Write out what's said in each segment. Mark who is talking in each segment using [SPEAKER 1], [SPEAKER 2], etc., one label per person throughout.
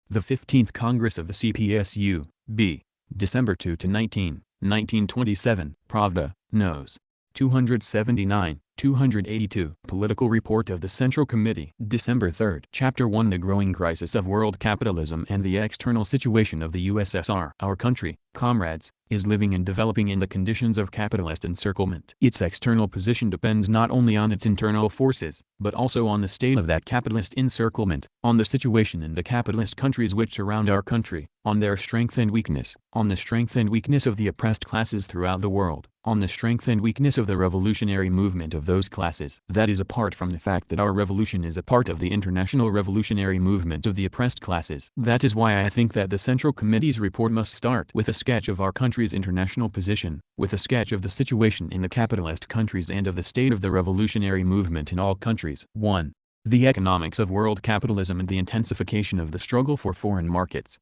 [SPEAKER 1] The 15th Congress of the CPSU, B. December 2–19, 1927, Pravda, Nos. 279, 282. Political Report of the Central Committee. December 3. Chapter 1: The Growing Crisis of World Capitalism and the External Situation of the USSR. Our country, comrades, is living and developing in the conditions of capitalist encirclement. Its external position depends not only on its internal forces, but also on the state of that capitalist encirclement, on the situation in the capitalist countries which surround our country, on their strength and weakness, on the strength and weakness of the oppressed classes throughout the world, on the strength and weakness of the revolutionary movement of those classes. That is apart from the fact that our revolution is a part of the international revolutionary movement of the oppressed classes. That is why I think that the Central Committee's report must start with a sketch of our country's international position, with a sketch of the situation in the capitalist countries and of the state of the revolutionary movement in all countries. 1. The economics of world capitalism and the intensification of the struggle for foreign markets.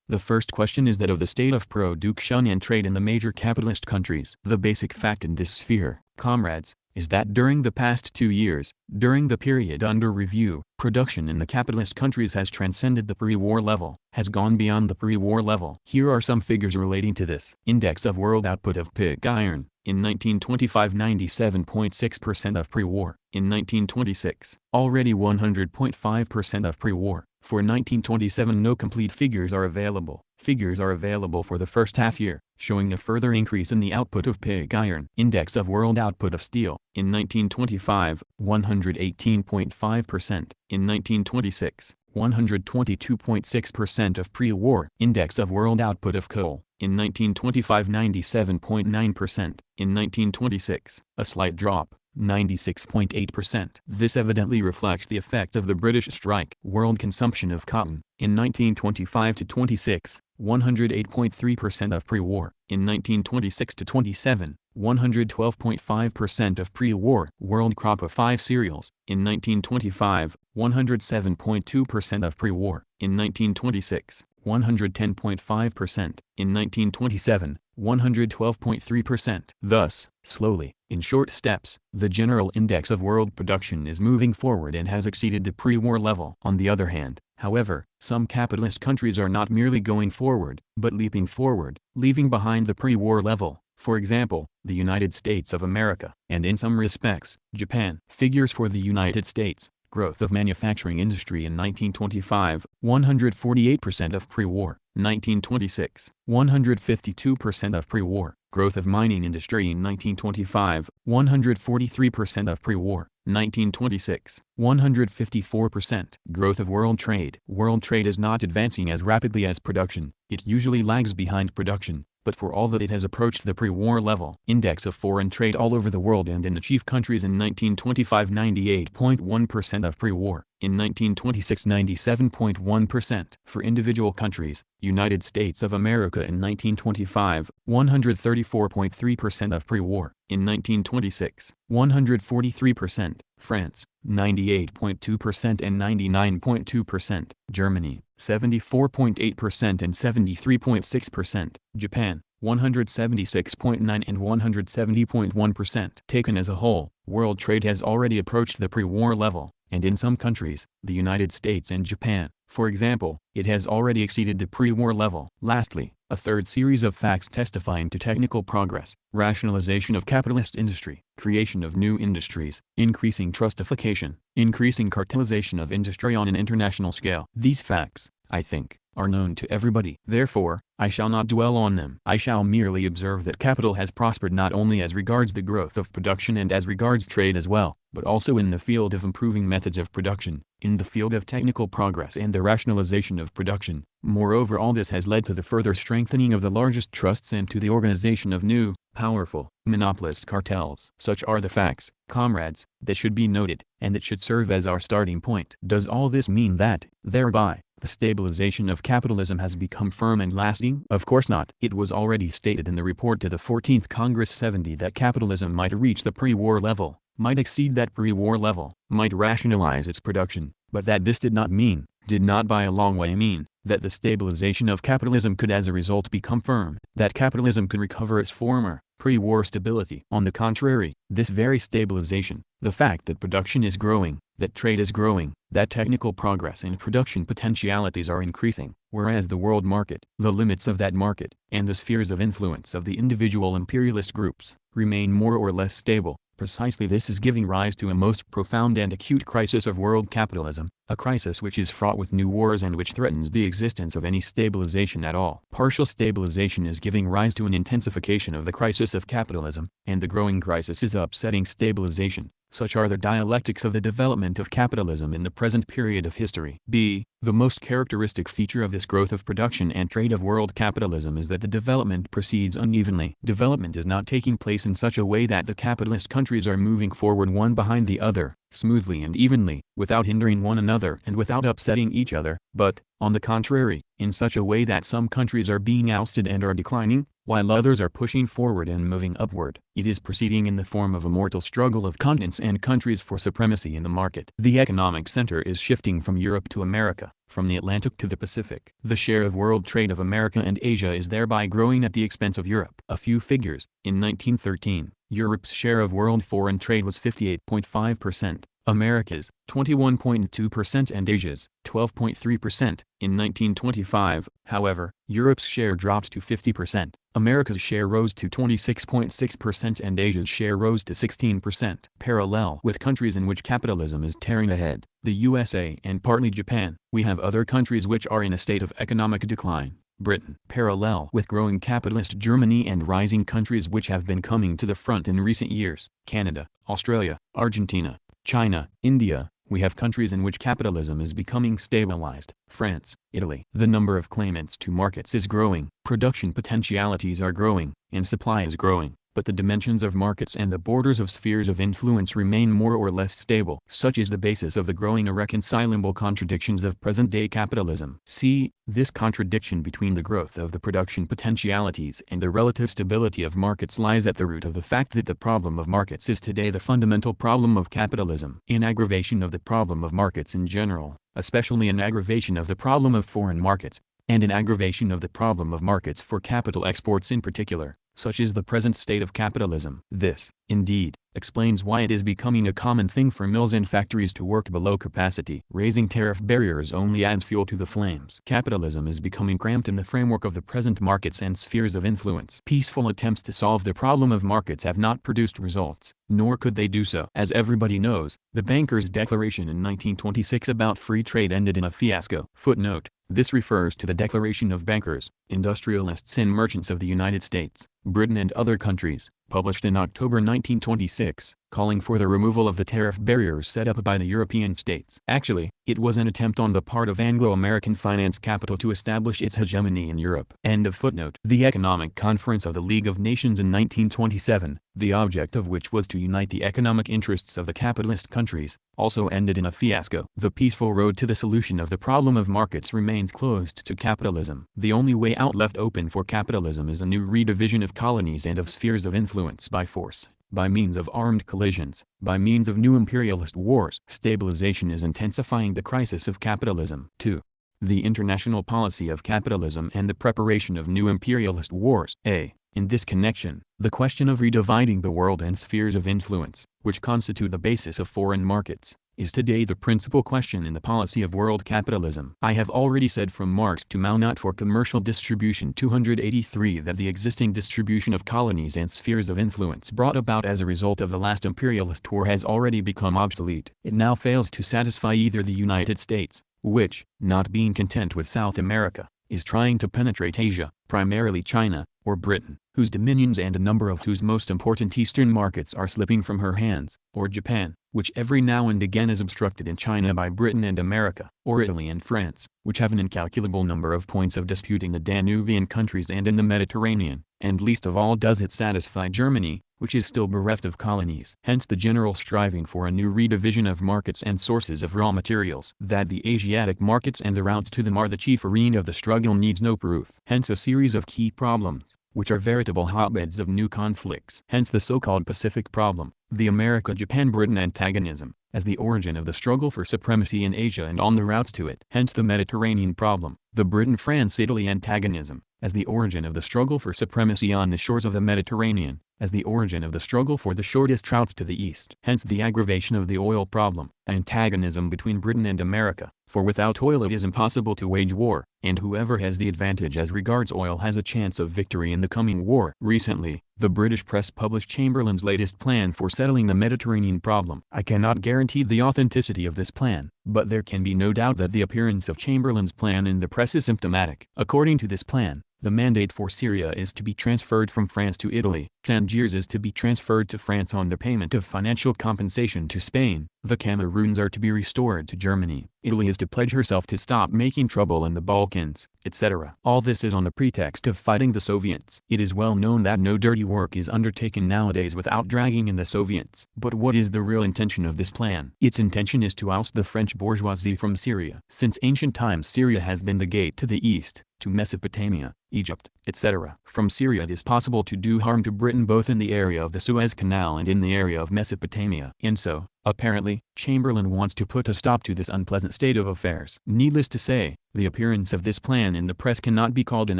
[SPEAKER 1] The first question is that of the state of production and trade in the major capitalist countries. The basic fact in this sphere, comrades, is that during the past 2 years, during the period under review, production in the capitalist countries has transcended the pre-war level, has gone beyond the pre-war level. Here are some figures relating to this. Index of world output of pig iron, in 1925 97.6% of pre-war, in 1926, already 100.5% of pre-war. For 1927 no complete figures are available. Figures are available for the first half year, showing a further increase in the output of pig iron. Index of world output of steel, in 1925, 118.5%, in 1926, 122.6% of pre-war. Index of world output of coal, in 1925 97.9%, in 1926, a slight drop, 96.8%. This evidently reflects the effects of the British strike. World consumption of cotton, in 1925–26, 108.3% of pre-war, in 1926–27, 112.5% of pre-war. World crop of 5 cereals, in 1925, 107.2% of pre-war, in 1926, 110.5%, in 1927, 112.3%. Thus, slowly, in short steps, the general index of world production is moving forward and has exceeded the pre-war level. On the other hand, however, some capitalist countries are not merely going forward, but leaping forward, leaving behind the pre-war level. For example, the United States of America, and in some respects, Japan. Figures for the United States. Growth of manufacturing industry in 1925, 148% of pre-war, 1926, 152% of pre-war. Growth of mining industry in 1925, 143% of pre-war, 1926, 154%. Growth of world trade. World trade is not advancing as rapidly as production, it usually lags behind production, but for all that it has approached the pre-war level. Index of foreign trade all over the world and in the chief countries in 1925 98.1% of pre-war, in 1926 97.1%. For individual countries, United States of America in 1925, 134.3% of pre-war, in 1926, 143%. France, 98.2% and 99.2%. Germany, 74.8% and 73.6%. Japan, 176.9 and 170.1%. Taken as a whole, world trade has already approached the pre-war level, and in some countries, the United States and Japan, for example, it has already exceeded the pre-war level. Lastly, a third series of facts testifying to technical progress, rationalization of capitalist industry, creation of new industries, increasing trustification, increasing cartelization of industry on an international scale. These facts, I think, are known to everybody. Therefore, I shall not dwell on them. I shall merely observe that capital has prospered not only as regards the growth of production and as regards trade as well, but also in the field of improving methods of production, in the field of technical progress and the rationalization of production. Moreover, all this has led to the further strengthening of the largest trusts and to the organization of new, powerful, monopolist cartels. Such are the facts, comrades, that should be noted, and that should serve as our starting point. Does all this mean that, thereby, the stabilization of capitalism has become firm and lasting? Of course not. It was already stated in the report to the 14th Congress 70 that capitalism might reach the pre-war level, might exceed that pre-war level, might rationalize its production, but that this did not by a long way mean, that the stabilization of capitalism could as a result become firm, that capitalism could recover its former, pre-war stability. On the contrary, this very stabilization, the fact that production is growing, that trade is growing, that technical progress and production potentialities are increasing, whereas the world market, the limits of that market, and the spheres of influence of the individual imperialist groups, remain more or less stable. Precisely this is giving rise to a most profound and acute crisis of world capitalism, a crisis which is fraught with new wars and which threatens the existence of any stabilization at all. Partial stabilization is giving rise to an intensification of the crisis of capitalism, and the growing crisis is upsetting stabilization. Such are the dialectics of the development of capitalism in the present period of history. B. The most characteristic feature of this growth of production and trade of world capitalism is that the development proceeds unevenly. Development is not taking place in such a way that the capitalist countries are moving forward one behind the other, smoothly and evenly, without hindering one another and without upsetting each other, but, on the contrary, in such a way that some countries are being ousted and are declining, while others are pushing forward and moving upward. It is proceeding in the form of a mortal struggle of continents and countries for supremacy in the market. The economic center is shifting from Europe to America, from the Atlantic to the Pacific. The share of world trade of America and Asia is thereby growing at the expense of Europe. A few figures: in 1913, Europe's share of world foreign trade was 58.5%. America's 21.2% and Asia's 12.3%. In 1925, however, Europe's share dropped to 50%, America's share rose to 26.6% and Asia's share rose to 16%. Parallel with countries in which capitalism is tearing ahead, the USA and partly Japan, we have other countries which are in a state of economic decline. Britain. Parallel with growing capitalist Germany and rising countries which have been coming to the front in recent years, Canada, Australia, Argentina, China, India, we have countries in which capitalism is becoming stabilized. France, Italy. The number of claimants to markets is growing, production potentialities are growing, and supply is growing, but the dimensions of markets and the borders of spheres of influence remain more or less stable. Such is the basis of the growing irreconcilable contradictions of present-day capitalism. See, this contradiction between the growth of the production potentialities and the relative stability of markets lies at the root of the fact that the problem of markets is today the fundamental problem of capitalism. In aggravation of the problem of markets in general, especially in aggravation of the problem of foreign markets, and in aggravation of the problem of markets for capital exports in particular, such is the present state of capitalism. This, indeed, explains why it is becoming a common thing for mills and factories to work below capacity. Raising tariff barriers only adds fuel to the flames. Capitalism is becoming cramped in the framework of the present markets and spheres of influence. Peaceful attempts to solve the problem of markets have not produced results, nor could they do so. As everybody knows, the bankers' declaration in 1926 about free trade ended in a fiasco. Footnote: this refers to the Declaration of Bankers, Industrialists and Merchants of the United States, Britain and other countries, published in October 1926, calling for the removal of the tariff barriers set up by the European states. Actually, it was an attempt on the part of Anglo-American finance capital to establish its hegemony in Europe. End of footnote. The Economic Conference of the League of Nations in 1927, the object of which was to unite the economic interests of the capitalist countries, also ended in a fiasco. The peaceful road to the solution of the problem of markets remains closed to capitalism. The only way out left open for capitalism is a new redivision of colonies and of spheres of influence by force, by means of armed collisions, by means of new imperialist wars. Stabilization is intensifying the crisis of capitalism. 2. The international policy of capitalism and the preparation of new imperialist wars. A. In this connection, the question of redividing the world and spheres of influence, which constitute the basis of foreign markets, is today the principal question in the policy of world capitalism. I have already said from Marx to Mao not for commercial distribution 283 that the existing distribution of colonies and spheres of influence brought about as a result of the last imperialist war has already become obsolete. It now fails to satisfy either the United States, which, not being content with South America, is trying to penetrate Asia, primarily China, or Britain, whose dominions and a number of whose most important eastern markets are slipping from her hands, or Japan, which every now and again is obstructed in China by Britain and America, or Italy and France, which have an incalculable number of points of dispute in the Danubian countries and in the Mediterranean, and least of all does it satisfy Germany, which is still bereft of colonies. Hence the general striving for a new redivision of markets and sources of raw materials. That the Asiatic markets and the routes to them are the chief arena of the struggle needs no proof. Hence a series of key problems, which are veritable hotbeds of new conflicts. Hence the so-called Pacific problem, the America-Japan-Britain antagonism, as the origin of the struggle for supremacy in Asia and on the routes to it. Hence the Mediterranean problem. The Britain-France-Italy antagonism, as the origin of the struggle for supremacy on the shores of the Mediterranean, as the origin of the struggle for the shortest routes to the east. Hence the aggravation of the oil problem, antagonism between Britain and America, for without oil it is impossible to wage war, and whoever has the advantage as regards oil has a chance of victory in the coming war. Recently, the British press published Chamberlain's latest plan for settling the Mediterranean problem. I cannot guarantee the authenticity of this plan, but there can be no doubt that the appearance of Chamberlain's plan in the press is symptomatic. According to this plan, the mandate for Syria is to be transferred from France to Italy. Tangiers is to be transferred to France on the payment of financial compensation to Spain. The Cameroons are to be restored to Germany. Italy is to pledge herself to stop making trouble in the Balkans, etc. All this is on the pretext of fighting the Soviets. It is well known that no dirty work is undertaken nowadays without dragging in the Soviets. But what is the real intention of this plan? Its intention is to oust the French bourgeoisie from Syria. Since ancient times Syria has been the gate to the east, to Mesopotamia, Egypt, etc. From Syria it is possible to do harm to Britain both in the area of the Suez Canal and in the area of Mesopotamia. And so, apparently, Chamberlain wants to put a stop to this unpleasant state of affairs. Needless to say, the appearance of this plan in the press cannot be called an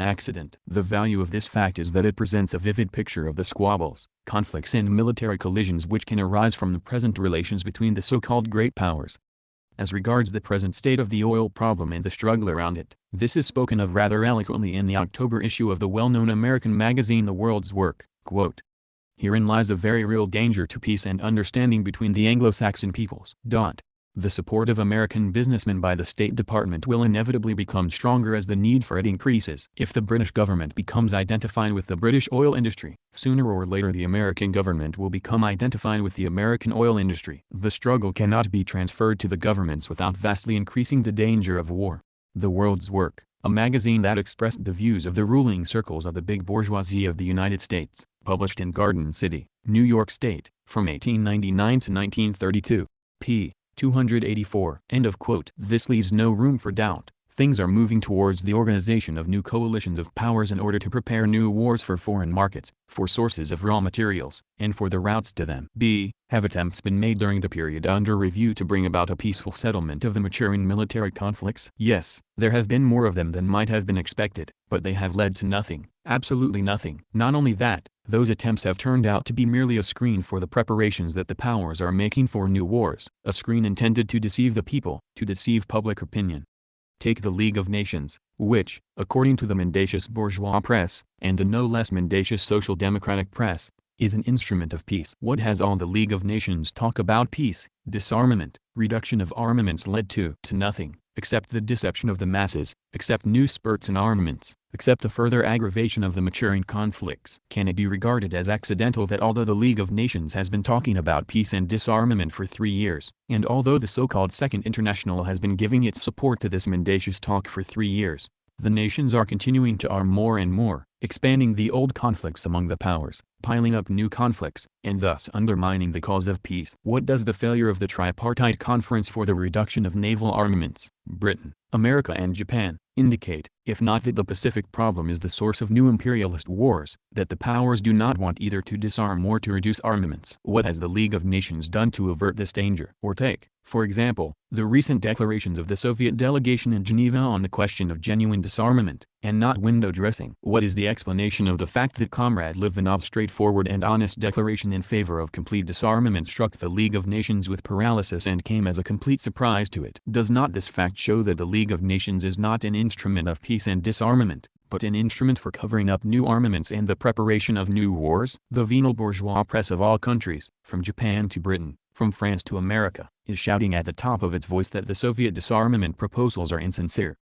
[SPEAKER 1] accident. The value of this fact is that it presents a vivid picture of the squabbles, conflicts and military collisions which can arise from the present relations between the so-called great powers. As regards the present state of the oil problem and the struggle around it, this is spoken of rather eloquently in the October issue of the well-known American magazine The World's Work. Quote, "Herein lies a very real danger to peace and understanding between the Anglo-Saxon peoples. The support of American businessmen by the State Department will inevitably become stronger as the need for it increases. If the British government becomes identified with the British oil industry, sooner or later the American government will become identified with the American oil industry. The struggle cannot be transferred to the governments without vastly increasing the danger of war." The World's Work, a magazine that expressed the views of the ruling circles of the big bourgeoisie of the United States, published in Garden City, New York State, from 1899 to 1932, p. 284. End of quote. This leaves no room for doubt. Things are moving towards the organization of new coalitions of powers in order to prepare new wars for foreign markets, for sources of raw materials, and for the routes to them. Have attempts been made during the period under review to bring about a peaceful settlement of the maturing military conflicts? Yes, there have been more of them than might have been expected, but they have led to nothing, absolutely nothing. Not only that, those attempts have turned out to be merely a screen for the preparations that the powers are making for new wars, a screen intended to deceive the people, to deceive public opinion. Take the League of Nations, which, according to the mendacious bourgeois press, and the no less mendacious social democratic press, is an instrument of peace. What has all the League of Nations talk about peace, disarmament, reduction of armaments led to? To nothing, except the deception of the masses, except new spurts in armaments, except the further aggravation of the maturing conflicts. Can it be regarded as accidental that although the League of Nations has been talking about peace and disarmament for 3 years, and although the so-called Second International has been giving its support to this mendacious talk for 3 years, the nations are continuing to arm more and more, expanding the old conflicts among the powers, piling up new conflicts, and thus undermining the cause of peace? What does the failure of the Tripartite Conference for the Reduction of Naval Armaments, Britain, America and Japan, indicate, if not that the Pacific problem is the source of new imperialist wars, that the powers do not want either to disarm or to reduce armaments? What has the League of Nations done to avert this danger? Or take, for example, the recent declarations of the Soviet delegation in Geneva on the question of genuine disarmament, and not window dressing. What is the explanation of the fact that Comrade Litvinov's straightforward and honest declaration in favor of complete disarmament struck the League of Nations with paralysis and came as a complete surprise to it? Does not this fact show that the League of Nations is not an instrument of peace and disarmament, but an instrument for covering up new armaments and the preparation of new wars? The venal bourgeois press of all countries, from Japan to Britain, from France to America, is shouting at the top of its voice that the Soviet disarmament proposals are insincere.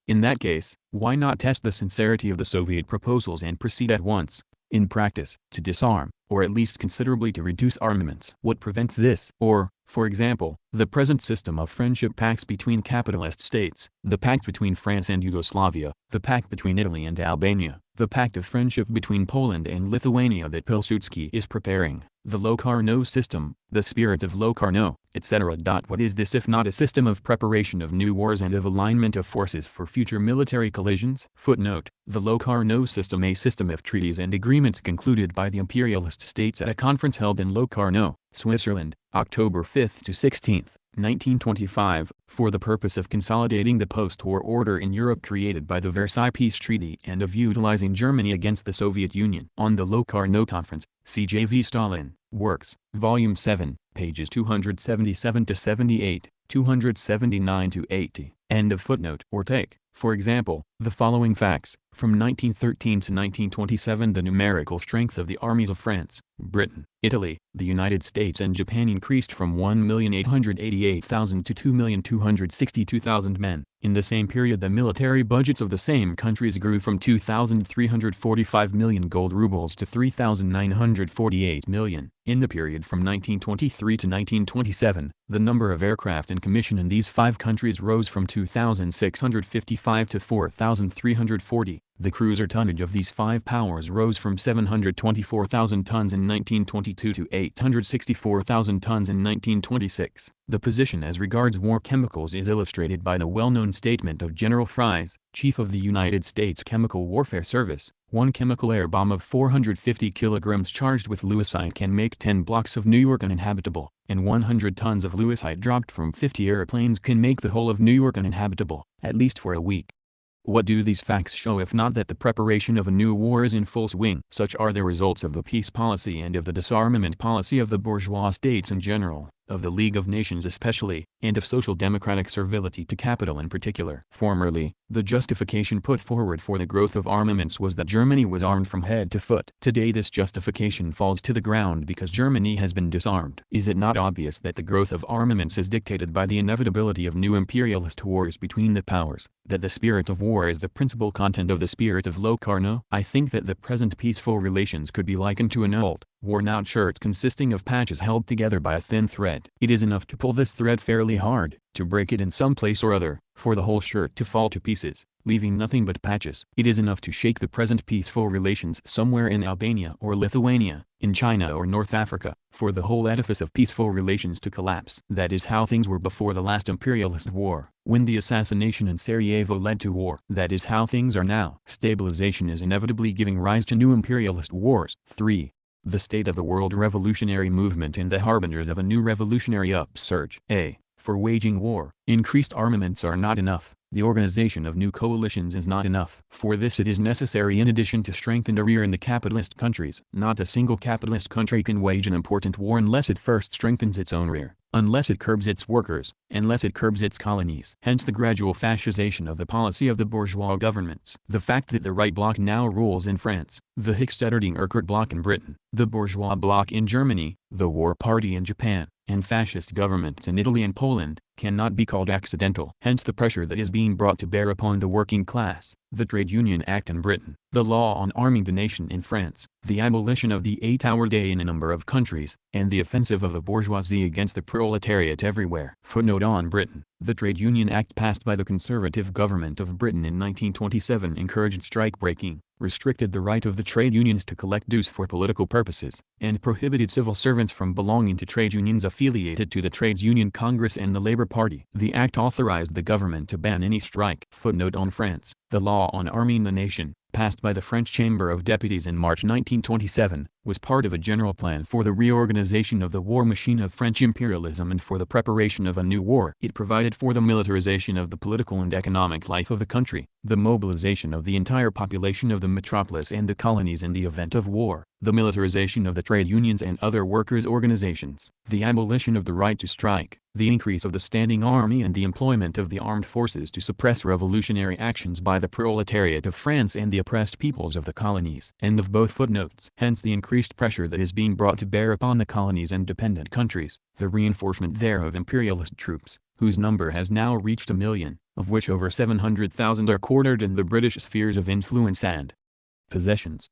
[SPEAKER 1] In that case, why not test the sincerity of the Soviet proposals and proceed at once, in practice, to disarm, or at least considerably to reduce armaments? What prevents this? Or, for example, the present system of friendship pacts between capitalist states, the pact between France and Yugoslavia, the pact between Italy and Albania, the pact of friendship between Poland and Lithuania that Pilsudski is preparing, the Locarno system, the spirit of Locarno, etc. What is this if not a system of preparation of new wars and of alignment of forces for future military collisions? Footnote: the Locarno system, a system of treaties and agreements concluded by the imperialist states at a conference held in Locarno, Switzerland, October 5 to 16, 1925, for the purpose of consolidating the post-war order in Europe created by the Versailles Peace Treaty and of utilizing Germany against the Soviet Union. On the Locarno Conference, C.J.V. Stalin, Works, Volume 7, pages 277-78, 279-80. End of footnote. Or take, for example, the following facts. From 1913 to 1927, the numerical strength of the armies of France, Britain, Italy, the United States and Japan increased from 1,888,000 to 2,262,000 men. In the same period, the military budgets of the same countries grew from 2,345 million gold rubles to 3,948 million. In the period from 1923 to 1927, the number of aircraft in commission in these 5 countries rose from 2,655 to 4,340. The cruiser tonnage of these 5 powers rose from 724,000 tons in 1922 to 864,000 tons in 1926. The position as regards war chemicals is illustrated by the well-known statement of General Fries, Chief of the United States Chemical Warfare Service: one chemical air bomb of 450 kilograms charged with lewisite can make 10 blocks of New York uninhabitable, and 100 tons of lewisite dropped from 50 airplanes can make the whole of New York uninhabitable, at least for a week. What do these facts show if not that the preparation of a new war is in full swing? Such are the results of the peace policy and of the disarmament policy of the bourgeois states in general, of the League of Nations especially, and of social democratic servility to capital in particular. Formerly, the justification put forward for the growth of armaments was that Germany was armed from head to foot. Today this justification falls to the ground because Germany has been disarmed. Is it not obvious that the growth of armaments is dictated by the inevitability of new imperialist wars between the powers, that the spirit of war is the principal content of the spirit of Locarno? I think that the present peaceful relations could be likened to an old, worn-out shirt consisting of patches held together by a thin thread. It is enough to pull this thread fairly hard, to break it in some place or other, for the whole shirt to fall to pieces, leaving nothing but patches. It is enough to shake the present peaceful relations somewhere in Albania or Lithuania, in China or North Africa, for the whole edifice of peaceful relations to collapse. That is how things were before the last imperialist war, when the assassination in Sarajevo led to war. That is how things are now. Stabilization is inevitably giving rise to new imperialist wars. 3. The state of the world revolutionary movement and the harbingers of a new revolutionary upsurge. A. For waging war, increased armaments are not enough. The organization of new coalitions is not enough. For this it is necessary, in addition to strengthen the rear in the capitalist countries. Not a single capitalist country can wage an important war unless it first strengthens its own rear, unless it curbs its workers, unless it curbs its colonies. Hence the gradual fascization of the policy of the bourgeois governments. The fact that the right bloc now rules in France, the Hickstetterding-Urquhart bloc in Britain, the bourgeois bloc in Germany, the war party in Japan, and fascist governments in Italy and Poland, cannot be called accidental. Hence the pressure that is being brought to bear upon the working class, the Trade Union Act in Britain, the law on arming the nation in France, the abolition of the 8-hour day in a number of countries, and the offensive of the bourgeoisie against the proletariat everywhere. Footnote on Britain. The Trade Union Act passed by the Conservative government of Britain in 1927 encouraged strike-breaking, restricted the right of the trade unions to collect dues for political purposes, and prohibited civil servants from belonging to trade unions affiliated to the Trades Union Congress and the Labour Party. The act authorized the government to ban any strike. Footnote on France. The law on arming the nation, passed by the French Chamber of Deputies in March 1927, was part of a general plan for the reorganization of the war machine of French imperialism and for the preparation of a new war. It provided for the militarization of the political and economic life of the country, the mobilization of the entire population of the metropolis and the colonies in the event of war, the militarization of the trade unions and other workers' organizations, the abolition of the right to strike, the increase of the standing army and the employment of the armed forces to suppress revolutionary actions by the proletariat of France and the oppressed peoples of the colonies. End of both footnotes. Hence the increased pressure that is being brought to bear upon the colonies and dependent countries, the reinforcement there of imperialist troops, whose number has now reached 1 million, of which over 700,000 are quartered in the British spheres of influence and possessions.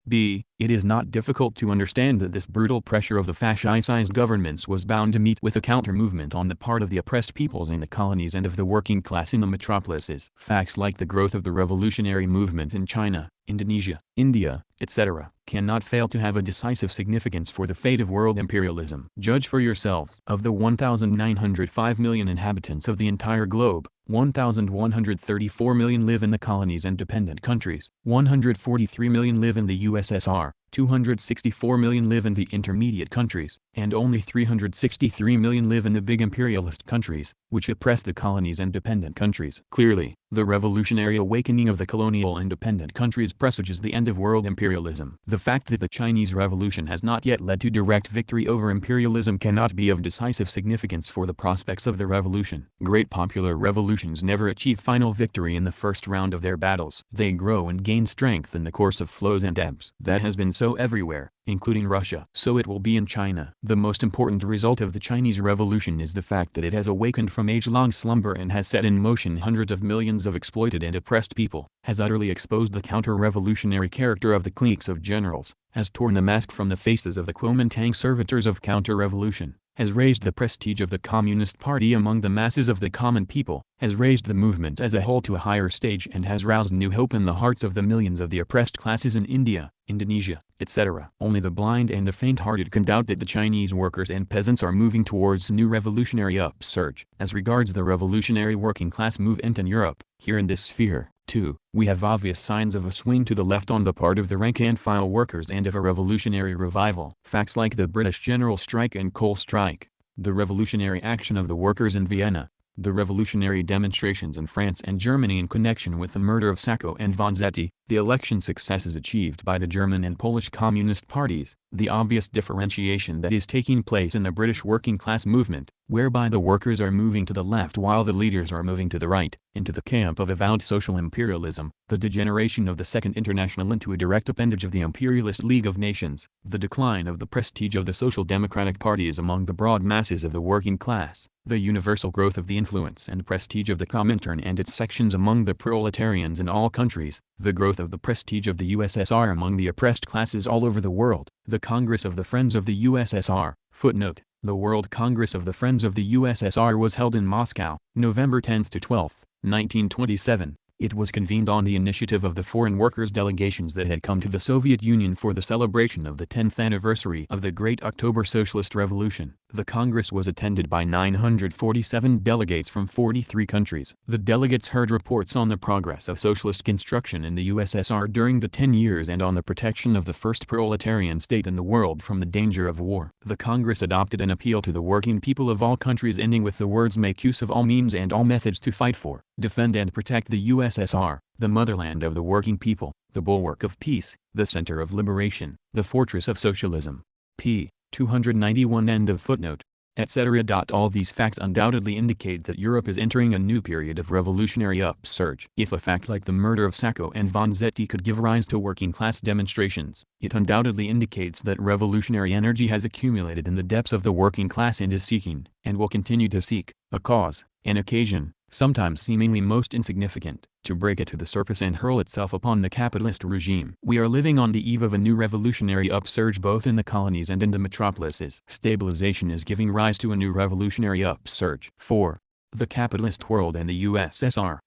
[SPEAKER 1] b. It is not difficult to understand that this brutal pressure of the fascist governments was bound to meet with a counter-movement on the part of the oppressed peoples in the colonies and of the working class in the metropolises. Facts like the growth of the revolutionary movement in China, Indonesia, India, etc., cannot fail to have a decisive significance for the fate of world imperialism. Judge for yourselves. Of the 1,905 million inhabitants of the entire globe, 1,134 million live in the colonies and dependent countries, 143 million live in the USSR, 264 million live in the intermediate countries, and only 363 million live in the big imperialist countries, which oppress the colonies and dependent countries. Clearly, the revolutionary awakening of the colonial and dependent countries presages the end of world imperialism. The fact that the Chinese Revolution has not yet led to direct victory over imperialism cannot be of decisive significance for the prospects of the revolution. Great popular revolutions never achieve final victory in the first round of their battles. They grow and gain strength in the course of flows and ebbs. That has been so everywhere, including Russia. So it will be in China. The most important result of the Chinese Revolution is the fact that it has awakened from age-long slumber and has set in motion hundreds of millions of exploited and oppressed people, has utterly exposed the counter-revolutionary character of the cliques of generals, has torn the mask from the faces of the Kuomintang servitors of counter-revolution, has raised the prestige of the Communist Party among the masses of the common people, has raised the movement as a whole to a higher stage, and has roused new hope in the hearts of the millions of the oppressed classes in India, Indonesia, etc. Only the blind and the faint-hearted can doubt that the Chinese workers and peasants are moving towards new revolutionary upsurge. As regards the revolutionary working class movement in Europe, here in this sphere, too, we have obvious signs of a swing to the left on the part of the rank-and-file workers and of a revolutionary revival. Facts like the British general strike and coal strike, the revolutionary action of the workers in Vienna, the revolutionary demonstrations in France and Germany in connection with the murder of Sacco and Vanzetti, the election successes achieved by the German and Polish Communist parties, the obvious differentiation that is taking place in the British working class movement, whereby the workers are moving to the left while the leaders are moving to the right, into the camp of avowed social imperialism, the degeneration of the Second International into a direct appendage of the imperialist League of Nations, the decline of the prestige of the social democratic parties among the broad masses of the working class, the universal growth of the influence and prestige of the Comintern and its sections among the proletarians in all countries, the growth of the prestige of the USSR among the oppressed classes all over the world, the Congress of the Friends of the USSR. Footnote: the World Congress of the Friends of the USSR was held in Moscow, November 10 to 12, 1927. It was convened on the initiative of the foreign workers' delegations that had come to the Soviet Union for the celebration of the 10th anniversary of the Great October Socialist Revolution. The Congress was attended by 947 delegates from 43 countries. The delegates heard reports on the progress of socialist construction in the USSR during the 10 years and on the protection of the first proletarian state in the world from the danger of war. The Congress adopted an appeal to the working people of all countries ending with the words "make use of all means and all methods to fight for, defend and protect the USSR, the motherland of the working people, the bulwark of peace, the center of liberation, the fortress of socialism." p. 291. End of footnote, etc. All these facts undoubtedly indicate that Europe is entering a new period of revolutionary upsurge. If a fact like the murder of Sacco and Vanzetti could give rise to working-class demonstrations, it undoubtedly indicates that revolutionary energy has accumulated in the depths of the working class and is seeking, and will continue to seek, a cause, an occasion, sometimes seemingly most insignificant, to break it to the surface and hurl itself upon the capitalist regime. We are living on the eve of a new revolutionary upsurge both in the colonies and in the metropolises. Stabilization is giving rise to a new revolutionary upsurge. 4. The capitalist world and the USSR.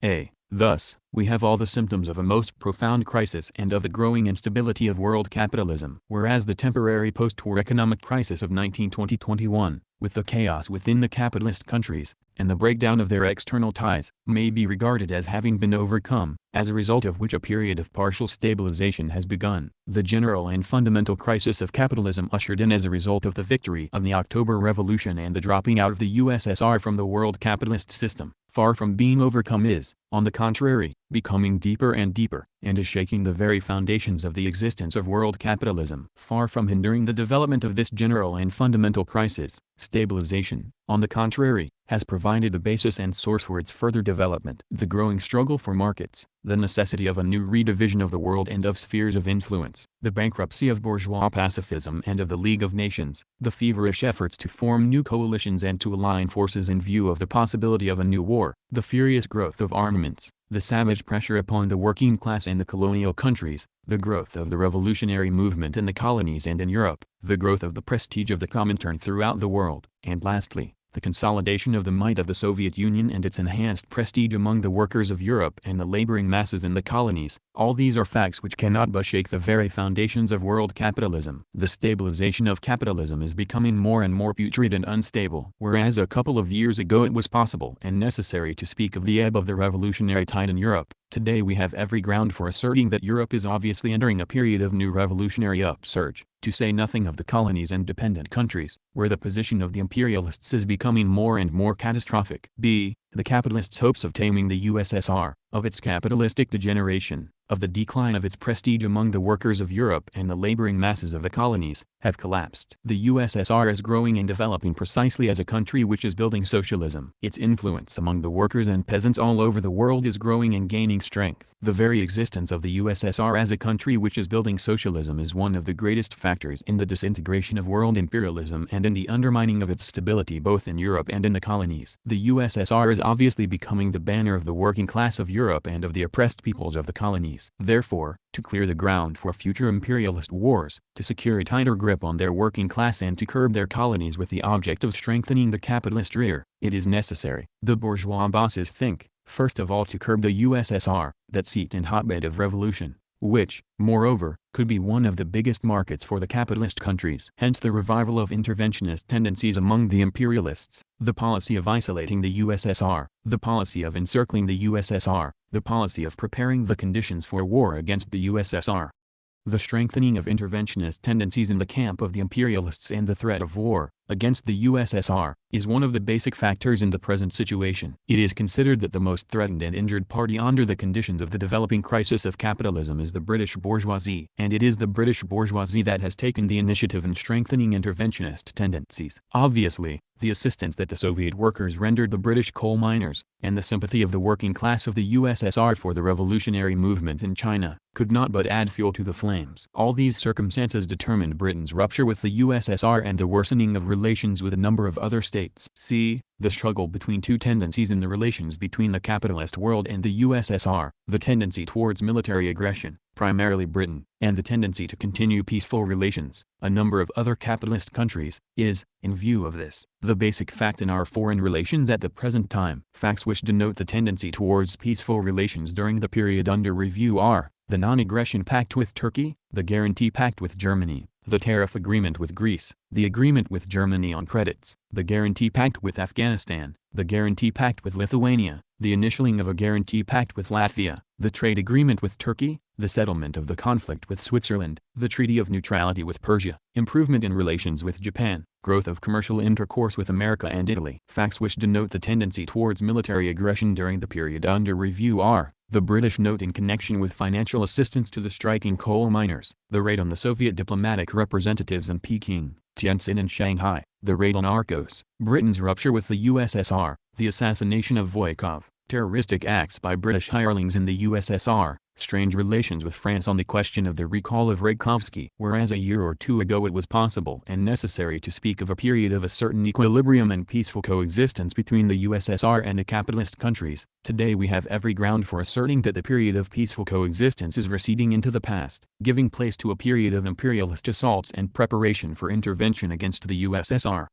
[SPEAKER 1] Thus, we have all the symptoms of a most profound crisis and of the growing instability of world capitalism. Whereas the temporary post-war economic crisis of 1920-21, with the chaos within the capitalist countries, and the breakdown of their external ties, may be regarded as having been overcome, as a result of which a period of partial stabilization has begun. The general and fundamental crisis of capitalism ushered in as a result of the victory of the October Revolution and the dropping out of the USSR from the world capitalist system, far from being overcome is, on the contrary, becoming deeper and deeper, and is shaking the very foundations of the existence of world capitalism. Far from hindering the development of this general and fundamental crisis, stabilization, on the contrary, has provided the basis and source for its further development. The growing struggle for markets, the necessity of a new redivision of the world and of spheres of influence, the bankruptcy of bourgeois pacifism and of the League of Nations, the feverish efforts to form new coalitions and to align forces in view of the possibility of a new war, the furious growth of armaments, the savage pressure upon the working class in the colonial countries, the growth of the revolutionary movement in the colonies and in Europe, the growth of the prestige of the Comintern throughout the world, and lastly, the consolidation of the might of the Soviet Union and its enhanced prestige among the workers of Europe and the laboring masses in the colonies, all these are facts which cannot but shake the very foundations of world capitalism. The stabilization of capitalism is becoming more and more putrid and unstable. Whereas a couple of years ago it was possible and necessary to speak of the ebb of the revolutionary tide in Europe, today we have every ground for asserting that Europe is obviously entering a period of new revolutionary upsurge, to say nothing of the colonies and dependent countries, where the position of the imperialists is becoming more and more catastrophic. B. The capitalists' hopes of taming the USSR, of its capitalistic degeneration, of the decline of its prestige among the workers of Europe and the laboring masses of the colonies, have collapsed. The USSR is growing and developing precisely as a country which is building socialism. Its influence among the workers and peasants all over the world is growing and gaining strength. The very existence of the USSR as a country which is building socialism is one of the greatest factors in the disintegration of world imperialism and in the undermining of its stability both in Europe and in the colonies. The USSR is obviously becoming the banner of the working class of Europe and of the oppressed peoples of the colonies. Therefore, to clear the ground for future imperialist wars, to secure a tighter grip on their working class and to curb their colonies with the object of strengthening the capitalist rear, it is necessary, the bourgeois bosses think, first of all to curb the USSR, that seat and hotbed of revolution, which, moreover, could be one of the biggest markets for the capitalist countries. Hence the revival of interventionist tendencies among the imperialists, the policy of isolating the USSR, the policy of encircling the USSR, the policy of preparing the conditions for war against the USSR. The strengthening of interventionist tendencies in the camp of the imperialists and the threat of war against the USSR is one of the basic factors in the present situation. It is considered that the most threatened and injured party under the conditions of the developing crisis of capitalism is the British bourgeoisie, and it is the British bourgeoisie that has taken the initiative in strengthening interventionist tendencies. Obviously, the assistance that the Soviet workers rendered the British coal miners, and the sympathy of the working class of the USSR for the revolutionary movement in China, could not but add fuel to the flames. All these circumstances determined Britain's rupture with the USSR and the worsening of relations with a number of other states. C. The struggle between two tendencies in the relations between the capitalist world and the USSR, the tendency towards military aggression, primarily Britain, and the tendency to continue peaceful relations, a number of other capitalist countries, is, in view of this, the basic fact in our foreign relations at the present time. Facts which denote the tendency towards peaceful relations during the period under review are: the non-aggression pact with Turkey, the guarantee pact with Germany, the tariff agreement with Greece, the agreement with Germany on credits, the guarantee pact with Afghanistan, the guarantee pact with Lithuania, the initialing of a guarantee pact with Latvia, the trade agreement with Turkey, the settlement of the conflict with Switzerland, the treaty of neutrality with Persia, improvement in relations with Japan, growth of commercial intercourse with America and Italy. Facts which denote the tendency towards military aggression during the period under review are: the British note in connection with financial assistance to the striking coal miners, the raid on the Soviet diplomatic representatives in Peking, Tientsin and Shanghai, the raid on Arcos, Britain's rupture with the USSR, the assassination of Voikov, terroristic acts by British hirelings in the USSR, strange relations with France on the question of the recall of Rakovsky. Whereas a year or two ago it was possible and necessary to speak of a period of a certain equilibrium and peaceful coexistence between the USSR and the capitalist countries, today we have every ground for asserting that the period of peaceful coexistence is receding into the past, giving place to a period of imperialist assaults and preparation for intervention against the USSR.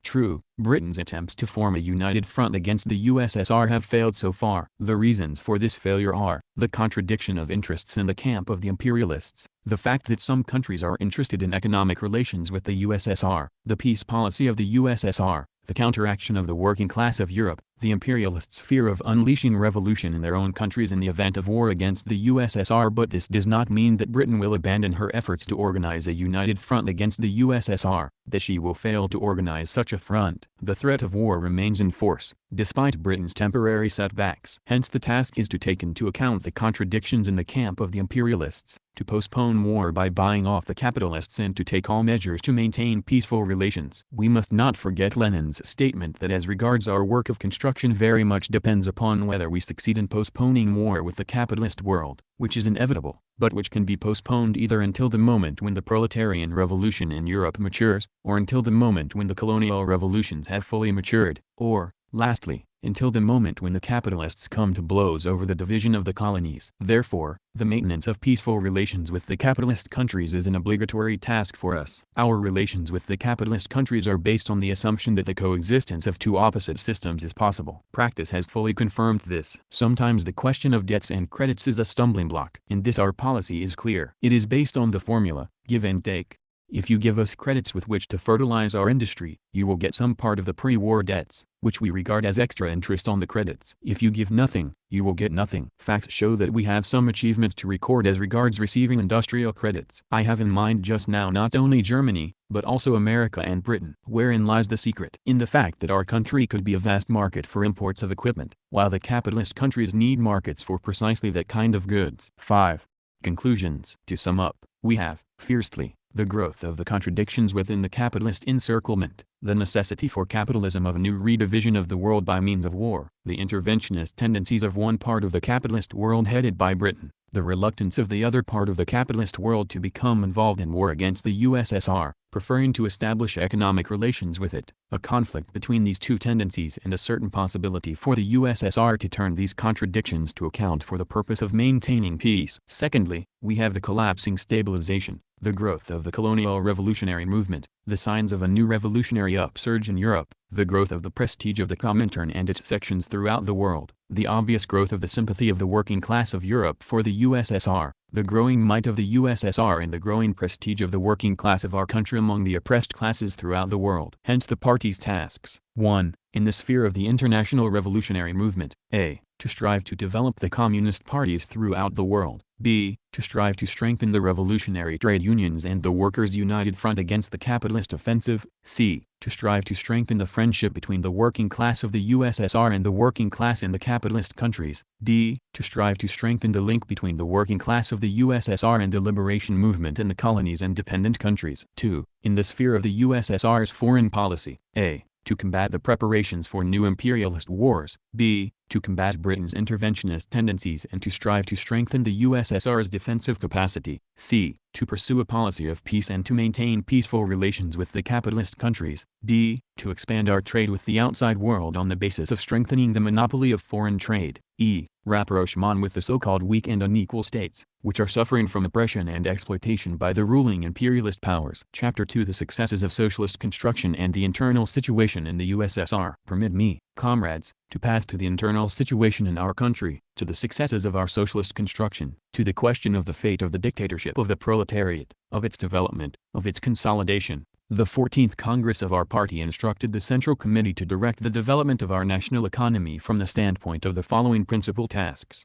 [SPEAKER 1] True, Britain's attempts to form a united front against the USSR have failed so far. The reasons for this failure are: the contradiction of interests in the camp of the imperialists, the fact that some countries are interested in economic relations with the USSR, the peace policy of the USSR, the counteraction of the working class of Europe, the imperialists' fear of unleashing revolution in their own countries in the event of war against the USSR. But this does not mean that Britain will abandon her efforts to organize a united front against the USSR. that she will fail to organize such a front. The threat of war remains in force, despite Britain's temporary setbacks. Hence the task is to take into account the contradictions in the camp of the imperialists, to postpone war by buying off the capitalists and to take all measures to maintain peaceful relations. We must not forget Lenin's statement that as regards our work of construction very much depends upon whether we succeed in postponing war with the capitalist world, which is inevitable, but which can be postponed either until the moment when the proletarian revolution in Europe matures, or until the moment when the colonial revolutions have fully matured, or, lastly, until the moment when the capitalists come to blows over the division of the colonies. Therefore, the maintenance of peaceful relations with the capitalist countries is an obligatory task for us. Our relations with the capitalist countries are based on the assumption that the coexistence of two opposite systems is possible. Practice has fully confirmed this. Sometimes the question of debts and credits is a stumbling block. In this our policy is clear. It is based on the formula, give and take. If you give us credits with which to fertilize our industry, you will get some part of the pre-war debts, which we regard as extra interest on the credits. If you give nothing, you will get nothing. Facts show that we have some achievements to record as regards receiving industrial credits. I have in mind just now not only Germany, but also America and Britain. Wherein lies the secret? In the fact that our country could be a vast market for imports of equipment, while the capitalist countries need markets for precisely that kind of goods. 5. Conclusions. To sum up, we have, firstly, the growth of the contradictions within the capitalist encirclement, the necessity for capitalism of a new redivision of the world by means of war, the interventionist tendencies of one part of the capitalist world headed by Britain, the reluctance of the other part of the capitalist world to become involved in war against the USSR, preferring to establish economic relations with it, a conflict between these two tendencies and a certain possibility for the USSR to turn these contradictions to account for the purpose of maintaining peace. Secondly, we have the collapsing stabilization, the growth of the colonial revolutionary movement, the signs of a new revolutionary upsurge in Europe, the growth of the prestige of the Comintern and its sections throughout the world, the obvious growth of the sympathy of the working class of Europe for the USSR, the growing might of the USSR and the growing prestige of the working class of our country among the oppressed classes throughout the world. Hence the party's tasks. 1. In the sphere of the international revolutionary movement, a. To strive to develop the communist parties throughout the world. B. To strive to strengthen the revolutionary trade unions and the workers' united front against the capitalist offensive. C. To strive to strengthen the friendship between the working class of the USSR and the working class in the capitalist countries. D. To strive to strengthen the link between the working class of the USSR and the liberation movement in the colonies and dependent countries. 2. In the sphere of the USSR's foreign policy. A. To combat the preparations for new imperialist wars. B. To combat Britain's interventionist tendencies and to strive to strengthen the USSR's defensive capacity. C. To pursue a policy of peace and to maintain peaceful relations with the capitalist countries. D. To expand our trade with the outside world on the basis of strengthening the monopoly of foreign trade. E. Rapprochement with the so-called weak and unequal states, which are suffering from oppression and exploitation by the ruling imperialist powers. Chapter 2: The Successes of Socialist Construction and the Internal Situation in the USSR. Permit me, comrades, to pass to the internal situation in our country, to the successes of our socialist construction, to the question of the fate of the dictatorship of the proletariat, of its development, of its consolidation. The 14th Congress of our party instructed the Central Committee to direct the development of our national economy from the standpoint of the following principal tasks.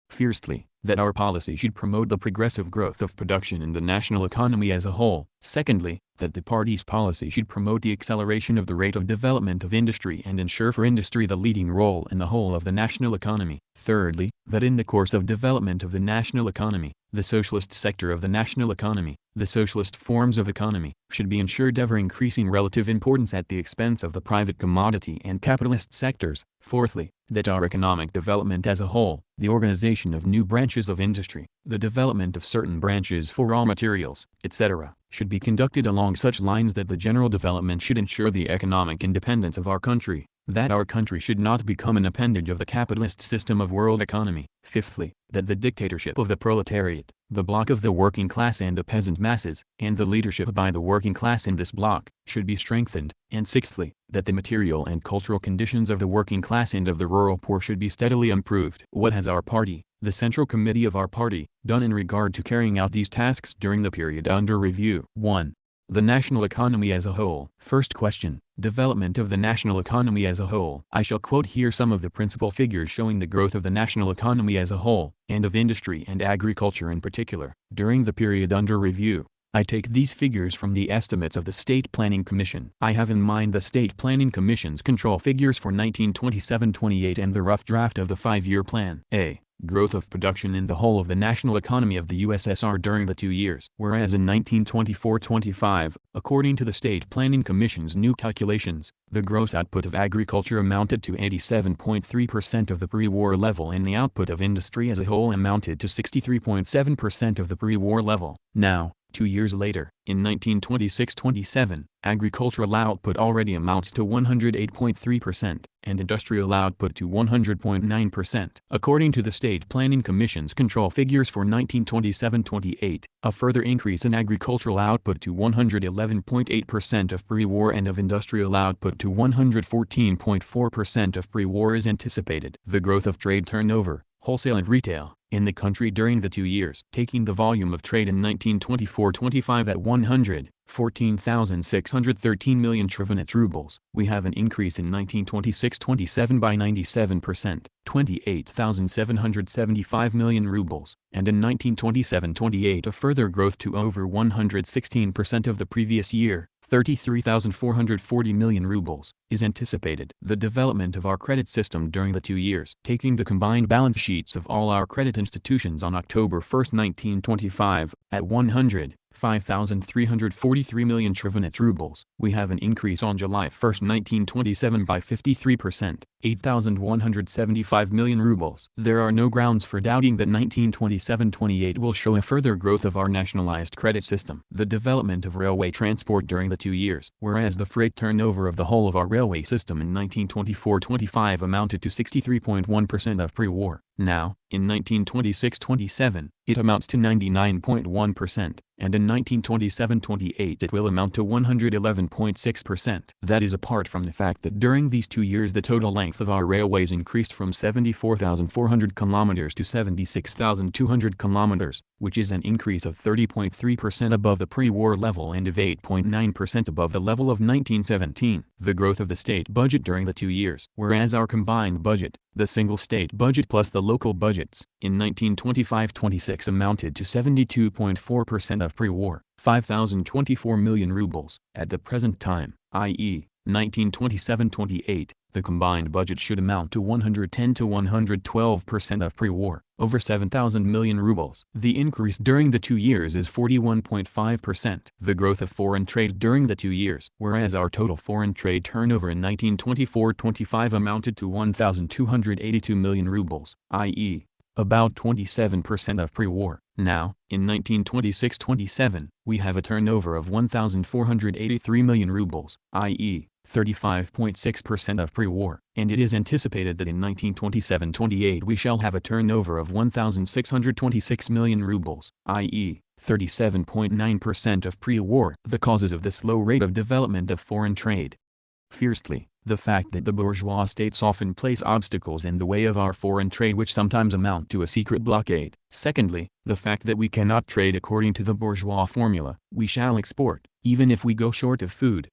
[SPEAKER 1] Firstly, that our policy should promote the progressive growth of production in the national economy as a whole. Secondly, that the party's policy should promote the acceleration of the rate of development of industry and ensure for industry the leading role in the whole of the national economy. Thirdly, that in the course of development of the national economy, the socialist sector of the national economy, the socialist forms of economy, should be ensured ever increasing relative importance at the expense of the private commodity and capitalist sectors. Fourthly, that our economic development as a whole, the organization of new branches of industry, the development of certain branches for raw materials, etc., should be conducted along such lines that the general development should ensure the economic independence of our country, that our country should not become an appendage of the capitalist system of world economy. Fifthly, that the dictatorship of the proletariat, the bloc of the working class and the peasant masses, and the leadership by the working class in this bloc, should be strengthened. And sixthly, that the material and cultural conditions of the working class and of the rural poor should be steadily improved. What has our party, the Central Committee of our party, done in regard to carrying out these tasks during the period under review? 1. The national economy as a whole. First question: development of the national economy as a whole. I shall quote here some of the principal figures showing the growth of the national economy as a whole, and of industry and agriculture in particular, during the period under review. I take these figures from the estimates of the State Planning Commission. I have in mind the State Planning Commission's control figures for 1927-28 and the rough draft of the 5-year plan. A. Growth of production in the whole of the national economy of the USSR during the 2 years. Whereas in 1924-25, according to the State Planning Commission's new calculations, the gross output of agriculture amounted to 87.3% of the pre-war level and the output of industry as a whole amounted to 63.7% of the pre-war level. Now, 2 years later, in 1926-27, agricultural output already amounts to 108.3% and industrial output to 100.9%. According to the State Planning Commission's control figures for 1927-28, a further increase in agricultural output to 111.8% of pre-war and of industrial output to 114.4% of pre-war is anticipated. The growth of trade turnover, wholesale and retail, in the country during the 2 years. Taking the volume of trade in 1924-25 at 114,613 million Trivenets rubles, we have an increase in 1926-27 by 97%, 28,775 million rubles, and in 1927-28 a further growth to over 116% of the previous year. 33,440 million rubles, is anticipated. The development of our credit system during the 2 years. Taking the combined balance sheets of all our credit institutions on October 1, 1925, at 105,343 million Trivenets rubles, we have an increase on July 1, 1927 by 53%, 8,175 million rubles. There are no grounds for doubting that 1927-28 will show a further growth of our nationalized credit system. The development of railway transport during the 2 years. Whereas the freight turnover of the whole of our railway system in 1924-25 amounted to 63.1% of pre-war. Now, in 1926-27, it amounts to 99.1%, and in 1927-28 it will amount to 111.6%. That is apart from the fact that during these 2 years the total length of our railways increased from 74,400 kilometers to 76,200 kilometers, which is an increase of 30.3% above the pre-war level and of 8.9% above the level of 1917. The growth of the state budget during the 2 years. Whereas our combined budget, the single state budget plus the local budgets, in 1925-26 amounted to 72.4% of pre-war, 5,024 million rubles. At the present time, i.e., 1927-28, the combined budget should amount to 110 to 112% of pre-war, over 7,000 million rubles. The increase during the 2 years is 41.5%. The growth of foreign trade during the 2 years. Whereas our total foreign trade turnover in 1924-25 amounted to 1,282 million rubles, i.e., about 27% of pre-war. Now, in 1926-27, we have a turnover of 1,483 million rubles, i.e., 35.6% of pre-war, and it is anticipated that in 1927-28 we shall have a turnover of 1,626 million rubles, i.e., 37.9% of pre-war. The causes of the slow rate of development of foreign trade. Firstly, the fact that the bourgeois states often place obstacles in the way of our foreign trade which sometimes amount to a secret blockade. Secondly, the fact that we cannot trade according to the bourgeois formula, we shall export, even if we go short of food.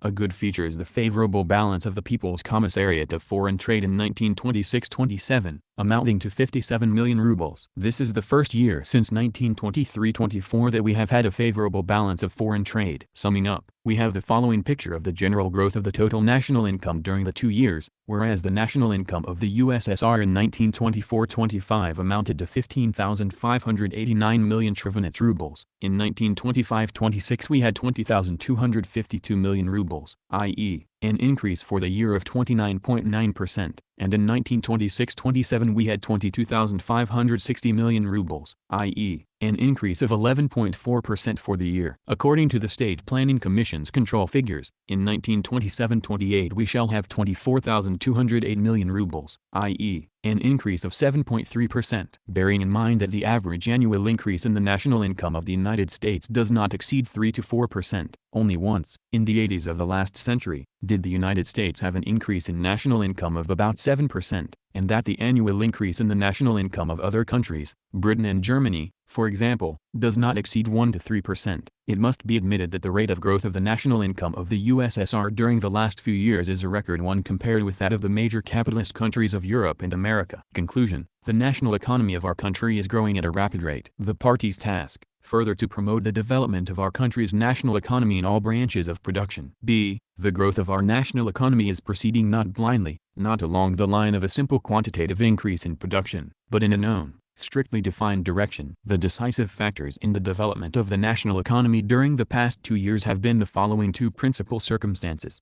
[SPEAKER 1] A good feature is the favorable balance of the People's Commissariat of Foreign Trade in 1926-27, amounting to 57 million rubles. This is the first year since 1923-24 that we have had a favorable balance of foreign trade. Summing up, we have the following picture of the general growth of the total national income during the 2 years, whereas the national income of the USSR in 1924-25 amounted to 15,589 million Trivenets rubles. In 1925-26 we had 20,252 million rubles, i.e., an increase for the year of 29.9%, and in 1926-27 we had 22,560 million rubles, i.e., an increase of 11.4% for the year. According to the State Planning Commission's control figures, in 1927-28 we shall have 24,208 million rubles, i.e., an increase of 7.3%. Bearing in mind that the average annual increase in the national income of the United States does not exceed 3 to 4%, only once, in the 80s of the last century, did the United States have an increase in national income of about 7%, and that the annual increase in the national income of other countries, Britain and Germany, for example, does not exceed 1 to 3%. It must be admitted that the rate of growth of the national income of the USSR during the last few years is a record one compared with that of the major capitalist countries of Europe and America. Conclusion: the national economy of our country is growing at a rapid rate. The party's task, further to promote the development of our country's national economy in all branches of production. B. The growth of our national economy is proceeding not blindly, not along the line of a simple quantitative increase in production, but in a known, strictly defined direction. The decisive factors in the development of the national economy during the past 2 years have been the following two principal circumstances.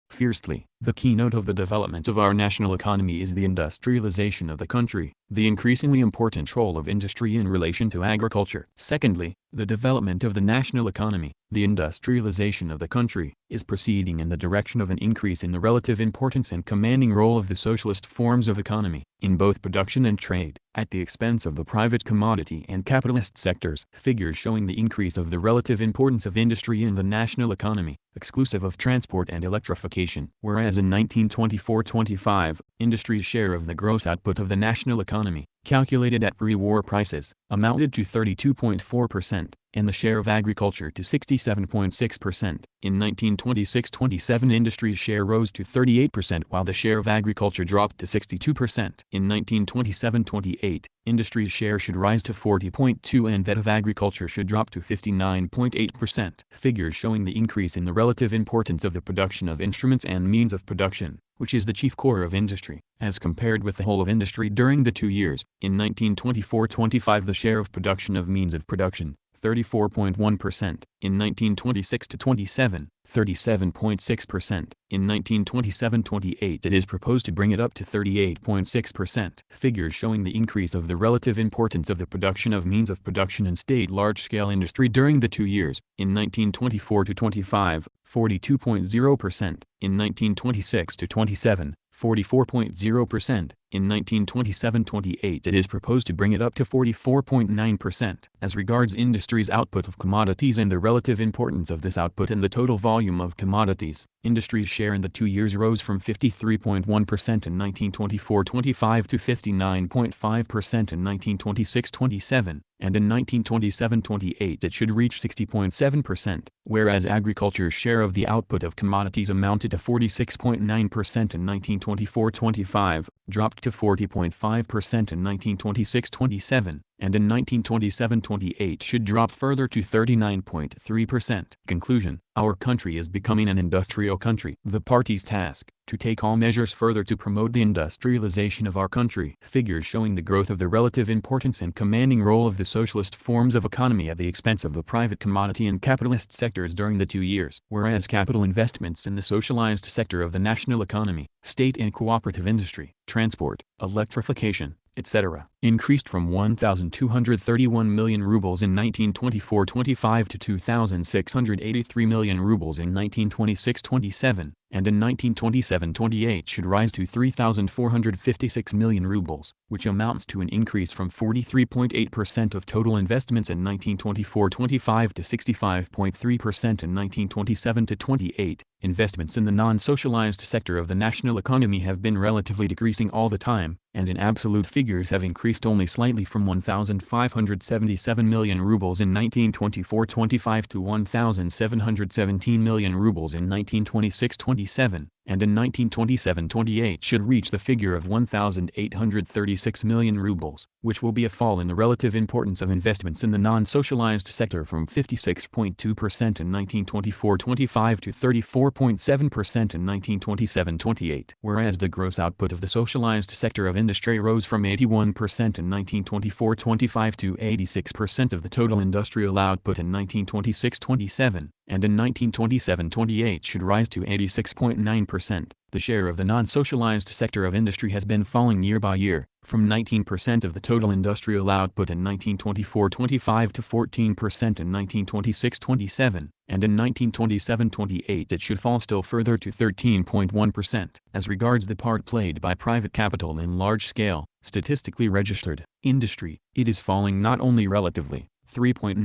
[SPEAKER 1] Firstly, the keynote of the development of our national economy is the industrialization of the country, the increasingly important role of industry in relation to agriculture. Secondly, the development of the national economy, the industrialization of the country, is proceeding in the direction of an increase in the relative importance and commanding role of the socialist forms of economy, in both production and trade, at the expense of the private commodity and capitalist sectors. Figures showing the increase of the relative importance of industry in the national economy, exclusive of transport and electrification. Whereas in 1924-25, industry's share of the gross output of the national economy, calculated at pre-war prices, amounted to 32.4%, and the share of agriculture to 67.6%. In 1926-27, industry's share rose to 38% while the share of agriculture dropped to 62%. In 1927-28, industry's share should rise to 40.2% and that of agriculture should drop to 59.8%. Figures showing the increase in the relative importance of the production of instruments and means of production, which is the chief core of industry, as compared with the whole of industry during the 2 years. In 1924-25, the share of production of means of production, 34.1%. In 1926-27, 37.6%. In 1927-28, it is proposed to bring it up to 38.6%. Figures showing the increase of the relative importance of the production of means of production in state large-scale industry during the 2 years. In 1924-25, 42.0%. In 1926-27, 44.0%. In 1927-28, it is proposed to bring it up to 44.9%. As regards industry's output of commodities and the relative importance of this output in the total volume of commodities, industry's share in the 2 years rose from 53.1% in 1924-25 to 59.5% in 1926-27, and in 1927-28 it should reach 60.7%, whereas agriculture's share of the output of commodities amounted to 46.9% in 1924-25, dropped to 40.5% in 1926-27, and in 1927-28 should drop further to 39.3%. Conclusion: our country is becoming an industrial country. The party's task, to take all measures further to promote the industrialization of our country. Figures showing the growth of the relative importance and commanding role of the socialist forms of economy at the expense of the private commodity and capitalist sectors during the 2 years. Whereas capital investments in the socialized sector of the national economy, state and cooperative industry, transport, electrification, etc., increased from 1,231 million rubles in 1924-25 to 2,683 million rubles in 1926-27, and in 1927-28 should rise to 3,456 million rubles, which amounts to an increase from 43.8% of total investments in 1924-25 to 65.3% in 1927-28. Investments in the non-socialized sector of the national economy have been relatively decreasing all the time, and in absolute figures have increased only slightly from 1,577 million rubles in 1924-25 to 1,717 million rubles in 1926-27, and in 1927-28 should reach the figure of 1,836 million rubles, which will be a fall in the relative importance of investments in the non-socialized sector from 56.2% in 1924-25 to 34.7% in 1927-28. Whereas the gross output of the socialized sector of industry rose from 81% in 1924-25 to 86% of the total industrial output in 1926-27, and in 1927-28 should rise to 86.9%. The share of the non-socialized sector of industry has been falling year by year, from 19% of the total industrial output in 1924-25 to 14% in 1926-27, and in 1927-28 it should fall still further to 13.1%. As regards the part played by private capital in large-scale, statistically registered, industry, it is falling not only relatively, 3.9%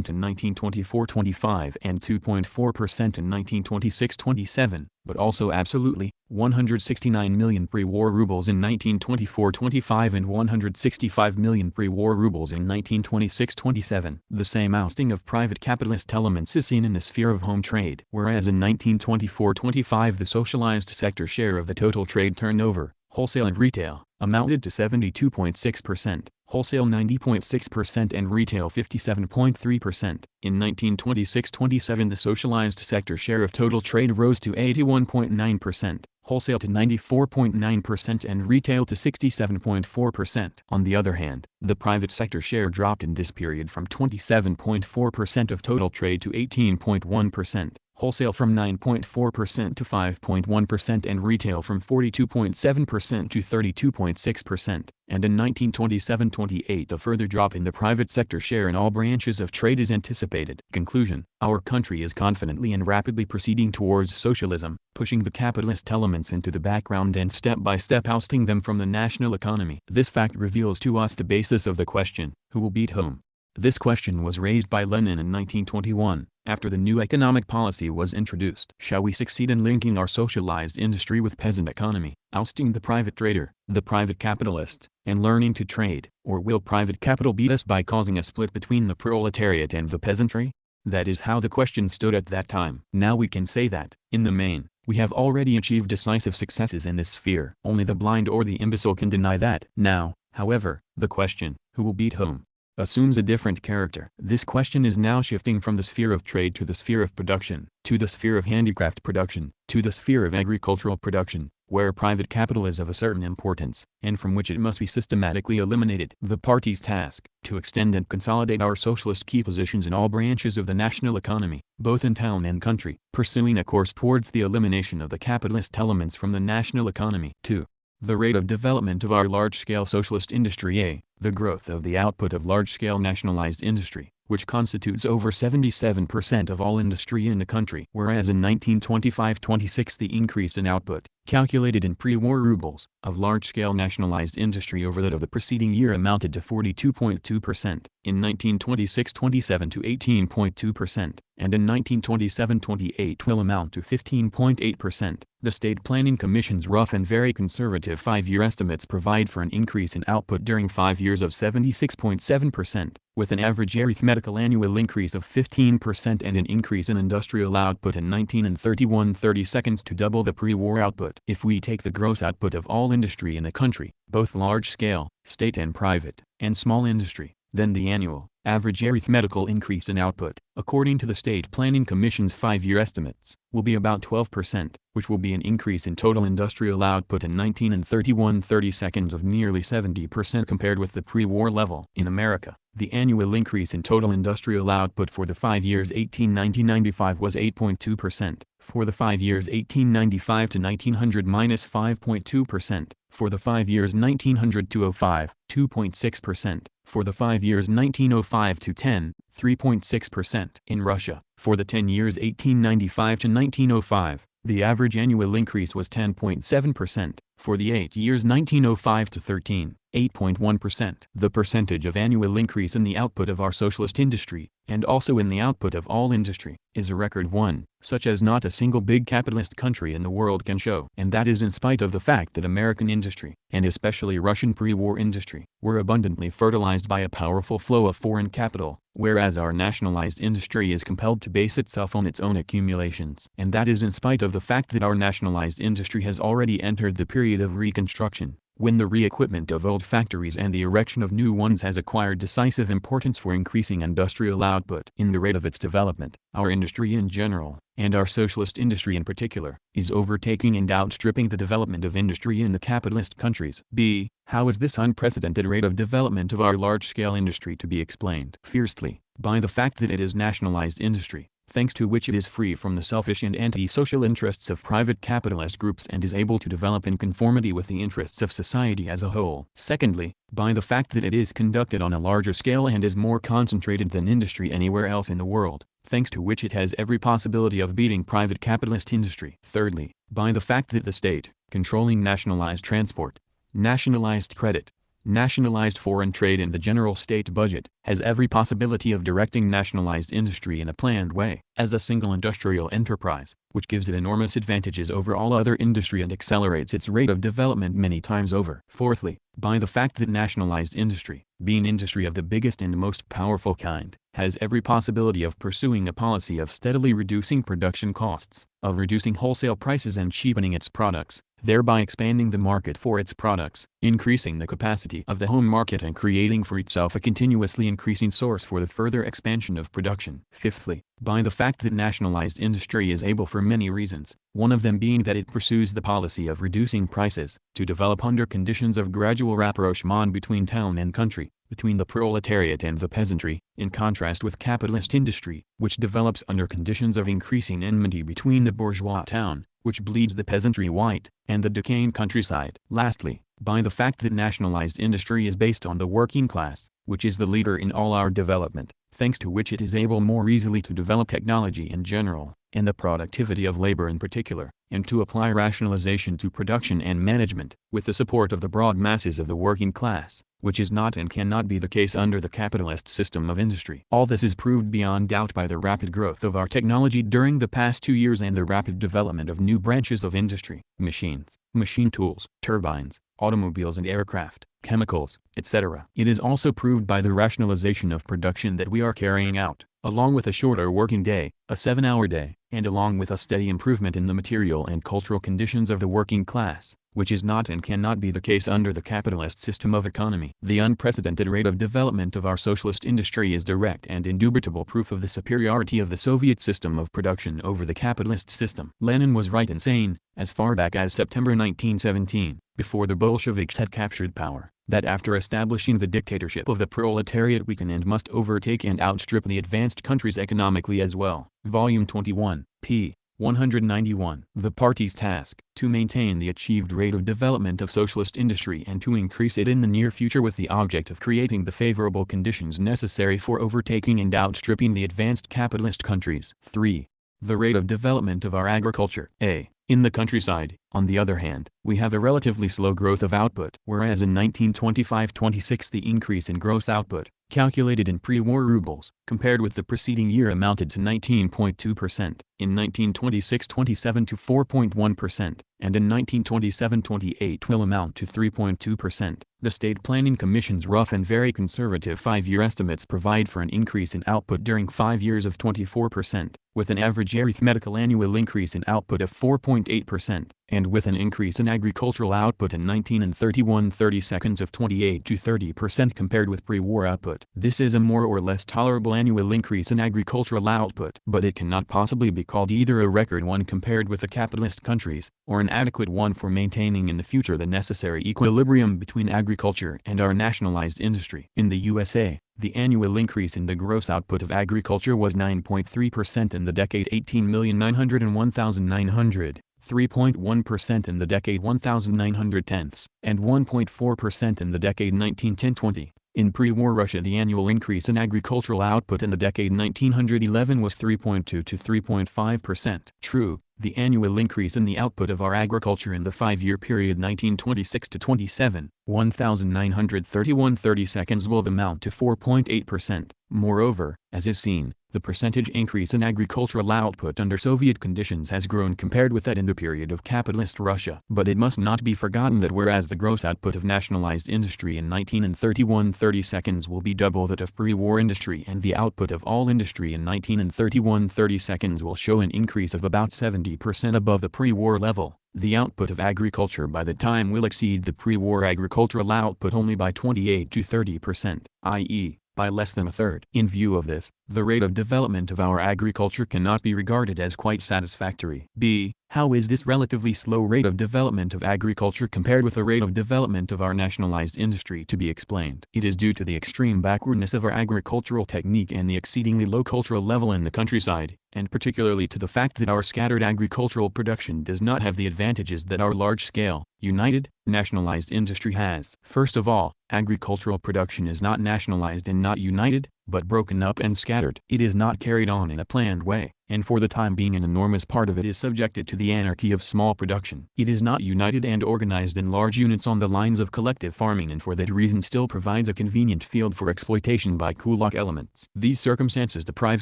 [SPEAKER 1] in 1924-25 and 2.4% in 1926-27, but also absolutely, 169 million pre-war rubles in 1924-25 and 165 million pre-war rubles in 1926-27. The same ousting of private capitalist elements is seen in the sphere of home trade. Whereas in 1924-25 the socialized sector share of the total trade turnover, wholesale and retail, amounted to 72.6%, wholesale 90.6% and retail 57.3%. In 1926-27 the socialized sector share of total trade rose to 81.9%. Wholesale to 94.9% and retail to 67.4%. On the other hand, the private sector share dropped in this period from 27.4% of total trade to 18.1%. Wholesale from 9.4% to 5.1% and retail from 42.7% to 32.6%, and in 1927-28 a further drop in the private sector share in all branches of trade is anticipated. Conclusion: our country is confidently and rapidly proceeding towards socialism, pushing the capitalist elements into the background and step by step ousting them from the national economy. This fact reveals to us the basis of the question, who will beat whom? This question was raised by Lenin in 1921, after the new economic policy was introduced. Shall we succeed in linking our socialized industry with peasant economy, ousting the private trader, the private capitalist, and learning to trade, or will private capital beat us by causing a split between the proletariat and the peasantry? That is how the question stood at that time. Now we can say that, in the main, we have already achieved decisive successes in this sphere. Only the blind or the imbecile can deny that. Now, however, the question, who will beat whom, assumes a different character. This question is now shifting from the sphere of trade to the sphere of production, to the sphere of handicraft production, to the sphere of agricultural production, where private capital is of a certain importance, and from which it must be systematically eliminated. The party's task, to extend and consolidate our socialist key positions in all branches of the national economy, both in town and country, pursuing a course towards the elimination of the capitalist elements from the national economy. 2. The rate of development of our large-scale socialist industry. A. The growth of the output of large-scale nationalized industry, which constitutes over 77% of all industry in the country. Whereas in 1925-26 the increase in output, calculated in pre-war rubles, of large-scale nationalized industry over that of the preceding year amounted to 42.2%, in 1926-27 to 18.2%, and in 1927-28 will amount to 15.8%. The State Planning Commission's rough and very conservative 5-year estimates provide for an increase in output during 5 years of 76.7%, with an average arithmetical annual increase of 15% and an increase in industrial output in 19 and 31/32 seconds to double the pre-war output. If we take the gross output of all industry in the country, both large-scale, state and private, and small industry, then the annual, average arithmetical increase in output, according to the State Planning Commission's 5-year estimates, will be about 12%, which will be an increase in total industrial output in 19 and 31/30 seconds of nearly 70% compared with the pre-war level. In America, the annual increase in total industrial output for the 5 years 1890-95 was 8.2%, for the 5 years 1895 to 1900 minus 5.2%, for the 5 years 1900 to 05, 2.6%, for the 5 years 1905 to 10, 3.6%. In Russia, for the 10 years 1895 to 1905, the average annual increase was 10.7%, for the 8 years 1905 to 13, 8.1%. The percentage of annual increase in the output of our socialist industry, and also in the output of all industry, is a record one, such as not a single big capitalist country in the world can show. And that is in spite of the fact that American industry, and especially Russian pre-war industry, were abundantly fertilized by a powerful flow of foreign capital, whereas our nationalized industry is compelled to base itself on its own accumulations. And that is in spite of the fact that our nationalized industry has already entered the period of reconstruction, when the re-equipment of old factories and the erection of new ones has acquired decisive importance for increasing industrial output. In the rate of its development, our industry in general, and our socialist industry in particular, is overtaking and outstripping the development of industry in the capitalist countries. B. How is this unprecedented rate of development of our large-scale industry to be explained? Firstly, by the fact that it is nationalized industry, thanks to which it is free from the selfish and anti-social interests of private capitalist groups and is able to develop in conformity with the interests of society as a whole. Secondly, by the fact that it is conducted on a larger scale and is more concentrated than industry anywhere else in the world, thanks to which it has every possibility of beating private capitalist industry. Thirdly, by the fact that the state, controlling nationalized transport, nationalized credit, nationalized foreign trade and the general state budget, has every possibility of directing nationalized industry in a planned way, as a single industrial enterprise, which gives it enormous advantages over all other industry and accelerates its rate of development many times over. Fourthly, by the fact that nationalized industry, being industry of the biggest and most powerful kind, has every possibility of pursuing a policy of steadily reducing production costs, of reducing wholesale prices and cheapening its products, thereby expanding the market for its products, increasing the capacity of the home market and creating for itself a continuously increasing source for the further expansion of production. Fifthly, by the fact that nationalized industry is able for many reasons, one of them being that it pursues the policy of reducing prices, to develop under conditions of gradual rapprochement between town and country, between the proletariat and the peasantry, in contrast with capitalist industry, which develops under conditions of increasing enmity between the bourgeois town, which bleeds the peasantry white, and the decaying countryside. Lastly, by the fact that nationalized industry is based on the working class, which is the leader in all our development, thanks to which it is able more easily to develop technology in general, and the productivity of labor in particular, and to apply rationalization to production and management, with the support of the broad masses of the working class, which is not and cannot be the case under the capitalist system of industry. All this is proved beyond doubt by the rapid growth of our technology during the past 2 years and the rapid development of new branches of industry, machines, machine tools, turbines, automobiles and aircraft, chemicals, etc. It is also proved by the rationalization of production that we are carrying out, along with a shorter working day, a 7-hour day, and along with a steady improvement in the material and cultural conditions of the working class, which is not and cannot be the case under the capitalist system of economy. The unprecedented rate of development of our socialist industry is direct and indubitable proof of the superiority of the Soviet system of production over the capitalist system. Lenin was right in saying, as far back as September 1917, before the Bolsheviks had captured power, that after establishing the dictatorship of the proletariat we can and must overtake and outstrip the advanced countries economically as well. Volume 21, p. 191. The party's task, to maintain the achieved rate of development of socialist industry and to increase it in the near future with the object of creating the favorable conditions necessary for overtaking and outstripping the advanced capitalist countries. 3. The rate of development of our agriculture. A. In the countryside, on the other hand, we have a relatively slow growth of output. Whereas in 1925-26 the increase in gross output, calculated in pre-war rubles, compared with the preceding year amounted to 19.2%, in 1926-27 to 4.1%, and in 1927-28 will amount to 3.2%. The State Planning Commission's rough and very conservative 5-year estimates provide for an increase in output during 5 years of 24%, with an average arithmetical annual increase in output of 4.8%, and with an increase in agricultural output in 19 and 31/30 seconds of 28 to 30% compared with pre-war output. This is a more or less tolerable annual increase in agricultural output, but it cannot possibly be called either a record one compared with the capitalist countries, or an adequate one for maintaining in the future the necessary equilibrium between agriculture and our nationalized industry. In the USA, the annual increase in the gross output of agriculture was 9.3% in the decade 18,901,900. 3.1% in the decade 1910, and 1.4% in the decade 1910-20. In pre-war Russia the annual increase in agricultural output in the decade 1911 was 3.2 to 3.5%. True, the annual increase in the output of our agriculture in the 5-year period 1926 to 27, 1931/30 seconds will amount to 4.8%. Moreover, as is seen, the percentage increase in agricultural output under Soviet conditions has grown compared with that in the period of capitalist Russia. But it must not be forgotten that whereas the gross output of nationalized industry in 19 and 31/30 seconds will be double that of pre-war industry and the output of all industry in 19 and 31/30 seconds will show an increase of about 70% above the pre-war level, the output of agriculture by the time will exceed the pre-war agricultural output only by 28 to 30%, i.e., by less than a third. In view of this, the rate of development of our agriculture cannot be regarded as quite satisfactory. B. How is this relatively slow rate of development of agriculture compared with the rate of development of our nationalized industry to be explained? It is due to the extreme backwardness of our agricultural technique and the exceedingly low cultural level in the countryside, and particularly to the fact that our scattered agricultural production does not have the advantages that our large-scale, united, nationalized industry has. First of all, agricultural production is not nationalized and not united, but broken up and scattered. It is not carried on in a planned way, and for the time being an enormous part of it is subjected to the anarchy of small production. It is not united and organized in large units on the lines of collective farming and for that reason still provides a convenient field for exploitation by kulak elements. These circumstances deprive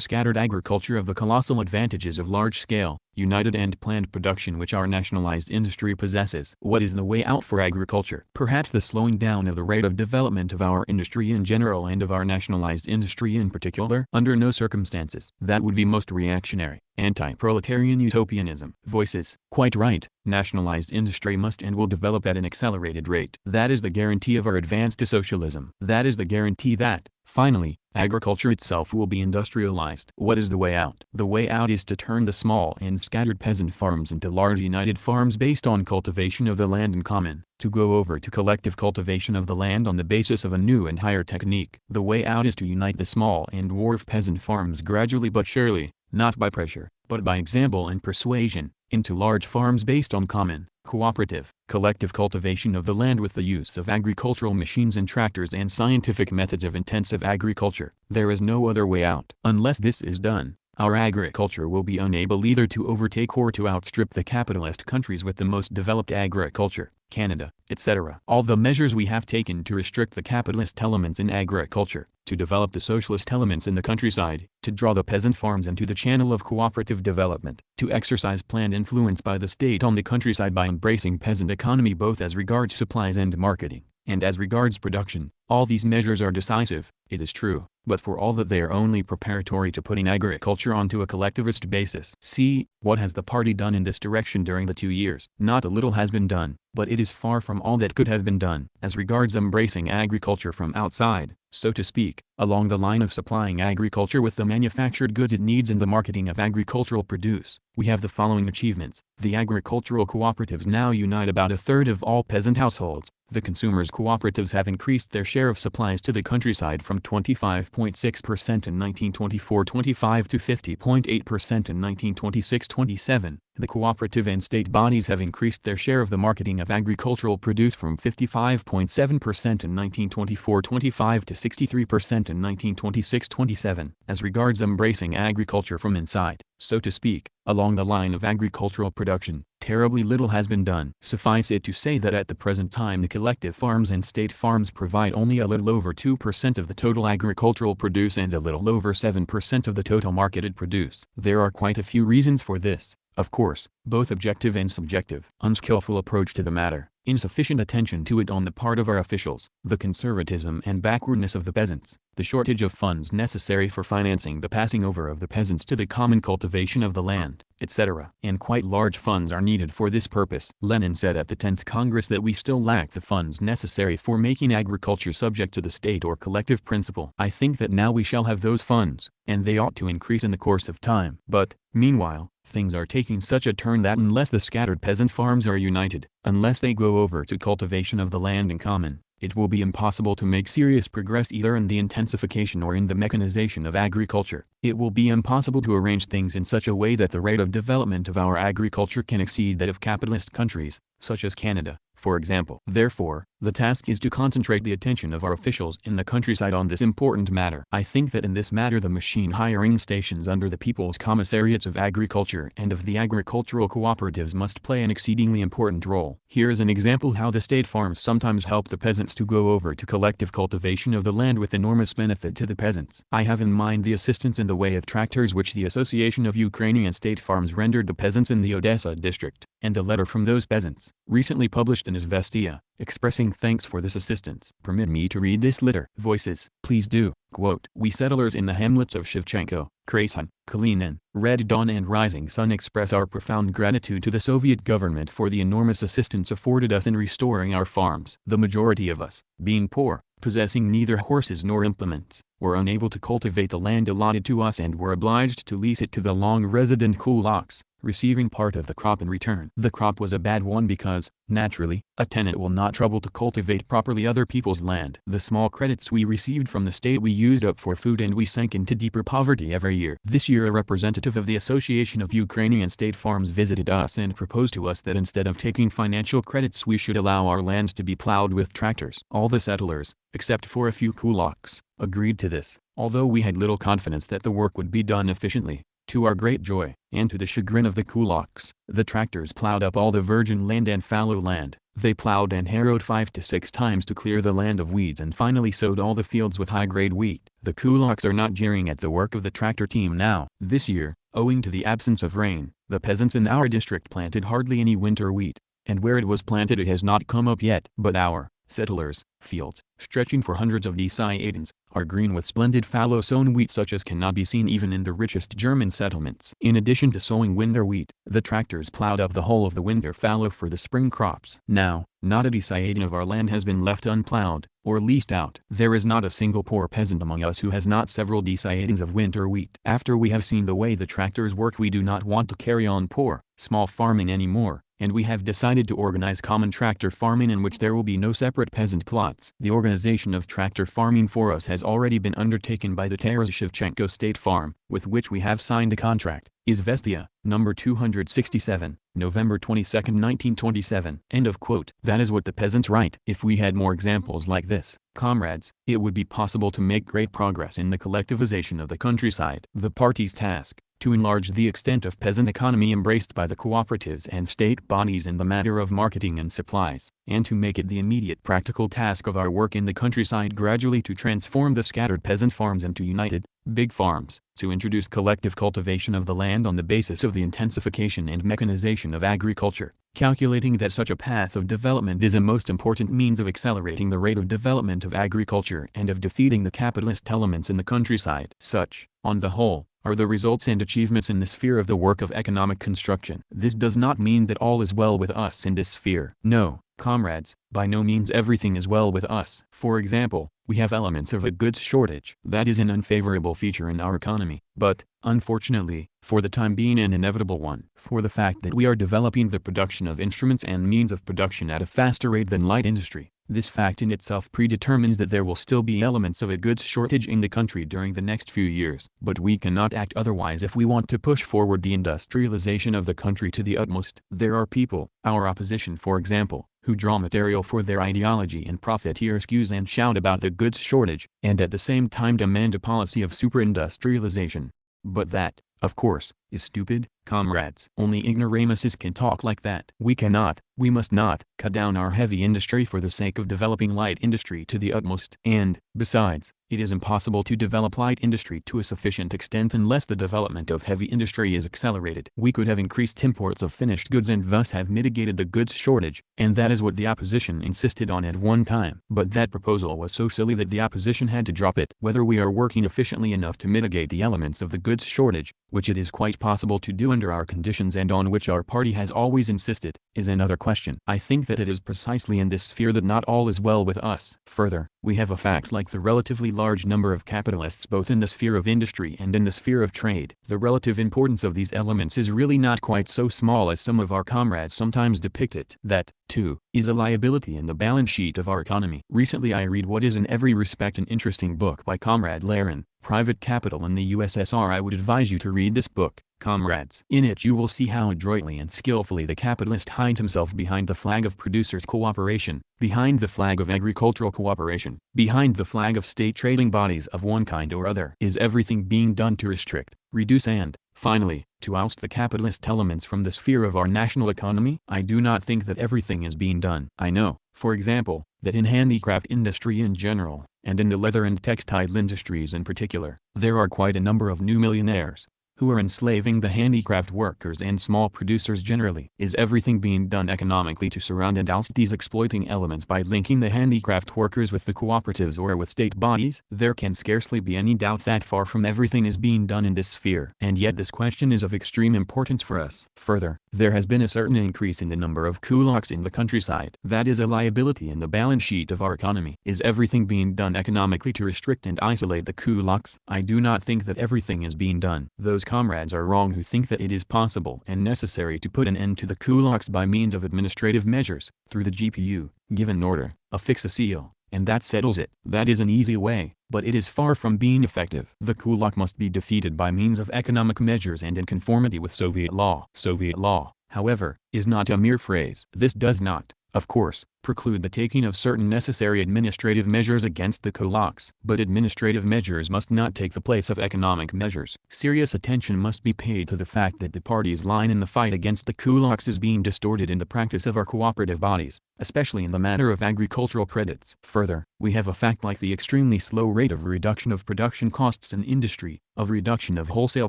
[SPEAKER 1] scattered agriculture of the colossal advantages of large-scale, united and planned production which our nationalized industry possesses. What is the way out for agriculture? Perhaps the slowing down of the rate of development of our industry in general and of our nationalized industry in particular. Under no circumstances. That would be most reactionary revolutionary, anti-proletarian utopianism. Voices. Quite right, nationalized industry must and will develop at an accelerated rate. That is the guarantee of our advance to socialism. That is the guarantee that, finally, agriculture itself will be industrialized. What is the way out? The way out is to turn the small and scattered peasant farms into large united farms based on cultivation of the land in common, to go over to collective cultivation of the land on the basis of a new and higher technique. The way out is to unite the small and dwarf peasant farms gradually but surely, not by pressure, but by example and persuasion, into large farms based on common, cooperative, collective cultivation of the land with the use of agricultural machines and tractors and scientific methods of intensive agriculture. There is no other way out. Unless this is done, our agriculture will be unable either to overtake or to outstrip the capitalist countries with the most developed agriculture, Canada, etc. All the measures we have taken to restrict the capitalist elements in agriculture, to develop the socialist elements in the countryside, to draw the peasant farms into the channel of cooperative development, to exercise planned influence by the state on the countryside by embracing peasant economy both as regards supplies and marketing, and as regards production, all these measures are decisive, it is true, but for all that they are only preparatory to putting agriculture onto a collectivist basis. See, what has the party done in this direction during the 2 years? Not a little has been done, but it is far from all that could have been done. As regards embracing agriculture from outside, so to speak, along the line of supplying agriculture with the manufactured goods it needs and the marketing of agricultural produce, we have the following achievements. The agricultural cooperatives now unite about a third of all peasant households. The consumers' cooperatives have increased their share of supplies to the countryside from 25.6% in 1924-25 to 50.8% in 1926-27. The cooperative and state bodies have increased their share of the marketing of agricultural produce from 55.7% in 1924-25 to 63% in 1926-27. As regards embracing agriculture from inside, so to speak, along the line of agricultural production, terribly little has been done. Suffice it to say that at the present time the collective farms and state farms provide only a little over 2% of the total agricultural produce and a little over 7% of the total marketed produce. There are quite a few reasons for this. Of course, both objective and subjective. Unskillful approach to the matter, insufficient attention to it on the part of our officials, the conservatism and backwardness of the peasants, the shortage of funds necessary for financing the passing over of the peasants to the common cultivation of the land, etc. And quite large funds are needed for this purpose. Lenin said at the 10th Congress that we still lack the funds necessary for making agriculture subject to the state or collective principle. I think that now we shall have those funds, and they ought to increase in the course of time. But, meanwhile, things are taking such a turn that unless the scattered peasant farms are united, unless they go over to cultivation of the land in common, it will be impossible to make serious progress either in the intensification or in the mechanization of agriculture. It will be impossible to arrange things in such a way that the rate of development of our agriculture can exceed that of capitalist countries, such as Canada, for example. Therefore, the task is to concentrate the attention of our officials in the countryside on this important matter. I think that in this matter the machine hiring stations under the People's Commissariats of Agriculture and of the agricultural cooperatives must play an exceedingly important role. Here is an example how the state farms sometimes help the peasants to go over to collective cultivation of the land with enormous benefit to the peasants. I have in mind the assistance in the way of tractors which the Association of Ukrainian State Farms rendered the peasants in the Odessa district, and a letter from those peasants, recently published in Izvestia, expressing thanks for this assistance. Permit me to read this letter. Voices. Please do. Quote, we settlers in the hamlets of Shevchenko, Krasin, Kalinin, Red Dawn and Rising Sun express our profound gratitude to the Soviet government for the enormous assistance afforded us in restoring our farms. The majority of us, being poor, possessing neither horses nor implements, were unable to cultivate the land allotted to us and were obliged to lease it to the long-resident kulaks, receiving part of the crop in return. The crop was a bad one because, naturally, a tenant will not trouble to cultivate properly other people's land. The small credits we received from the state we used up for food and we sank into deeper poverty every year. This year a representative of the Association of Ukrainian State Farms visited us and proposed to us that instead of taking financial credits we should allow our land to be plowed with tractors. All the settlers, except for a few kulaks, agreed to this, although we had little confidence that the work would be done efficiently. To our great joy, and to the chagrin of the kulaks, the tractors plowed up all the virgin land and fallow land. They plowed and harrowed 5 to 6 times to clear the land of weeds and finally sowed all the fields with high-grade wheat. The kulaks are not jeering at the work of the tractor team now. This year, owing to the absence of rain, the peasants in our district planted hardly any winter wheat, and where it was planted it has not come up yet. But our Settlers' fields, stretching for hundreds of deciadans, are green with splendid fallow-sown wheat such as cannot be seen even in the richest German settlements. In addition to sowing winter wheat, the tractors plowed up the whole of the winter fallow for the spring crops. Now, not a deciadan of our land has been left unplowed, or leased out. There is not a single poor peasant among us who has not several deciadans of winter wheat. After we have seen the way the tractors work, we do not want to carry on poor, small farming anymore, and we have decided to organize common tractor farming in which there will be no separate peasant plots. The organization of tractor farming for us has already been undertaken by the Taras Shevchenko State Farm, with which we have signed a contract. Izvestia, number 267, November 22, 1927. End of quote. That is what the peasants write. If we had more examples like this, comrades, it would be possible to make great progress in the collectivization of the countryside. The party's task, to enlarge the extent of peasant economy embraced by the cooperatives and state bodies in the matter of marketing and supplies, and to make it the immediate practical task of our work in the countryside gradually to transform the scattered peasant farms into united, big farms, to introduce collective cultivation of the land on the basis of the intensification and mechanization of agriculture, calculating that such a path of development is a most important means of accelerating the rate of development of agriculture and of defeating the capitalist elements in the countryside. Such, on the whole, are the results and achievements in the sphere of the work of economic construction. This does not mean that all is well with us in this sphere. No, comrades, by no means everything is well with us. For example, we have elements of a goods shortage. That is an unfavorable feature in our economy, but, unfortunately, for the time being an inevitable one. For the fact that we are developing the production of instruments and means of production at a faster rate than light industry, this fact in itself predetermines that there will still be elements of a goods shortage in the country during the next few years. But we cannot act otherwise if we want to push forward the industrialization of the country to the utmost. There are people, our opposition for example, who draw material for their ideology and profiteer skews and shout about the goods shortage, and at the same time demand a policy of superindustrialization. But that, of course, is stupid, comrades. Only ignoramuses can talk like that. We cannot, we must not, cut down our heavy industry for the sake of developing light industry to the utmost. And, besides, it is impossible to develop light industry to a sufficient extent unless the development of heavy industry is accelerated. We could have increased imports of finished goods and thus have mitigated the goods shortage, and that is what the opposition insisted on at one time. But that proposal was so silly that the opposition had to drop it. Whether we are working efficiently enough to mitigate the elements of the goods shortage, which it is quite possible to do under our conditions and on which our party has always insisted, is another question. I think that it is precisely in this sphere that not all is well with us. Further, we have a fact like the relatively large number of capitalists both in the sphere of industry and in the sphere of trade. The relative importance of these elements is really not quite so small as some of our comrades sometimes depict it. That, too, is a liability in the balance sheet of our economy. Recently I read what is in every respect an interesting book by Comrade Larin, Private Capital in the USSR. I would advise you to read this book, comrades. In it you will see how adroitly and skillfully the capitalist hides himself behind the flag of producers' cooperation, behind the flag of agricultural cooperation, behind the flag of state trading bodies of one kind or other. Is everything being done to restrict, reduce and, finally, to oust the capitalist elements from the sphere of our national economy? I do not think that everything is being done. I know, for example, that in handicraft industry in general, and in the leather and textile industries in particular, there are quite a number of new millionaires, who are enslaving the handicraft workers and small producers generally. Is everything being done economically to surround and oust these exploiting elements by linking the handicraft workers with the cooperatives or with state bodies? There can scarcely be any doubt that far from everything is being done in this sphere. And yet this question is of extreme importance for us. Further, there has been a certain increase in the number of kulaks in the countryside. That is a liability in the balance sheet of our economy. Is everything being done economically to restrict and isolate the kulaks? I do not think that everything is being done. Those comrades are wrong who think that it is possible and necessary to put an end to the kulaks by means of administrative measures, through the GPU, give an order, affix a seal, and that settles it. That is an easy way, but it is far from being effective. The kulak must be defeated by means of economic measures and in conformity with Soviet law. Soviet law, however, is not a mere phrase. This does not, of course, preclude the taking of certain necessary administrative measures against the kulaks. But administrative measures must not take the place of economic measures. Serious attention must be paid to the fact that the party's line in the fight against the kulaks is being distorted in the practice of our cooperative bodies, especially in the matter of agricultural credits. Further, we have a fact like the extremely slow rate of reduction of production costs in industry, of reduction of wholesale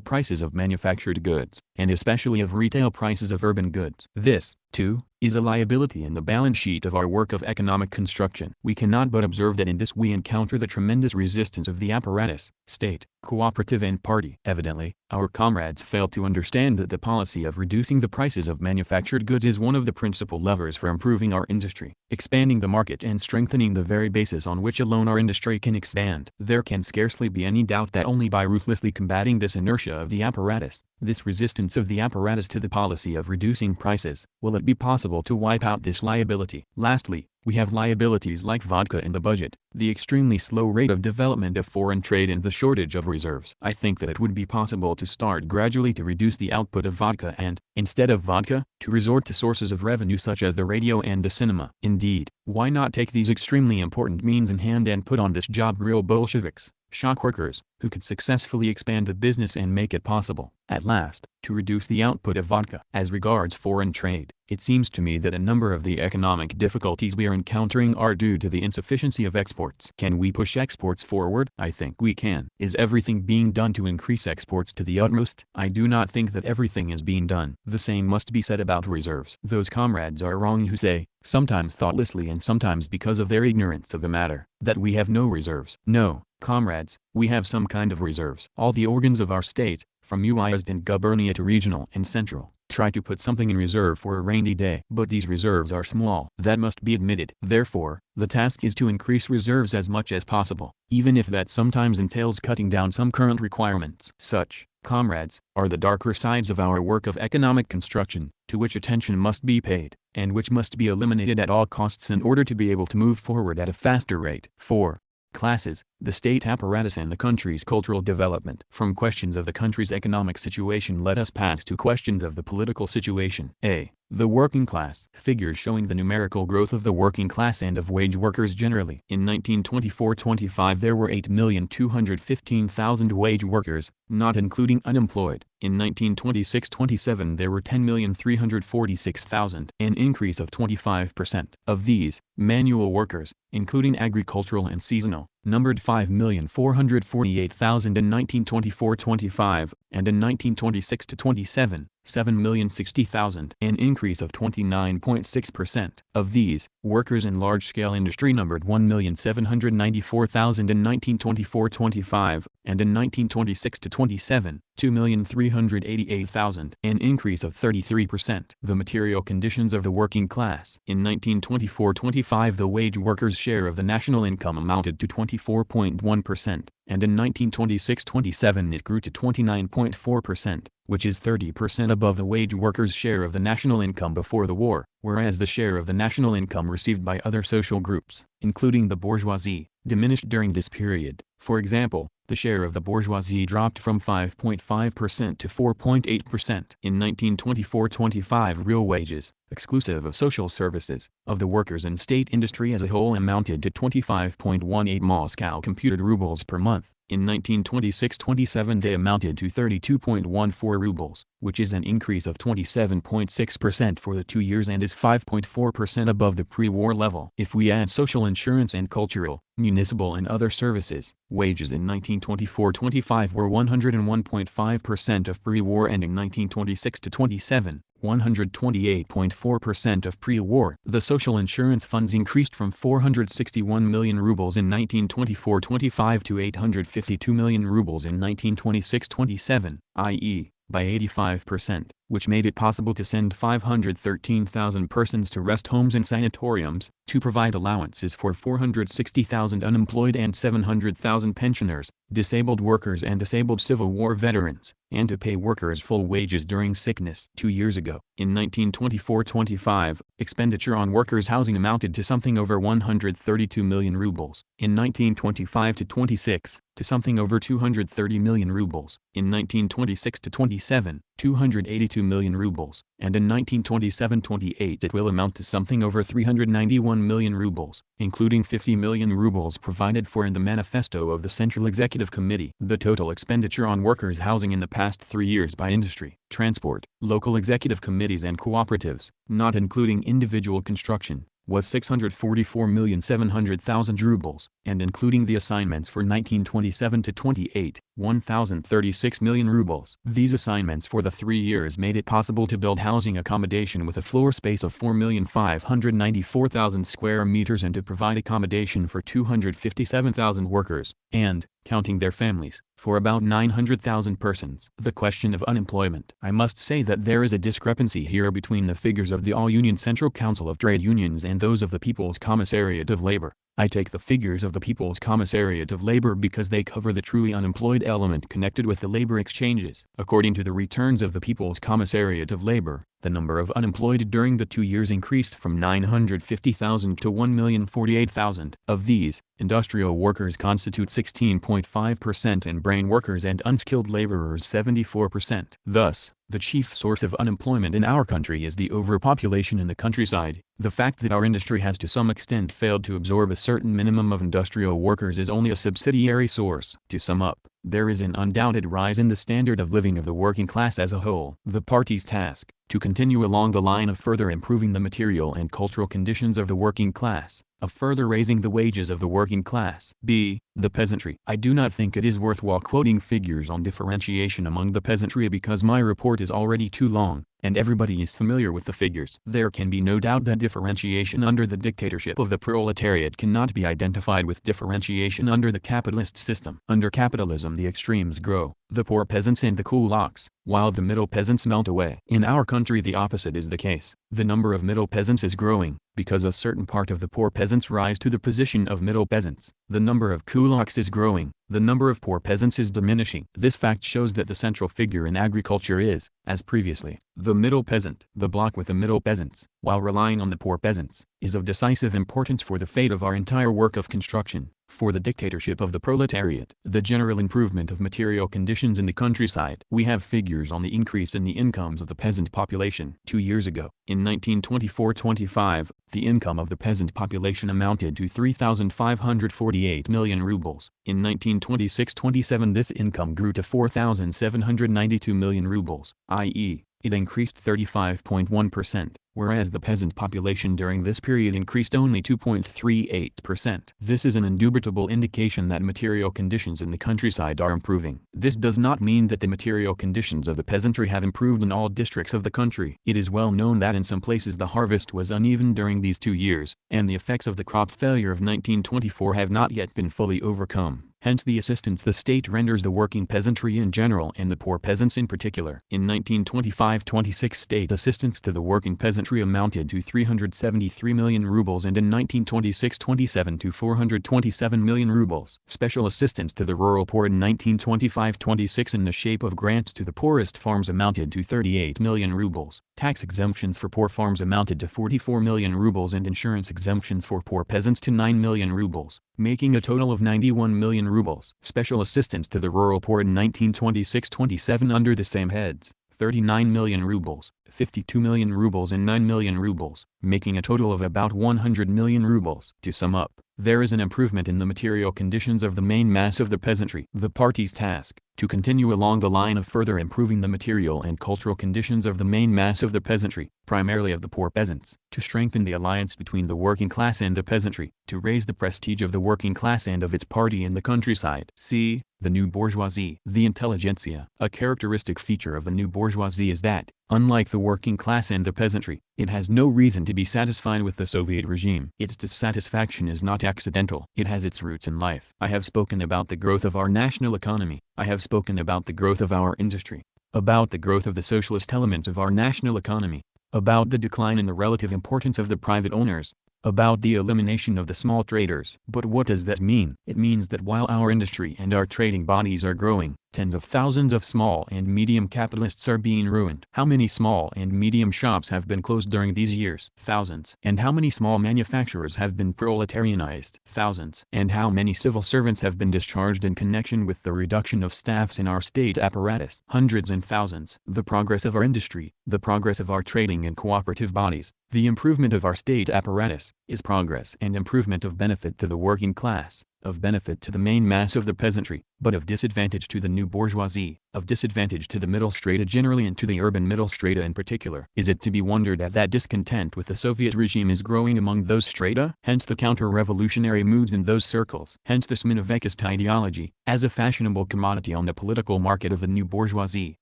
[SPEAKER 1] prices of manufactured goods, and especially of retail prices of urban goods. This, too, is a liability in the balance sheet of our our work of economic construction. We cannot but observe that in this we encounter the tremendous resistance of the apparatus, state, cooperative and party. Evidently, our comrades fail to understand that the policy of reducing the prices of manufactured goods is one of the principal levers for improving our industry, expanding the market and strengthening the very basis on which alone our industry can expand. There can scarcely be any doubt that only by ruthlessly combating this inertia of the apparatus, this resistance of the apparatus to the policy of reducing prices, will it be possible to wipe out this liability. Lastly, we have liabilities like vodka in the budget, the extremely slow rate of development of foreign trade and the shortage of reserves. I think that it would be possible to start gradually to reduce the output of vodka and, instead of vodka, to resort to sources of revenue such as the radio and the cinema. Indeed, why not take these extremely important means in hand and put on this job real Bolsheviks, shock workers, who could successfully expand the business and make it possible, at last, to reduce the output of vodka. As regards foreign trade, it seems to me that a number of the economic difficulties we are encountering are due to the insufficiency of exports. Can we push exports forward? I think we can. Is everything being done to increase exports to the utmost? I do not think that everything is being done. The same must be said about reserves. Those comrades are wrong who say, sometimes thoughtlessly and sometimes because of their ignorance of the matter, that we have no reserves. No, comrades, we have some kind of reserves. All the organs of our state, from Ussr and gubernia to regional and central, try to put something in reserve for a rainy day. But these reserves are small. That must be admitted. Therefore, the task is to increase reserves as much as possible, even if that sometimes entails cutting down some current requirements. Such, comrades, are the darker sides of our work of economic construction, to which attention must be paid, and which must be eliminated at all costs in order to be able to move forward at a faster rate. 4. Classes, the state apparatus and the country's cultural development. From questions of the country's economic situation let us pass to questions of the political situation. A. The working class. Figures showing the numerical growth of the working class and of wage workers generally. In 1924-25 there were 8,215,000 wage workers, not including unemployed. In 1926-27 there were 10,346,000, an increase of 25%. Of these, manual workers, including agricultural and seasonal, numbered 5,448,000 in 1924-25, and in 1926-27, 7,060,000, an increase of 29.6%. Of these, workers in large-scale industry numbered 1,794,000 in 1924-25, and in 1926-27, 2,388,000, an increase of 33%. The material conditions of the working class. In 1924-25 the wage workers' share of the national income amounted to 24.1%, and in 1926-27 it grew to 29.4%, which is 30% above the wage workers' share of the national income before the war, whereas the share of the national income received by other social groups, including the bourgeoisie, diminished during this period. For example, the share of the bourgeoisie dropped from 5.5% to 4.8%. In 1924-25 real wages, exclusive of social services, of the workers and state industry as a whole amounted to 25.18 Moscow computed rubles per month. In 1926-27 they amounted to 32.14 rubles, which is an increase of 27.6% for the 2 years and is 5.4% above the pre-war level. If we add social insurance and cultural, municipal and other services, wages in 1924-25 were 101.5% of pre-war and in 1926-27, 128.4% of pre-war. The social insurance funds increased from 461 million rubles in 1924-25 to 852 million rubles in 1926-27, i.e., by 85%, which made it possible to send 513,000 persons to rest homes and sanatoriums, to provide allowances for 460,000 unemployed and 700,000 pensioners, disabled workers and disabled Civil War veterans, and to pay workers full wages during sickness. 2 years ago, in 1924-25, expenditure on workers' housing amounted to something over 132 million rubles. In 1925-26, to something over 230 million rubles. In 1926-27, 282 million rubles, and in 1927-28 it will amount to something over 391 million rubles, including 50 million rubles provided for in the manifesto of the Central Executive Committee. The total expenditure on workers' housing in the past 3 years by industry, transport, local executive committees and cooperatives, not including individual construction, was 644,700,000 rubles, and including the assignments for 1927 to 28, 1,036 million rubles. These assignments for the 3 years made it possible to build housing accommodation with a floor space of 4,594,000 square meters and to provide accommodation for 257,000 workers, and, counting their families, for about 900,000 persons. The question of unemployment. I must say that there is a discrepancy here between the figures of the All-Union Central Council of Trade Unions and those of the People's Commissariat of Labor. I take the figures of the People's Commissariat of Labor because they cover the truly unemployed element connected with the labor exchanges. According to the returns of the People's Commissariat of Labor, the number of unemployed during the 2 years increased from 950,000 to 1,048,000. Of these, industrial workers constitute 16.5% and brain workers and unskilled laborers 74%. Thus, the chief source of unemployment in our country is the overpopulation in the countryside. The fact that our industry has to some extent failed to absorb a certain minimum of industrial workers is only a subsidiary source. To sum up, there is an undoubted rise in the standard of living of the working class as a whole. The party's task, to continue along the line of further improving the material and cultural conditions of the working class, of further raising the wages of the working class. B. The peasantry. I do not think it is worthwhile quoting figures on differentiation among the peasantry because my report is already too long, and everybody is familiar with the figures. There can be no doubt that differentiation under the dictatorship of the proletariat cannot be identified with differentiation under the capitalist system. Under capitalism the extremes grow, the poor peasants and the kulaks, while the middle peasants melt away. In our country the opposite is the case. The number of middle peasants is growing, because a certain part of the poor peasants rise to the position of middle peasants. The number of kulaks is growing, the number of poor peasants is diminishing. This fact shows that the central figure in agriculture is, as previously, the middle peasant. The bloc with the middle peasants, while relying on the poor peasants, is of decisive importance for the fate of our entire work of construction, for the dictatorship of the proletariat. The general improvement of material conditions in the countryside. We have figures on the increase in the incomes of the peasant population. 2 years ago, in 1924-25, the income of the peasant population amounted to 3,548 million rubles. In 1926-27 this income grew to 4,792 million rubles, i.e., it increased 35.1%, whereas the peasant population during this period increased only 2.38%. This is an indubitable indication that material conditions in the countryside are improving. This does not mean that the material conditions of the peasantry have improved in all districts of the country. It is well known that in some places the harvest was uneven during these 2 years, and the effects of the crop failure of 1924 have not yet been fully overcome. Hence the assistance the state renders the working peasantry in general and the poor peasants in particular. In 1925-26 state assistance to the working peasantry amounted to 373 million rubles and in 1926-27 to 427 million rubles. Special assistance to the rural poor in 1925-26 in the shape of grants to the poorest farms amounted to 38 million rubles. Tax exemptions for poor farms amounted to 44 million rubles and insurance exemptions for poor peasants to 9 million rubles, making a total of 91 million rubles. Special assistance to the rural poor in 1926-27 under the same heads, 39 million rubles, 52 million rubles and 9 million rubles, making a total of about 100 million rubles. To sum up, there is an improvement in the material conditions of the main mass of the peasantry. The party's task, to continue along the line of further improving the material and cultural conditions of the main mass of the peasantry, primarily of the poor peasants, to strengthen the alliance between the working class and the peasantry, to raise the prestige of the working class and of its party in the countryside. C. The new bourgeoisie. The intelligentsia. A characteristic feature of the new bourgeoisie is that, unlike the working class and the peasantry, it has no reason to be satisfied with the Soviet regime. Its dissatisfaction is not accidental. It has its roots in life. I have spoken about the growth of our national economy. I have spoken about the growth of our industry, about the growth of the socialist elements of our national economy, about the decline in the relative importance of the private owners, about the elimination of the small traders. But what does that mean? It means that while our industry and our trading bodies are growing, tens of thousands of small and medium capitalists are being ruined. How many small and medium shops have been closed during these years? Thousands. And how many small manufacturers have been proletarianized? Thousands. And how many civil servants have been discharged in connection with the reduction of staffs in our state apparatus? Hundreds and thousands. The progress of our industry, the progress of our trading and cooperative bodies, the improvement of our state apparatus, is progress and improvement of benefit to the working class. of benefit to the main mass of the peasantry, but of disadvantage to the new bourgeoisie, of disadvantage to the middle strata generally and to the urban middle strata in particular. Is it to be wondered at that discontent with the Soviet regime is growing among those strata? Hence the counter-revolutionary moods in those circles. Hence the Sminovekist ideology, as a fashionable commodity on the political market of the new bourgeoisie.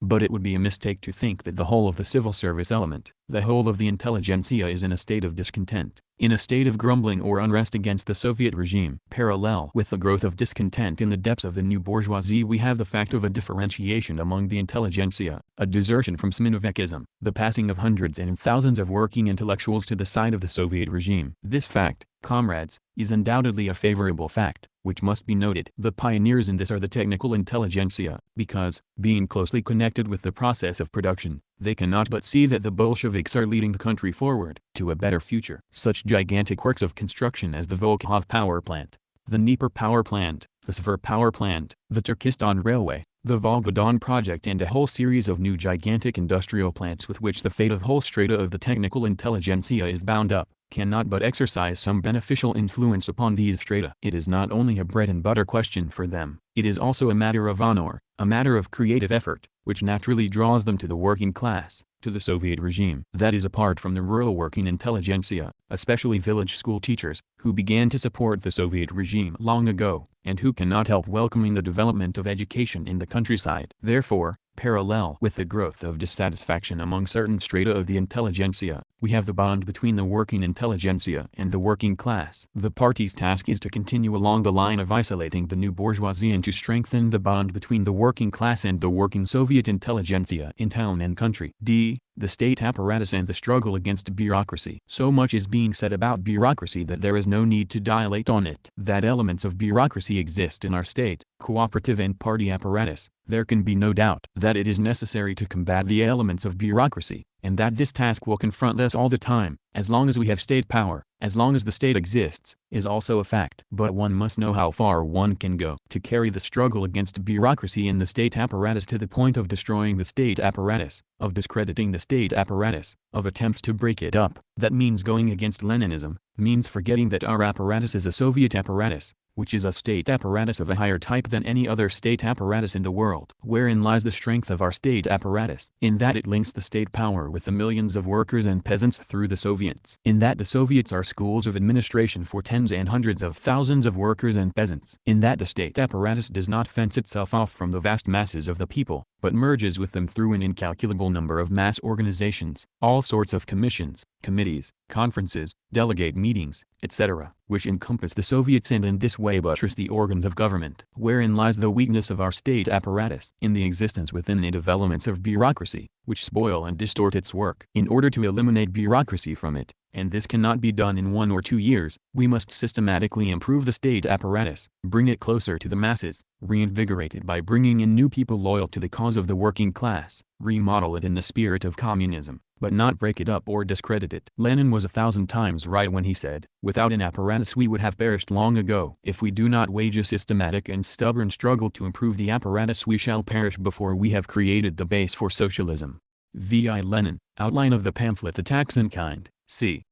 [SPEAKER 1] But it would be a mistake to think that the whole of the civil service element, the whole of the intelligentsia is in a state of discontent, in a state of grumbling or unrest against the Soviet regime. Parallel with the growth of discontent in the depths of the new bourgeoisie, we have the fact of a differentiation among the intelligentsia, a desertion from Sminovekism, the passing of hundreds and thousands of working intellectuals to the side of the Soviet regime. This fact, comrades, is undoubtedly a favorable fact, which must be noted. The pioneers in this are the technical intelligentsia, because, being closely connected with the process of production, they cannot but see that the Bolsheviks are leading the country forward to a better future. Such gigantic works of construction as the Volkhov power plant, the Dnieper power plant, the Ussr power plant, the Turkestan railway, the Volga-Don project and a whole series of new gigantic industrial plants with which the fate of whole strata of the technical intelligentsia is bound up, cannot but exercise some beneficial influence upon these strata. It is not only a bread and butter question for them, it is also a matter of honor, a matter of creative effort, which naturally draws them to the working class, to the Soviet regime. That is apart from the rural working intelligentsia, especially village school teachers, who began to support the Soviet regime long ago, and who cannot help welcoming the development of education in the countryside. Therefore, parallel with the growth of dissatisfaction among certain strata of the intelligentsia, we have the bond between the working intelligentsia and the working class. The party's task is to continue along the line of isolating the new bourgeoisie and to strengthen the bond between the working class and the working Soviet intelligentsia in town and country. D. The state apparatus and the struggle against bureaucracy. So much is being said about bureaucracy that there is no need to dilate on it. That elements of bureaucracy exist in our state, cooperative and party apparatus, there can be no doubt. That it is necessary to combat the elements of bureaucracy, and that this task will confront us all the time, as long as we have state power, as long as the state exists, is also a fact. But one must know how far one can go to carry the struggle against bureaucracy in the state apparatus to the point of destroying the state apparatus, of discrediting the state apparatus, of attempts to break it up. That means going against Leninism, means forgetting that our apparatus is a Soviet apparatus, which is a state apparatus of a higher type than any other state apparatus in the world. Wherein lies the strength of our state apparatus? In that it links the state power with the millions of workers and peasants through the Soviets. In that the Soviets are schools of administration for tens and hundreds of thousands of workers and peasants. In that the state apparatus does not fence itself off from the vast masses of the people, but merges with them through an incalculable number of mass organizations, all sorts of commissions, committees, conferences, delegate meetings, etc., which encompass the Soviets and in this way buttress the organs of government. Wherein lies the weakness of our state apparatus? In the existence within it of elements of bureaucracy, which spoil and distort its work. In order to eliminate bureaucracy from it, and this cannot be done in 1 or 2 years, we must systematically improve the state apparatus, bring it closer to the masses, reinvigorate it by bringing in new people loyal to the cause of the working class, remodel it in the spirit of communism, but not break it up or discredit it. Lenin was 1,000 times right when he said, without an apparatus we would have perished long ago. If we do not wage a systematic and stubborn struggle to improve the apparatus, we shall perish before we have created the base for socialism. V.I. Lenin, Outline of the Pamphlet Attacks in Kind, c.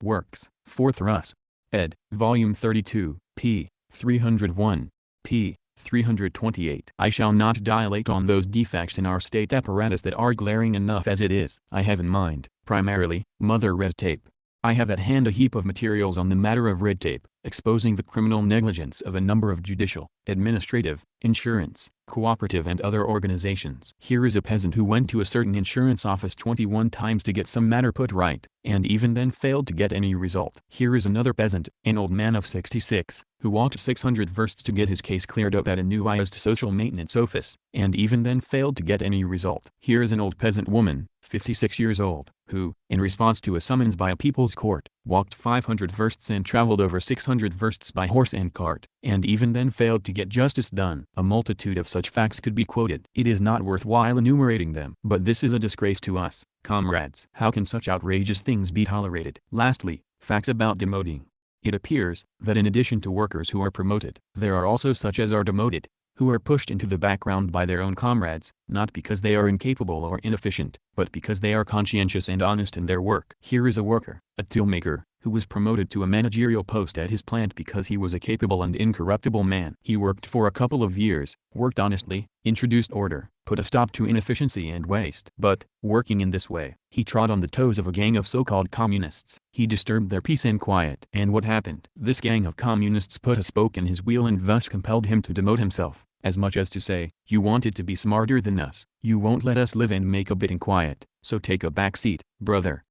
[SPEAKER 1] Works, 4th Rus. ed., Volume 32, p. 301, p. 328. I shall not dilate on those defects in our state apparatus that are glaring enough as it is. I have in mind, primarily, mother red tape. I have at hand a heap of materials on the matter of red tape, exposing the criminal negligence of a number of judicial, administrative, insurance, cooperative and other organizations. Here is a peasant who went to a certain insurance office 21 times to get some matter put right, and even then failed to get any result. Here is another peasant, an old man of 66, who walked 600 versts to get his case cleared up at a new IST social maintenance office, and even then failed to get any result. Here is an old peasant woman, 56 years old, who, in response to a summons by a people's court, walked 500 versts and traveled over 600 versts by horse and cart, and even then failed to get justice done. A multitude of such facts could be quoted. It is not worthwhile enumerating them. But this is a disgrace to us, comrades. How can such outrageous things be tolerated? Lastly, facts about demoting. It appears that in addition to workers who are promoted, there are also such as are demoted, who are pushed into the background by their own comrades, not because they are incapable or inefficient, but because they are conscientious and honest in their work. Here is a worker, a toolmaker, who was promoted to a managerial post at his plant because he was a capable and incorruptible man. He worked for a couple of years, worked honestly, introduced order, put a stop to inefficiency and waste. But, working in this way, he trod on the toes of a gang of so-called communists. He disturbed their peace and quiet. And what happened? This gang of communists put a spoke in his wheel and thus compelled him to demote himself, as much as to say, you wanted to be smarter than us, you won't let us live and make a bit in quiet, so take a back seat, brother.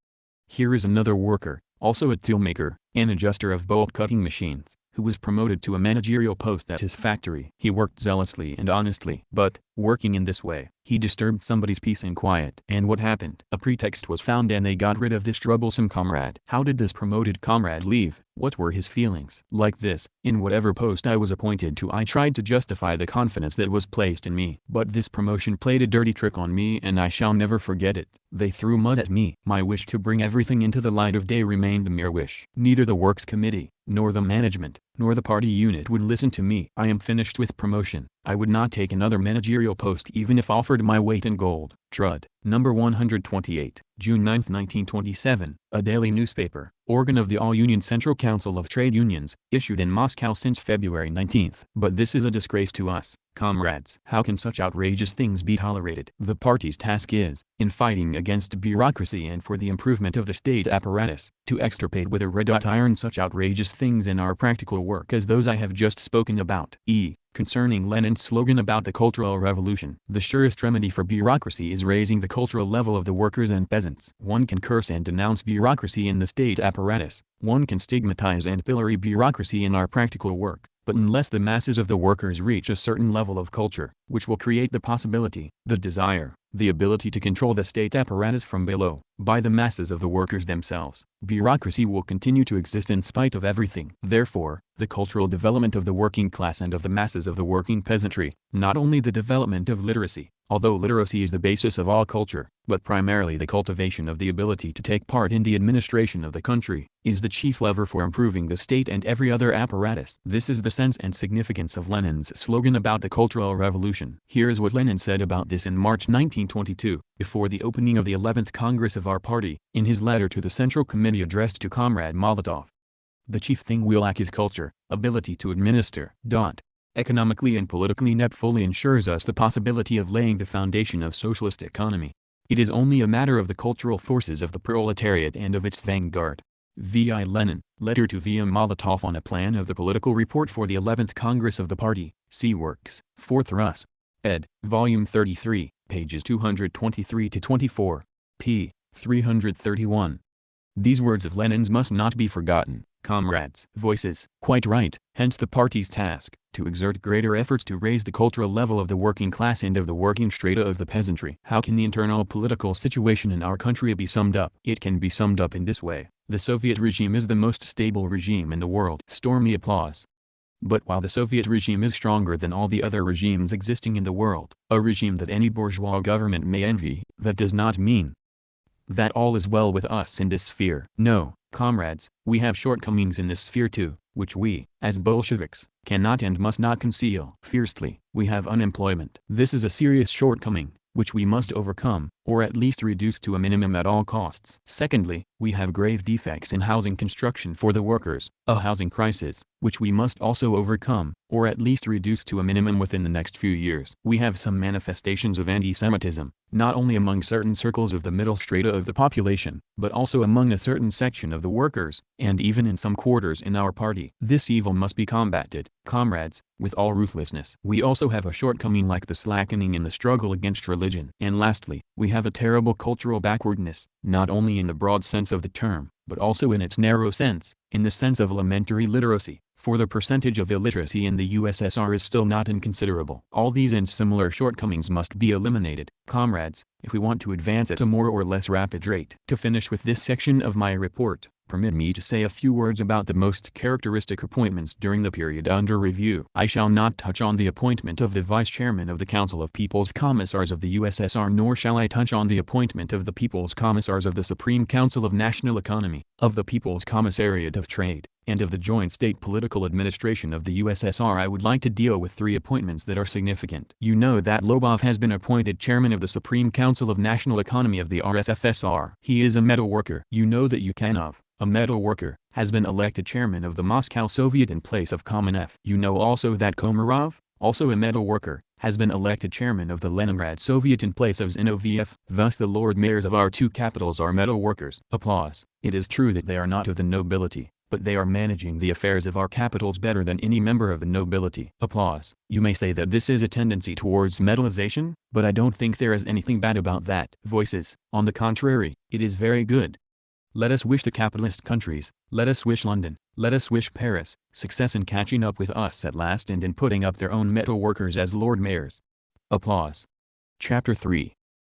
[SPEAKER 1] Here is another worker, also a toolmaker, an adjuster of bolt-cutting machines, who was promoted to a managerial post at his factory. He worked zealously and honestly. But, working in this way, he disturbed somebody's peace and quiet. And what happened? A pretext was found and they got rid of this troublesome comrade. How did this promoted comrade leave? What were his feelings? Like this, in whatever post I was appointed to I tried to justify the confidence that was placed in me. But this promotion played a dirty trick on me and I shall never forget it. They threw mud at me. My wish to bring everything into the light of day remained a mere wish. Neither the works committee, nor the management, nor the party unit would listen to me. I am finished with promotion. I would not take another managerial post even if offered my weight in gold. Trud. Number 128, June 9, 1927, a daily newspaper, organ of the All-Union Central Council of Trade Unions, issued in Moscow since February 19. But this is a disgrace to us, comrades. How can such outrageous things be tolerated? The party's task is, in fighting against bureaucracy and for the improvement of the state apparatus, to extirpate with a red-hot iron such outrageous things in our practical work as those I have just spoken about. Concerning Lenin's slogan about the Cultural Revolution, the surest remedy for bureaucracy is raising the cultural level of the workers and peasants. One can curse and denounce bureaucracy in the state apparatus, one can stigmatize and pillory bureaucracy in our practical work, but unless the masses of the workers reach a certain level of culture, which will create the possibility, the desire, the ability to control the state apparatus from below, by the masses of the workers themselves, bureaucracy will continue to exist in spite of everything. Therefore, the cultural development of the working class and of the masses of the working peasantry, not only the development of literacy, although literacy is the basis of all culture, but primarily the cultivation of the ability to take part in the administration of the country, is the chief lever for improving the state and every other apparatus. This is the sense and significance of Lenin's slogan about the Cultural Revolution. Here is what Lenin said about this in March 1922, before the opening of the 11th Congress of our party, in his letter to the Central Committee addressed to Comrade Molotov. The chief thing we lack is culture, ability to administer. Economically and politically NEP fully ensures us the possibility of laying the foundation of socialist economy. It is only a matter of the cultural forces of the proletariat and of its vanguard. V.I. Lenin, letter to V.M. Molotov on a plan of the political report for the 11th Congress of the party, see Works, 4th Rus. ed., Volume 33, pages 223-24, p. 331. These words of Lenin's must not be forgotten, comrades. Voices. Quite right. Hence the party's task, to exert greater efforts to raise the cultural level of the working class and of the working strata of the peasantry. How can the internal political situation in our country be summed up? It can be summed up in this way. The Soviet regime is the most stable regime in the world. Stormy applause. But while the Soviet regime is stronger than all the other regimes existing in the world, a regime that any bourgeois government may envy, that does not mean that all is well with us in this sphere. No, comrades, we have shortcomings in this sphere too, which we, as Bolsheviks, cannot and must not conceal. Fiercely, we have unemployment. This is a serious shortcoming, which we must overcome, or at least reduce to a minimum at all costs. Secondly, we have grave defects in housing construction for the workers, a housing crisis, which we must also overcome, or at least reduce to a minimum within the next few years. We have some manifestations of anti-Semitism, not only among certain circles of the middle strata of the population, but also among a certain section of the workers, and even in some quarters in our party. This evil must be combated, comrades, with all ruthlessness. We also have a shortcoming like the slackening in the struggle against religion. And lastly, we have a terrible cultural backwardness, not only in the broad sense of the term, but also in its narrow sense, in the sense of elementary literacy, for the percentage of illiteracy in the USSR is still not inconsiderable. All these and similar shortcomings must be eliminated, comrades, if we want to advance at a more or less rapid rate. To finish with this section of my report, permit me to say a few words about the most characteristic appointments during the period under review. I shall not touch on the appointment of the Vice Chairman of the Council of People's Commissars of the USSR, nor shall I touch on the appointment of the People's Commissars of the Supreme Council of National Economy, of the People's Commissariat of Trade, and of the joint state political administration of the USSR. I would like to deal with 3 appointments that are significant. You know that Lobov has been appointed chairman of the Supreme Council of National Economy of the RSFSR. He is a metal worker. You know that Yukhanov, a metal worker, has been elected chairman of the Moscow Soviet in place of Kamenev. You know also that Komarov, also a metal worker, has been elected chairman of the Leningrad Soviet in place of Zinoviev. Thus the Lord Mayors of our 2 capitals are metal workers. Applause. It is true that they are not of the nobility, but they are managing the affairs of our capitals better than any member of the nobility. Applause. You may say that this is a tendency towards metallization, but I don't think there is anything bad about that. Voices. On the contrary, it is very good. Let us wish the capitalist countries, let us wish London, let us wish Paris, success in catching up with us at last and in putting up their own metal workers as Lord Mayors. Applause. Chapter 3.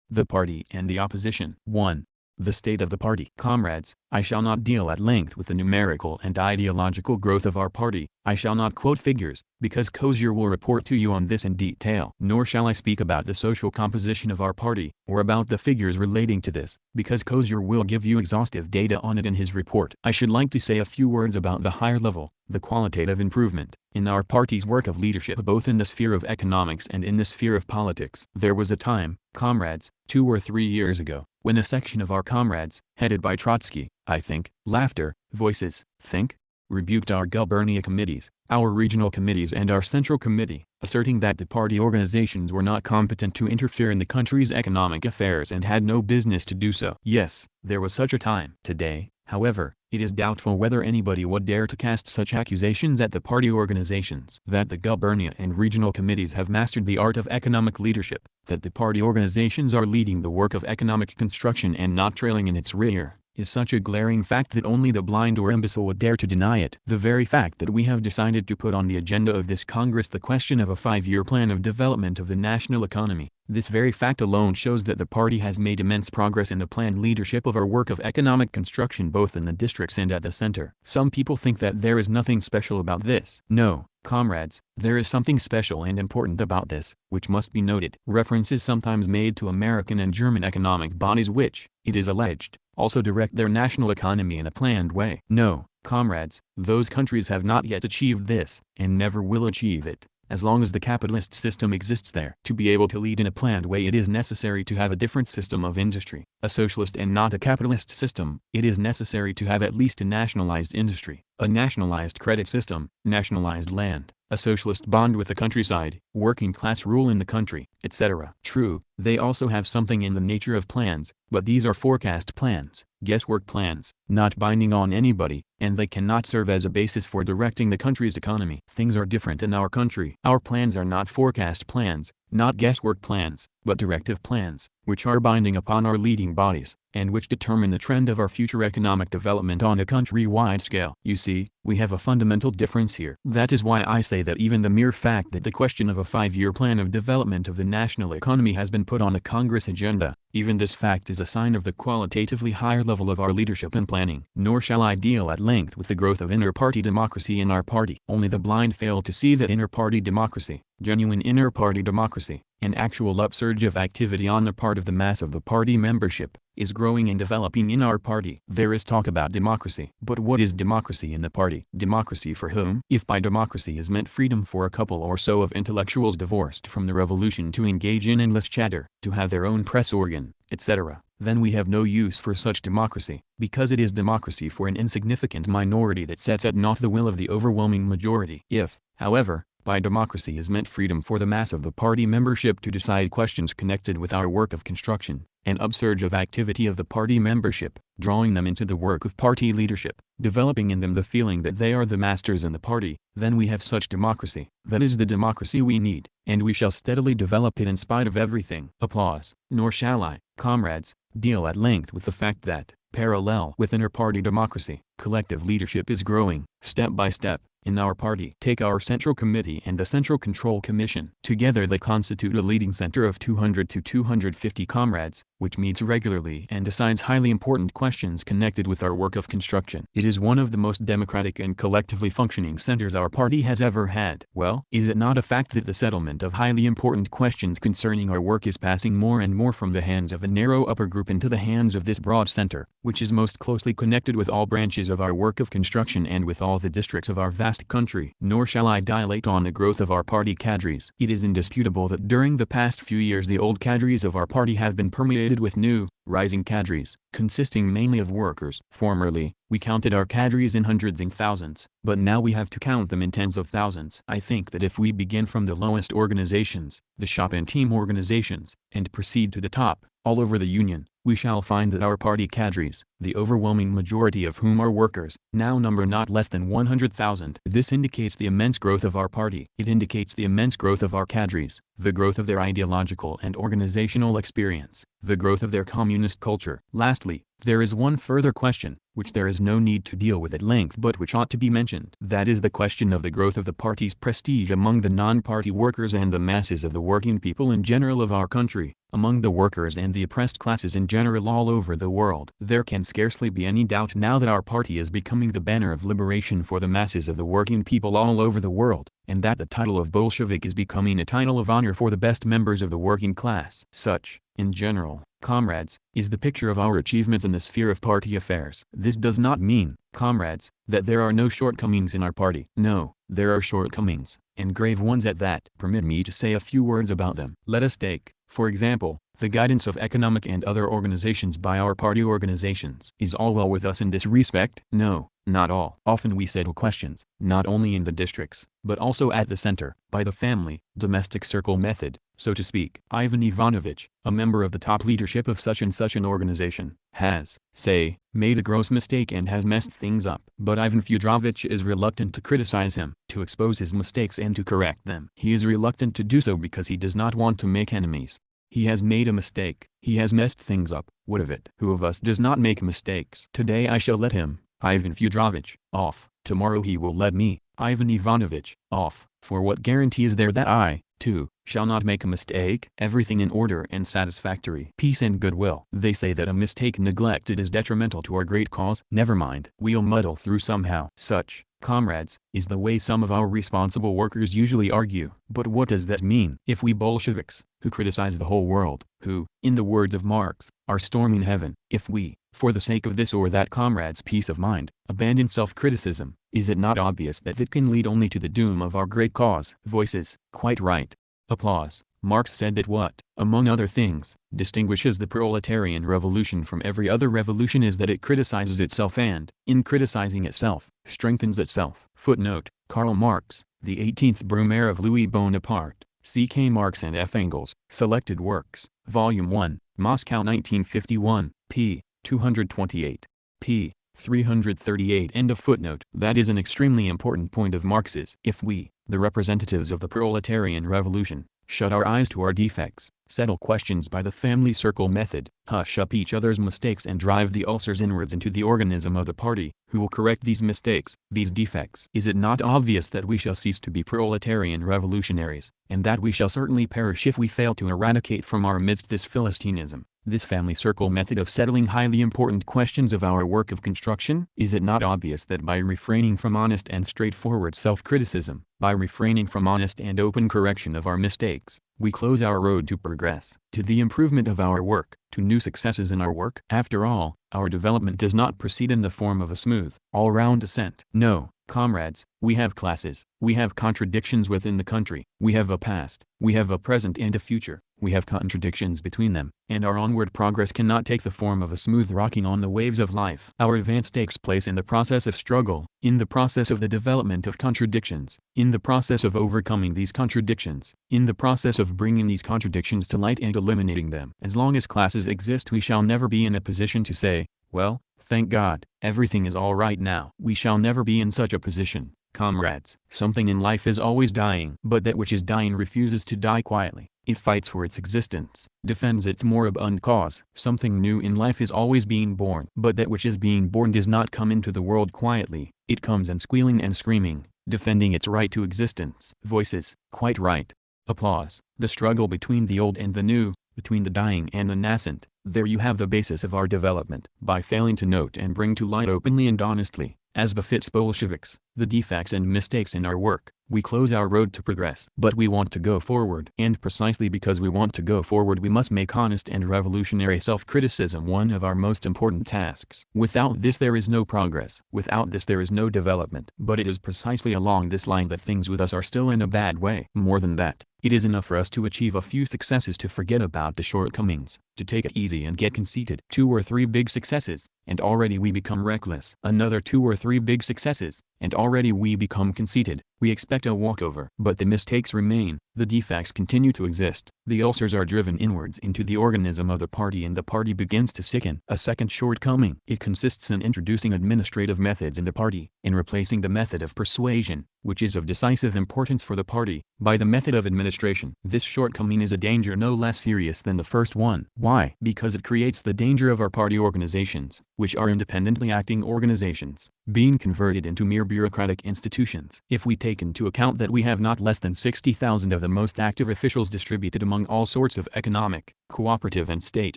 [SPEAKER 1] The Party and the Opposition. 1. The state of the party. Comrades, I shall not deal at length with the numerical and ideological growth of our party. I shall not quote figures, because Ussr will report to you on this in detail. Nor shall I speak about the social composition of our party, or about the figures relating to this, because Ussr will give you exhaustive data on it in his report. I should like to say a few words about the higher level, the qualitative improvement, in our party's work of leadership both in the sphere of economics and in the sphere of politics. There was a time, comrades, 2 or 3 years ago, when a section of our comrades, headed by Trotsky, I think, laughter, voices, think, rebuked our gubernia committees, our regional committees and our central committee, asserting that the party organizations were not competent to interfere in the country's economic affairs and had no business to do so. Yes, there was such a time. Today, however, it is doubtful whether anybody would dare to cast such accusations at the party organizations. That the gubernia and regional committees have mastered the art of economic leadership, that the party organizations are leading the work of economic construction and not trailing in its rear, is such a glaring fact that only the blind or imbecile would dare to deny it. The very fact that we have decided to put on the agenda of this Congress the question of a 5-year plan of development of the national economy, this very fact alone shows that the party has made immense progress in the planned leadership of our work of economic construction both in the districts and at the center. Some people think that there is nothing special about this. No, comrades, there is something special and important about this, which must be noted. Reference is sometimes made to American and German economic bodies which, it is alleged, also direct their national economy in a planned way. No, comrades, those countries have not yet achieved this, and never will achieve it, as long as the capitalist system exists there. To be able to lead in a planned way it is necessary to have a different system of industry, a socialist and not a capitalist system. It is necessary to have at least a nationalized industry, a nationalized credit system, nationalized land, a socialist bond with the countryside, working class rule in the country, etc. True, they also have something in the nature of plans, but these are forecast plans, guesswork plans, not binding on anybody, and they cannot serve as a basis for directing the country's economy. Things are different in our country. Our plans are not forecast plans, not guesswork plans, but directive plans, which are binding upon our leading bodies, and which determine the trend of our future economic development on a country-wide scale. You see, we have a fundamental difference here. That is why I say that even the mere fact that the question of a 5-year plan of development of the national economy has been put on a Congress agenda, even this fact is a sign of the qualitatively higher level of our leadership and planning. Nor shall I deal at length with the growth of inter-party democracy in our party. Only the blind fail to see that inter-party democracy, genuine inter-party democracy, an actual upsurge of activity on the part of the mass of the party membership, is growing and developing in our party. There is talk about democracy. But what is democracy in the party? Democracy for whom? If by democracy is meant freedom for a couple or so of intellectuals divorced from the revolution to engage in endless chatter, to have their own press organ, etc., then we have no use for such democracy, because it is democracy for an insignificant minority that sets at naught the will of the overwhelming majority. If, however, by democracy is meant freedom for the mass of the party membership to decide questions connected with our work of construction, an upsurge of activity of the party membership, drawing them into the work of party leadership, developing in them the feeling that they are the masters in the party, then we have such democracy. That is the democracy we need, and we shall steadily develop it in spite of everything. Applause. Nor shall I, comrades, deal at length with the fact that, parallel with inter-party democracy, collective leadership is growing, step by step, in our party. Take our Central Committee and the Central Control Commission. Together they constitute a leading center of 200 to 250 comrades, which meets regularly and decides highly important questions connected with our work of construction. It is one of the most democratic and collectively functioning centers our party has ever had. Well, is it not a fact that the settlement of highly important questions concerning our work is passing more and more from the hands of a narrow upper group into the hands of this broad center, which is most closely connected with all branches of our work of construction and with all the districts of our vast country? Nor shall I dilate on the growth of our party cadres. It is indisputable that during the past few years the old cadres of our party have been permeated with new, rising cadres, consisting mainly of workers. Formerly, we counted our cadres in hundreds and thousands, but now we have to count them in tens of thousands. I think that if we begin from the lowest organizations, the shop and team organizations, and proceed to the top, all over the Union, we shall find that our party cadres, the overwhelming majority of whom are workers, now number not less than 100,000. This indicates the immense growth of our party. It indicates the immense growth of our cadres, the growth of their ideological and organizational experience, the growth of their communist culture. Lastly, there is one further question, which there is no need to deal with at length but which ought to be mentioned. That is the question of the growth of the party's prestige among the non-party workers and the masses of the working people in general of our country, among the workers and the oppressed classes in general all over the world. There can scarcely be any doubt now that our party is becoming the banner of liberation for the masses of the working people all over the world, and that the title of Bolshevik is becoming a title of honor for the best members of the working class. Such, in general, comrades, is the picture of our achievements in the sphere of party affairs. This does not mean, comrades, that there are no shortcomings in our party. No, there are shortcomings, and grave ones at that. Permit me to say a few words about them. Let us take, for example, the guidance of economic and other organizations by our party organizations. Is all well with us in this respect? No, not all. Often we settle questions, not only in the districts, but also at the center, by the family, domestic circle method, so to speak. Ivan Ivanovich, a member of the top leadership of such and such an organization, has, say, made a gross mistake and has messed things up. But Ivan Fyodorovich is reluctant to criticize him, to expose his mistakes and to correct them. He is reluctant to do so because he does not want to make enemies. He has made a mistake. He has messed things up. What of it? Who of us does not make mistakes? Today I shall let him, Ivan Fyodorovich, off. Tomorrow he will let me, Ivan Ivanovich, off. For what guarantee is there that I, too, shall not make a mistake? Everything in order and satisfactory. Peace and goodwill. They say that a mistake neglected is detrimental to our great cause. Never mind. We'll muddle through somehow. Such, comrades, is the way some of our responsible workers usually argue. But what does that mean? If we Bolsheviks, who criticize the whole world, who, in the words of Marx, are storming heaven, if we, for the sake of this or that comrade's peace of mind, abandon self-criticism, is it not obvious that it can lead only to the doom of our great cause? Voices. Quite right. Applause. Marx said that what, among other things, distinguishes the proletarian revolution from every other revolution is that it criticizes itself and, in criticizing itself, strengthens itself. Footnote: Karl Marx, the 18th Brumaire of Louis Bonaparte, C.K. Marx and F. Engels, Selected Works, Volume 1, Moscow 1951, p. 228. p. 338. End of footnote. That is an extremely important point of Marx's. If we, the representatives of the proletarian revolution, shut our eyes to our defects, settle questions by the family circle method, hush up each other's mistakes and drive the ulcers inwards into the organism of the party, who will correct these mistakes, these defects? Is it not obvious that we shall cease to be proletarian revolutionaries, and that we shall certainly perish if we fail to eradicate from our midst this Philistinism, this family circle method of settling highly important questions of our work of construction? Is it not obvious that by refraining from honest and straightforward self-criticism, by refraining from honest and open correction of our mistakes, we close our road to progress, to the improvement of our work, to new successes in our work? After all, our development does not proceed in the form of a smooth, all-round ascent. No, comrades, we have classes, we have contradictions within the country, we have a past, we have a present and a future, we have contradictions between them, and our onward progress cannot take the form of a smooth rocking on the waves of life. Our advance takes place in the process of struggle, in the process of the development of contradictions, in the process of overcoming these contradictions, in the process of bringing these contradictions to light and eliminating them. As long as classes exist we shall never be in a position to say, well, thank God, everything is all right now. We shall never be in such a position, comrades. Something in life is always dying. But that which is dying refuses to die quietly. It fights for its existence, defends its moribund cause. Something new in life is always being born. But that which is being born does not come into the world quietly. It comes and squealing and screaming, defending its right to existence. Voices. Quite right. Applause. The struggle between the old and the new, between the dying and the nascent, There you have the basis of our development. By failing to note and bring to light openly and honestly, as befits Bolsheviks, the defects and mistakes in our work, we close our road to progress. But we want to go forward. And precisely because we want to go forward, we must make honest and revolutionary self-criticism one of our most important tasks. Without this there is no progress. Without this there is no development. But it is precisely along this line that things with us are still in a bad way. More than that, it is enough for us to achieve a few successes to forget about the shortcomings, to take it easy and get conceited. 2 or 3 big successes, and already we become reckless. Another 2 or 3 big successes, and already we become conceited. We expect a walkover. But the mistakes remain, the defects continue to exist. The ulcers are driven inwards into the organism of the party and the party begins to sicken. A second shortcoming. It consists in introducing administrative methods in the party, in replacing the method of persuasion, which is of decisive importance for the party, by the method of administration. This shortcoming is a danger no less serious than the first one. Why? Because it creates the danger of our party organizations, which are independently acting organizations, being converted into mere bureaucratic institutions. If we take into account that we have not less than 60,000 of the most active officials distributed among all sorts of economic, cooperative and state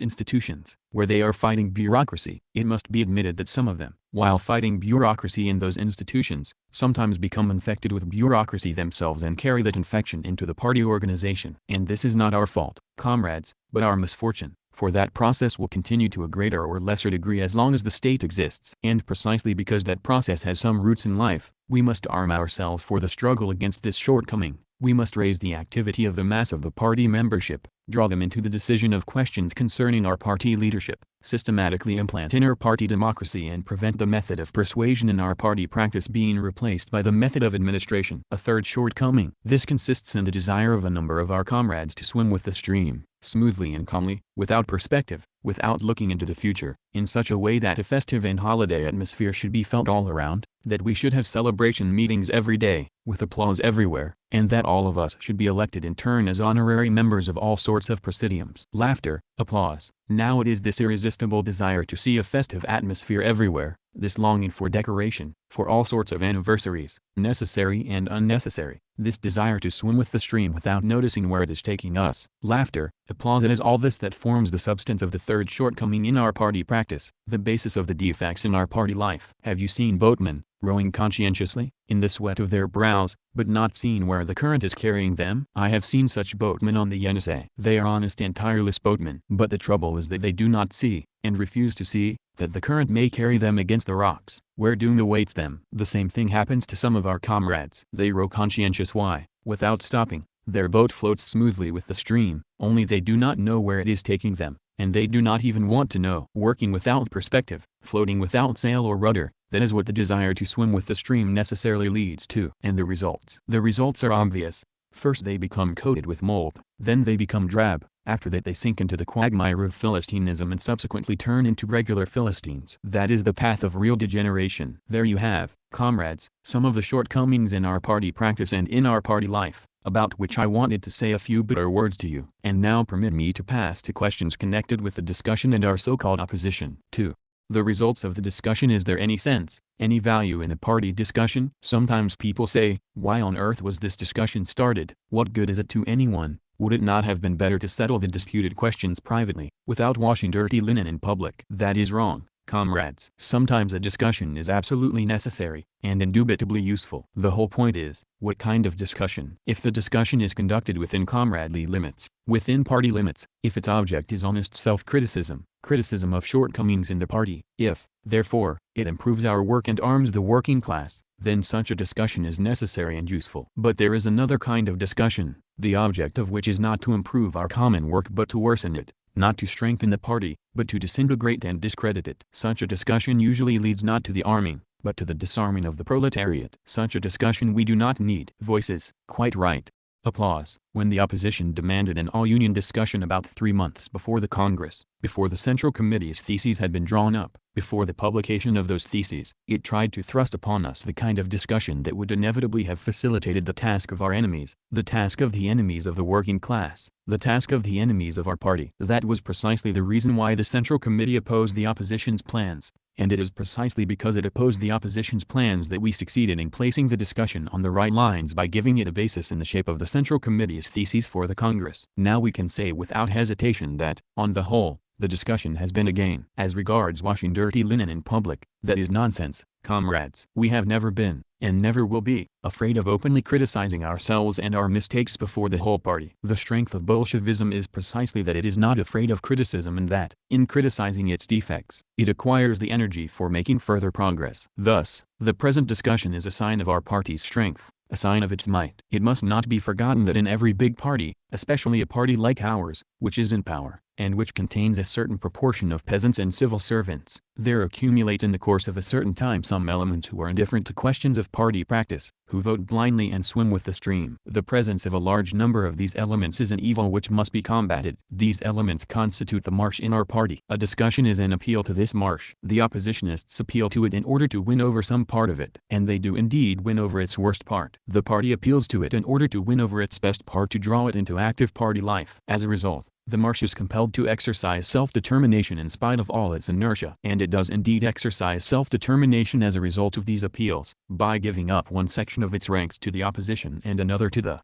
[SPEAKER 1] institutions, where they are fighting bureaucracy, it must be admitted that some of them, while fighting bureaucracy in those institutions, sometimes become infected with bureaucracy themselves and carry that infection into the party organization. And this is not our fault, comrades, but our misfortune. For that process will continue to a greater or lesser degree as long as the state exists. And precisely because that process has some roots in life, we must arm ourselves for the struggle against this shortcoming. We must raise the activity of the mass of the party membership, draw them into the decision of questions concerning our party leadership, systematically implant inter-party democracy and prevent the method of persuasion in our party practice being replaced by the method of administration. A third shortcoming. This consists in the desire of a number of our comrades to swim with the stream, smoothly and calmly, without perspective, without looking into the future, in such a way that a festive and holiday atmosphere should be felt all around, that we should have celebration meetings every day, with applause everywhere, and that all of us should be elected in turn as honorary members of all sorts of presidiums. Laughter, applause. Now it is this irresistible desire to see a festive atmosphere everywhere, this longing for decoration, for all sorts of anniversaries, necessary and unnecessary, this desire to swim with the stream without noticing where it is taking us. Laughter, applause. It is all this that forms the substance of the third shortcoming in our party practice, the basis of the defects in our party life. Have you seen boatmen, rowing conscientiously, in the sweat of their brows, but not seen where the current is carrying them? I have seen such boatmen on the Yenisei. They are honest and tireless boatmen. But the trouble is that they do not see, and refuse to see, that the current may carry them against the rocks, where doom awaits them. The same thing happens to some of our comrades. They row conscientious why, without stopping, their boat floats smoothly with the stream, only they do not know where it is taking them, and they do not even want to know. Working without perspective, floating without sail or rudder, that is what the desire to swim with the stream necessarily leads to. And the results? The results are obvious. First they become coated with mold, then they become drab, after that they sink into the quagmire of Philistinism and subsequently turn into regular Philistines. That is the path of real degeneration. There you have, comrades, some of the shortcomings in our party practice and in our party life, about which I wanted to say a few bitter words to you. And now permit me to pass to questions connected with the discussion and our so-called opposition. 2. The results of the discussion. Is there any sense, any value in a party discussion? Sometimes people say, why on earth was this discussion started? What good is it to anyone? Would it not have been better to settle the disputed questions privately, without washing dirty linen in public? That is wrong, comrades. Sometimes a discussion is absolutely necessary, and indubitably useful. The whole point is, what kind of discussion? If the discussion is conducted within comradely limits, within party limits, if its object is honest self-criticism, criticism of shortcomings in the party, if, therefore, it improves our work and arms the working class, then such a discussion is necessary and useful. But there is another kind of discussion, the object of which is not to improve our common work but to worsen it, not to strengthen the party, but to disintegrate and discredit it. Such a discussion usually leads not to the arming, but to the disarming of the proletariat. Such a discussion we do not need. Voices. Quite right. Applause. When the opposition demanded an all-union discussion about 3 months before the Congress, before the Central Committee's theses had been drawn up, before the publication of those theses, it tried to thrust upon us the kind of discussion that would inevitably have facilitated the task of our enemies, the task of the enemies of the working class, the task of the enemies of our party. That was precisely the reason why the Central Committee opposed the opposition's plans. And it is precisely because it opposed the opposition's plans that we succeeded in placing the discussion on the right lines by giving it a basis in the shape of the Central Committee's theses for the Congress. Now we can say without hesitation that, on the whole, the discussion has been again. As regards washing dirty linen in public, that is nonsense, comrades. We have never been, and never will be, afraid of openly criticizing ourselves and our mistakes before the whole party. The strength of Bolshevism is precisely that it is not afraid of criticism and that, in criticizing its defects, it acquires the energy for making further progress. Thus, the present discussion is a sign of our party's strength, a sign of its might. It must not be forgotten that in every big party, especially a party like ours, which is in power, and which contains a certain proportion of peasants and civil servants, there accumulates in the course of a certain time some elements who are indifferent to questions of party practice, who vote blindly and swim with the stream. The presence of a large number of these elements is an evil which must be combated. These elements constitute the marsh in our party. A discussion is an appeal to this marsh. The oppositionists appeal to it in order to win over some part of it, and they do indeed win over its worst part. The party appeals to it in order to win over its best part, to draw it into active party life. As a result, the marsh is compelled to exercise self-determination in spite of all its inertia. And it does indeed exercise self-determination as a result of these appeals, by giving up one section of its ranks to the opposition and another to the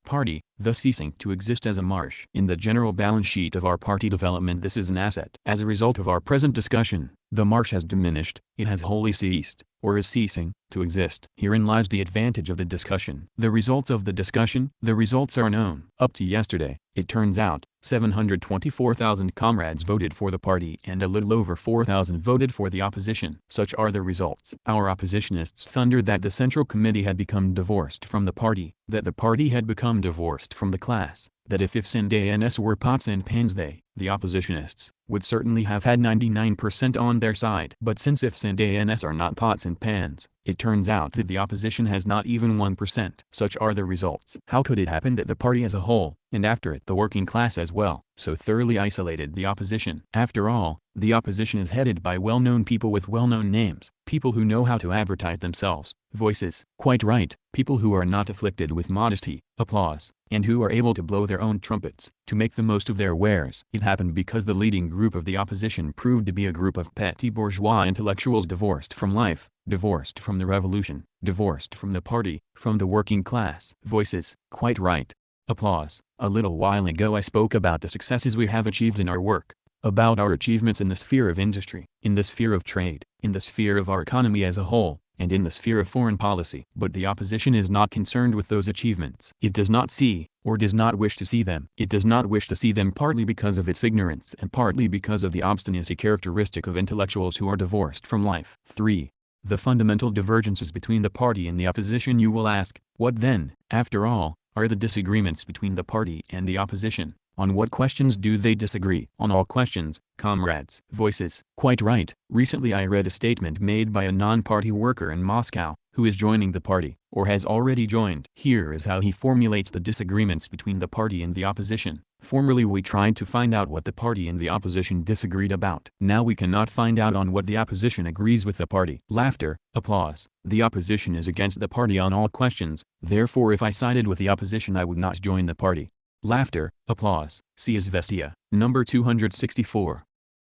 [SPEAKER 1] party, thus ceasing to exist as a marsh. In the general balance sheet of our party development, this is an asset. As a result of our present discussion, the marsh has diminished, it has wholly ceased, or is ceasing, to exist. Herein lies the advantage of the discussion. The results of the discussion, the results are known. Up to yesterday, it turns out, 724,000 comrades voted for the party and a little over 4,000 voted for the opposition. Such are the results. Our oppositionists thundered that the Central Committee had become divorced from the party, that the party had become divorced from the class, that if CNDNS were pots and pans they, the oppositionists, would certainly have had 99% on their side. But since CNDNS are not pots and pans, it turns out that the opposition has not even 1%. Such are the results. How could it happen that the party as a whole, and after it the working class as well, so thoroughly isolated the opposition? After all, the opposition is headed by well-known people with well-known names, people who know how to advertise themselves, voices, quite right, people who are not afflicted with modesty, applause, and who are able to blow their own trumpets, to make the most of their wares. It happened because the leading group of the opposition proved to be a group of petty bourgeois intellectuals divorced from life, divorced from the revolution, divorced from the party, from the working class. Voices, quite right. Applause. A little while ago I spoke about the successes we have achieved in our work, about our achievements in the sphere of industry, in the sphere of trade, in the sphere of our economy as a whole, and in the sphere of foreign policy. But the opposition is not concerned with those achievements. It does not see, or does not wish to see them. It does not wish to see them partly because of its ignorance and partly because of the obstinacy characteristic of intellectuals who are divorced from life. 3. The fundamental divergences between the party and the opposition. You will ask, what then, after all, are the disagreements between the party and the opposition? On what questions do they disagree? On all questions, comrades. Voices, quite right. Recently I read a statement made by a non-party worker in Moscow, who is joining the party, or has already joined. Here is how he formulates the disagreements between the party and the opposition. Formerly we tried to find out what the party and the opposition disagreed about. Now we cannot find out on what the opposition agrees with the party. Laughter, applause. The opposition is against the party on all questions, therefore if I sided with the opposition I would not join the party. Laughter, applause. See Izvestia, number 264.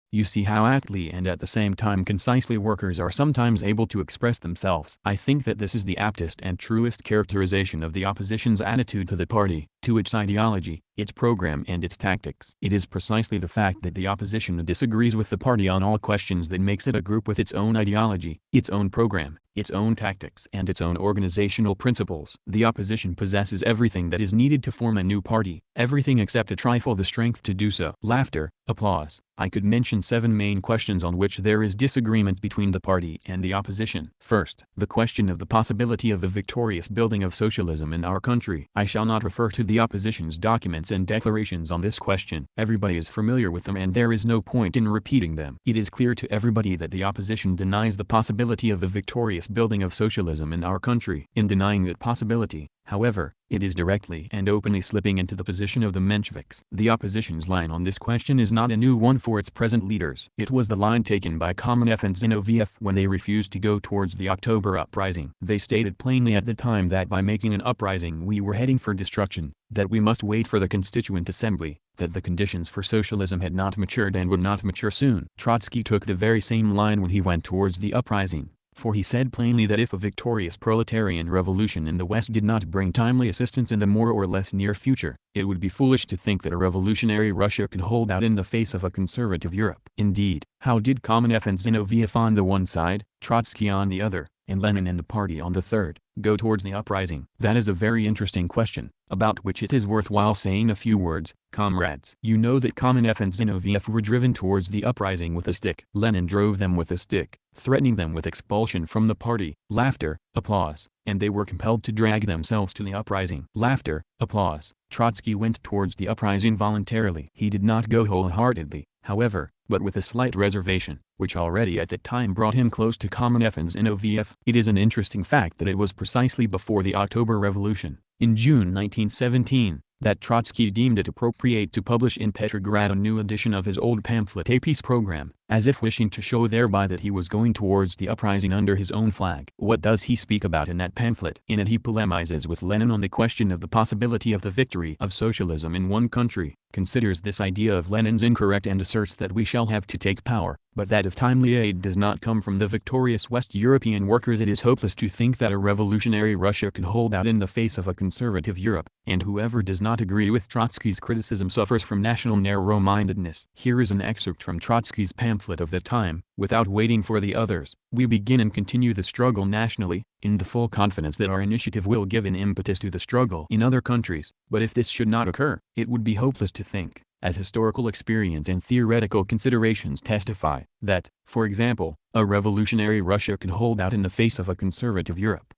[SPEAKER 1] You see how aptly and at the same time concisely workers are sometimes able to express themselves. I think that this is the aptest and truest characterization of the opposition's attitude to the party, to its ideology, its program and its tactics. It is precisely the fact that the opposition disagrees with the party on all questions that makes it a group with its own ideology, its own program, its own tactics and its own organizational principles. The opposition possesses everything that is needed to form a new party, everything except a trifle the strength to do so. Laughter, applause. I could mention 7 main questions on which there is disagreement between the party and the opposition. First, the question of the possibility of the victorious building of socialism in our country. I shall not refer to the opposition's documents and declarations on this question. Everybody is familiar with them and there is no point in repeating them. It is clear to everybody that the opposition denies the possibility of the victorious building of socialism in our country. In denying that possibility, however, it is directly and openly slipping into the position of the Mensheviks. The opposition's line on this question is not a new one for its present leaders. It was the line taken by Kamenev and Zinoviev when they refused to go towards the October uprising. They stated plainly at the time that by making an uprising we were heading for destruction, that we must wait for the Constituent Assembly, that the conditions for socialism had not matured and would not mature soon. Trotsky took the very same line when he went towards the uprising. for he said plainly that if a victorious proletarian revolution in the West did not bring timely assistance in the more or less near future, it would be foolish to think that a revolutionary Russia could hold out in the face of a conservative Europe. Indeed, how did Kamenev and Zinoviev on the one side, Trotsky on the other, and Lenin and the party on the third, go towards the uprising? That is a very interesting question, about which it is worthwhile saying a few words, comrades. You know that Kamenev and Zinoviev were driven towards the uprising with a stick. Lenin drove them with a stick, threatening them with expulsion from the party. Laughter, applause, and they were compelled to drag themselves to the uprising. Laughter, applause. Trotsky went towards the uprising voluntarily. He did not go wholeheartedly, however, but with a slight reservation, which already at the time brought him close to Kamenev and Zinoviev. It is an interesting fact that it was precisely before the October Revolution, in June 1917, that Trotsky deemed it appropriate to publish in Petrograd a new edition of his old pamphlet A Peace Program, as if wishing to show thereby that he was going towards the uprising under his own flag. What does he speak about in that pamphlet? In it he polemizes with Lenin on the question of the possibility of the victory of socialism in one country, considers this idea of Lenin's incorrect and asserts that we shall have to take power, but that if timely aid does not come from the victorious West European workers it is hopeless to think that a revolutionary Russia could hold out in the face of a conservative Europe, and whoever does not agree with Trotsky's criticism suffers from national narrow-mindedness. Here is an excerpt from Trotsky's pamphlet of the time. Without waiting for the others, we begin and continue the struggle nationally, in the full confidence that our initiative will give an impetus to the struggle in other countries. But if this should not occur, it would be hopeless to think, as historical experience and theoretical considerations testify, that, for example, a revolutionary Russia could hold out in the face of a conservative Europe.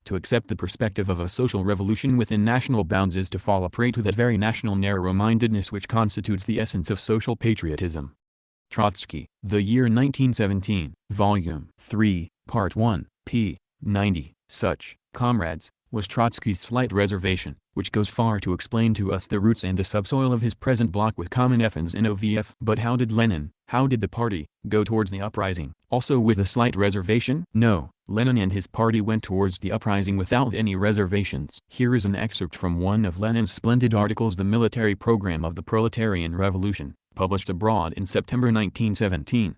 [SPEAKER 1] To accept the perspective of a social revolution within national bounds is to fall a prey to that very national narrow-mindedness which constitutes the essence of social patriotism. Trotsky, The Year 1917, Volume 3, Part 1, p. 90. Such, comrades, was Trotsky's slight reservation, which goes far to explain to us the roots and the subsoil of his present block with Kamenev and Zinoviev. But how did Lenin, how did the party, go towards the uprising? Also with a slight reservation? No, Lenin and his party went towards the uprising without any reservations. Here is an excerpt from one of Lenin's splendid articles, The Military Program of the Proletarian Revolution, published abroad in September 1917.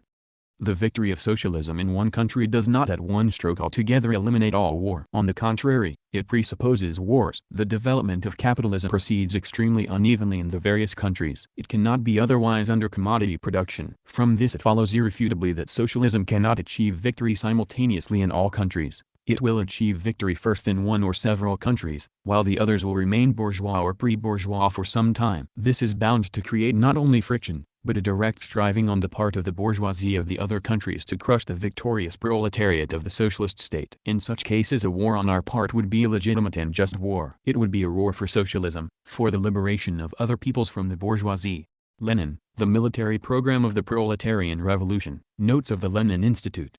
[SPEAKER 1] The victory of socialism in one country does not at one stroke altogether eliminate all war. On the contrary, it presupposes wars. The development of capitalism proceeds extremely unevenly in the various countries. It cannot be otherwise under commodity production. From this it follows irrefutably that socialism cannot achieve victory simultaneously in all countries. It will achieve victory first in one or several countries, while the others will remain bourgeois or pre-bourgeois for some time. This is bound to create not only friction, but a direct striving on the part of the bourgeoisie of the other countries to crush the victorious proletariat of the socialist state. In such cases a war on our part would be a legitimate and just war. It would be a war for socialism, for the liberation of other peoples from the bourgeoisie. Lenin, The Military Program of the Proletarian Revolution, Notes of the Lenin Institute.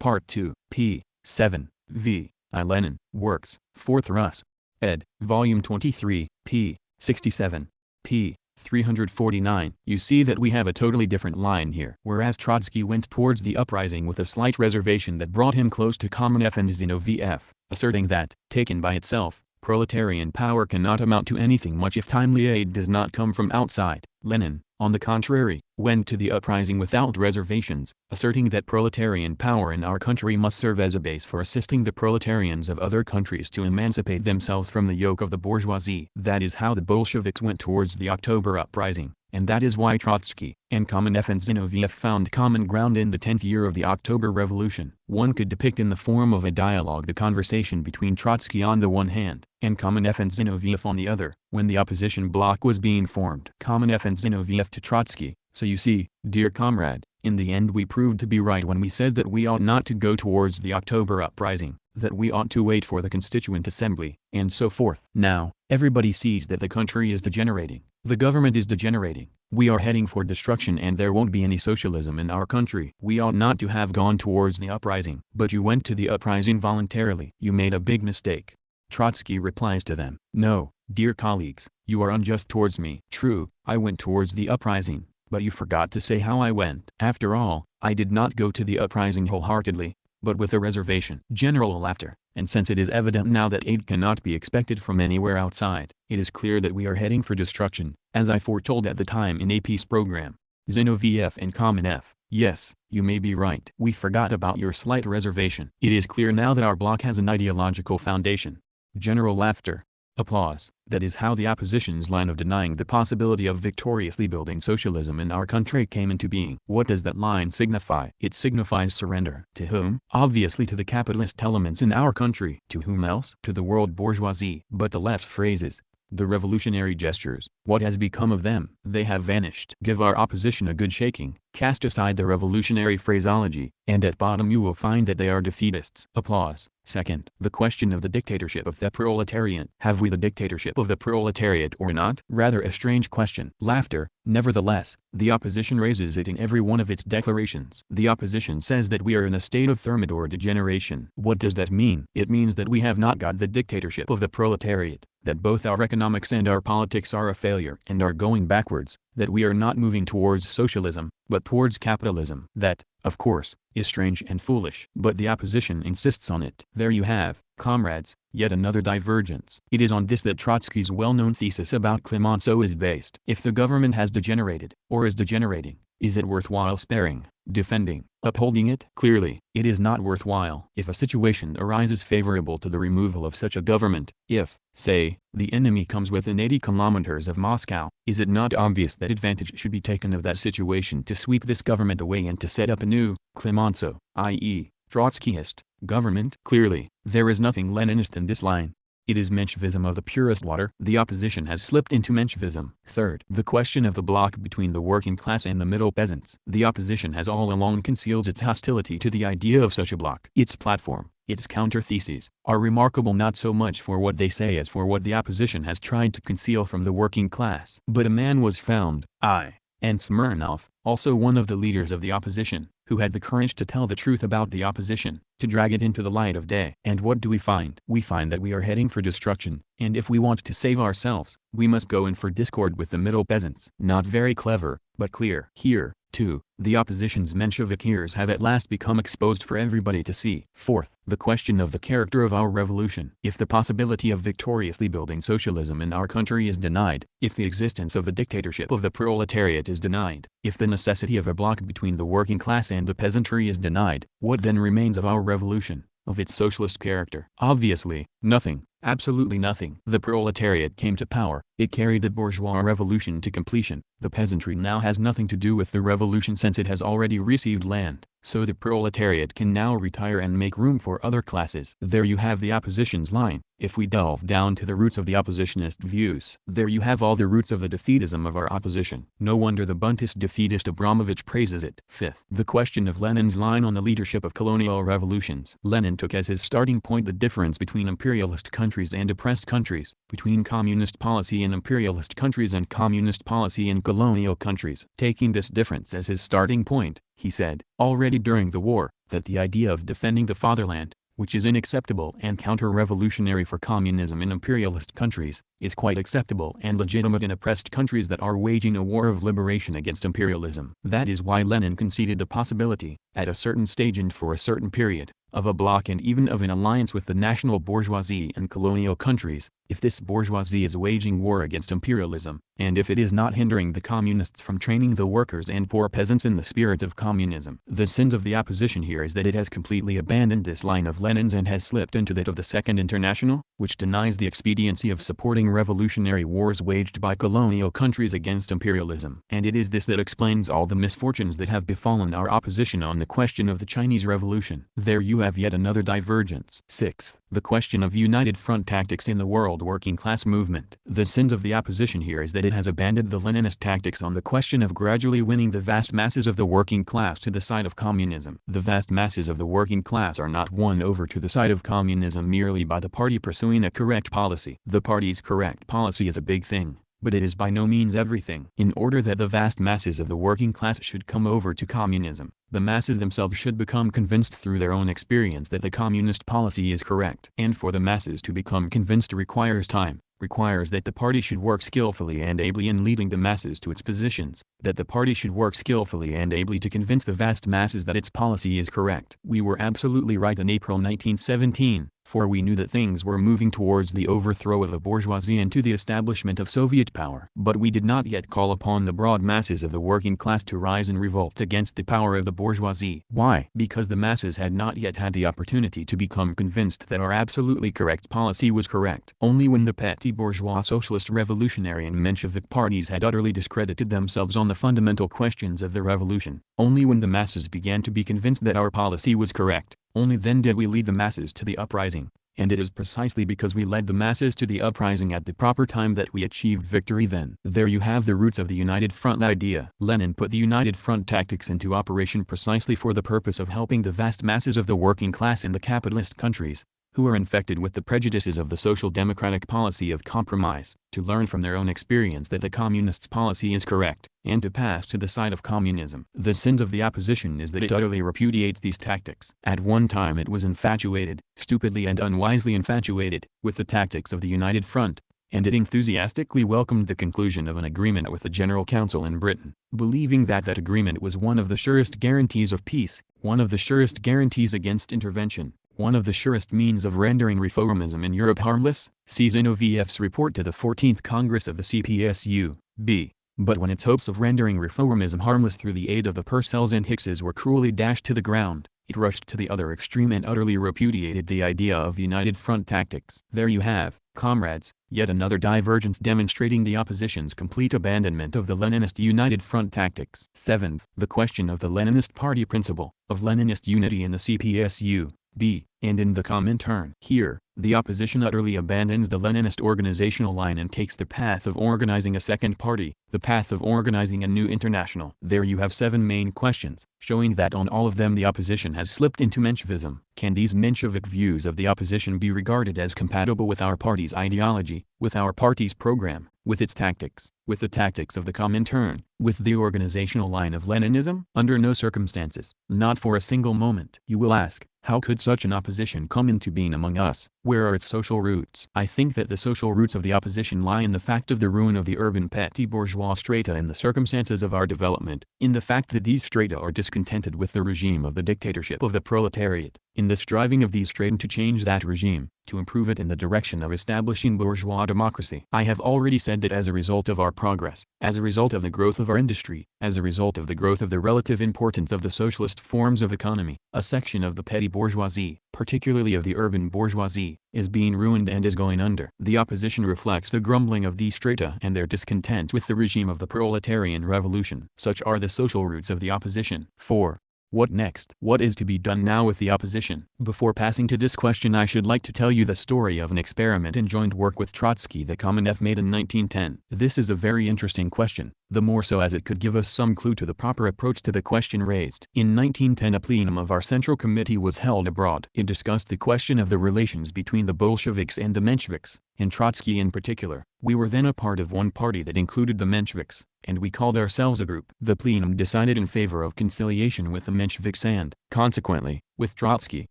[SPEAKER 1] Part 2, p. 7, v. I. Lenin, Works, 4th Rus. ed., Volume 23, p. 67, p. 349. You see that we have a totally different line here. Whereas Trotsky went towards the uprising with a slight reservation that brought him close to Kamenev and Zinoviev, asserting that, taken by itself, proletarian power cannot amount to anything much if timely aid does not come from outside. Lenin, on the contrary, went to the uprising without reservations, asserting that proletarian power in our country must serve as a base for assisting the proletarians of other countries to emancipate themselves from the yoke of the bourgeoisie. That is how the Bolsheviks went towards the October uprising, and that is why Trotsky and Kamenev and Zinoviev found common ground in the 10th year of the October Revolution. One could depict in the form of a dialogue the conversation between Trotsky on the one hand, and Kamenev and Zinoviev on the other, when the opposition bloc was being formed. Kamenev and Zinoviev to Trotsky: So you see, dear comrade, in the end we proved to be right when we said that we ought not to go towards the October uprising, that we ought to wait for the Constituent Assembly, and so forth. Now, everybody sees that the country is degenerating, the government is degenerating, we are heading for destruction and there won't be any socialism in our country. We ought not to have gone towards the uprising. But you went to the uprising voluntarily. You made a big mistake. Trotsky replies to them: No, dear colleagues, you are unjust towards me. True, I went towards the uprising, but you forgot to say how I went. After all, I did not go to the uprising wholeheartedly, but with a reservation. General laughter. And since it is evident now that aid cannot be expected from anywhere outside, it is clear that we are heading for destruction, as I foretold at the time in A Peace Program. Zinoviev and Kamenev, Yes, you may be right. We forgot about your slight reservation. It is clear now that our bloc has an ideological foundation. General laughter. Applause. That is how the opposition's line of denying the possibility of victoriously building socialism in our country came into being. What does that line signify? It signifies surrender. To whom? Obviously to the capitalist elements in our country. To whom else? To the world bourgeoisie. But the left phrases, the revolutionary gestures, what has become of them? They have vanished. Give our opposition a good shaking, cast aside the revolutionary phraseology, and at bottom you will find that they are defeatists. Applause. Second, the question of the dictatorship of the proletariat. Have we the dictatorship of the proletariat or not? Rather a strange question. Laughter. Nevertheless, the opposition raises it in every one of its declarations. The opposition says that we are in a state of thermidor degeneration. What does that mean? It means that we have not got the dictatorship of the proletariat, that both our economics and our politics are a failure and are going backwards, that we are not moving towards socialism, but towards capitalism. That, of course, is strange and foolish. But the opposition insists on it. There you have, comrades, yet another divergence. It is on this that Trotsky's well-known thesis about Clemenceau is based. If the government has degenerated, or is degenerating, is it worthwhile sparing, defending, upholding it? Clearly, it is not worthwhile. If a situation arises favorable to the removal of such a government, if, say, the enemy comes within 80 kilometers of Moscow, is it not obvious that advantage should be taken of that situation to sweep this government away and to set up a new, Clemenceau, i.e., Trotskyist, government? Clearly, there is nothing Leninist in this line. It is Menshevism of the purest water. The opposition has slipped into Menshevism. Third, the question of the bloc between the working class and the middle peasants. The opposition has all along concealed its hostility to the idea of such a bloc. Its platform, its counter-theses, are remarkable not so much for what they say as for what the opposition has tried to conceal from the working class. But a man was found, and Smirnov, also one of the leaders of the opposition, who had the courage to tell the truth about the opposition, to drag it into the light of day. And what do we find? We find that we are heading for destruction, and if we want to save ourselves, we must go in for discord with the middle peasants. Not very clever, but clear. Here, too, the opposition's Menshevik ears have at last become exposed for everybody to see. Fourth, the question of the character of our revolution. If the possibility of victoriously building socialism in our country is denied, if the existence of the dictatorship of the proletariat is denied, if the necessity of a bloc between the working class and the peasantry is denied, what then remains of our revolution, of its socialist character? Obviously, nothing. Absolutely nothing. The proletariat came to power, it carried the bourgeois revolution to completion. The peasantry now has nothing to do with the revolution since it has already received land, so the proletariat can now retire and make room for other classes. There you have the opposition's line. If we delve down to the roots of the oppositionist views, there you have all the roots of the defeatism of our opposition. No wonder the Buntist defeatist Abramovich praises it. Fifth, the question of Lenin's line on the leadership of colonial revolutions. Lenin took as his starting point the difference between imperialist countries and oppressed countries, between communist policy in imperialist countries and communist policy in colonial countries. Taking this difference as his starting point, he said, already during the war, that the idea of defending the fatherland, which is unacceptable and counter-revolutionary for communism in imperialist countries, is quite acceptable and legitimate in oppressed countries that are waging a war of liberation against imperialism. That is why Lenin conceded the possibility, at a certain stage and for a certain period, of a bloc and even of an alliance with the national bourgeoisie in colonial countries, if this bourgeoisie is waging war against imperialism, and if it is not hindering the communists from training the workers and poor peasants in the spirit of communism. The sin of the opposition here is that it has completely abandoned this line of Lenin's and has slipped into that of the Second International, which denies the expediency of supporting revolutionary wars waged by colonial countries against imperialism. And it is this that explains all the misfortunes that have befallen our opposition on the question of the Chinese Revolution. There you have yet another divergence. Sixth, the question of united front tactics in the world working class movement. The sin of the opposition here is that it has abandoned the Leninist tactics on the question of gradually winning the vast masses of the working class to the side of communism. The vast masses of the working class are not won over to the side of communism merely by the party pursuing a correct policy. The party's correct policy is a big thing, but it is by no means everything. In order that the vast masses of the working class should come over to communism, the masses themselves should become convinced through their own experience that the communist policy is correct. And for the masses to become convinced requires time, requires that the party should work skillfully and ably in leading the masses to its positions, that the party should work skillfully and ably to convince the vast masses that its policy is correct. We were absolutely right in April 1917. for we knew that things were moving towards the overthrow of the bourgeoisie and to the establishment of Soviet power. But we did not yet call upon the broad masses of the working class to rise in revolt against the power of the bourgeoisie. Why? Because the masses had not yet had the opportunity to become convinced that our absolutely correct policy was correct. Only when the petty bourgeois socialist revolutionary and Menshevik parties had utterly discredited themselves on the fundamental questions of the revolution, only when the masses began to be convinced that our policy was correct, only then did we lead the masses to the uprising. And it is precisely because we led the masses to the uprising at the proper time that we achieved victory then. There you have the roots of the United Front idea. Lenin put the United Front tactics into operation precisely for the purpose of helping the vast masses of the working class in the capitalist countries, who are infected with the prejudices of the social democratic policy of compromise, to learn from their own experience that the communists' policy is correct, and to pass to the side of communism. The sin of the opposition is that it utterly repudiates these tactics. At one time it was infatuated, stupidly and unwisely infatuated, with the tactics of the United Front, and it enthusiastically welcomed the conclusion of an agreement with the General Council in Britain, believing that that agreement was one of the surest guarantees of peace, one of the surest guarantees against intervention, one of the surest means of rendering reformism in Europe harmless. See Zinoviev's report to the 14th Congress of the CPSU, b. But when its hopes of rendering reformism harmless through the aid of the Purcells and Hickses were cruelly dashed to the ground, it rushed to the other extreme and utterly repudiated the idea of United Front tactics. There you have, comrades, yet another divergence demonstrating the opposition's complete abandonment of the Leninist United Front tactics. 7th, the question of the Leninist party principle, of Leninist unity in the CPSU, b. and in the Comintern. Here, the opposition utterly abandons the Leninist organizational line and takes the path of organizing a second party, the path of organizing a new international. There you have 7 main questions, showing that on all of them the opposition has slipped into Menshevism. Can these Menshevik views of the opposition be regarded as compatible with our party's ideology, with our party's program, with its tactics, with the tactics of the Comintern, with the organizational line of Leninism? Under no circumstances, not for a single moment. You will ask, how could such an opposition come into being among us? Where are its social roots? I think that the social roots of the opposition lie in the fact of the ruin of the urban petty bourgeois strata in the circumstances of our development, in the fact that these strata are discontented with the regime of the dictatorship of the proletariat, in the striving of these strata to change that regime, to improve it in the direction of establishing bourgeois democracy. I have already said that as a result of our progress, as a result of the growth of our industry, as a result of the growth of the relative importance of the socialist forms of economy, a section of the petty bourgeoisie, particularly of the urban bourgeoisie, is being ruined and is going under. The opposition reflects the grumbling of these strata and their discontent with the regime of the proletarian revolution. Such are the social roots of the opposition. 4. What next? What is to be done now with the opposition? Before passing to this question, I should like to tell you the story of an experiment in joint work with Trotsky that Kamenev made in 1910. This is a very interesting question, the more so as it could give us some clue to the proper approach to the question raised. In 1910 a plenum of our Central Committee was held abroad. It discussed the question of the relations between the Bolsheviks and the Mensheviks, and Trotsky in particular. We were then a part of one party that included the Mensheviks, and we called ourselves a group. The plenum decided in favor of conciliation with the Mensheviks and, consequently, with Trotsky,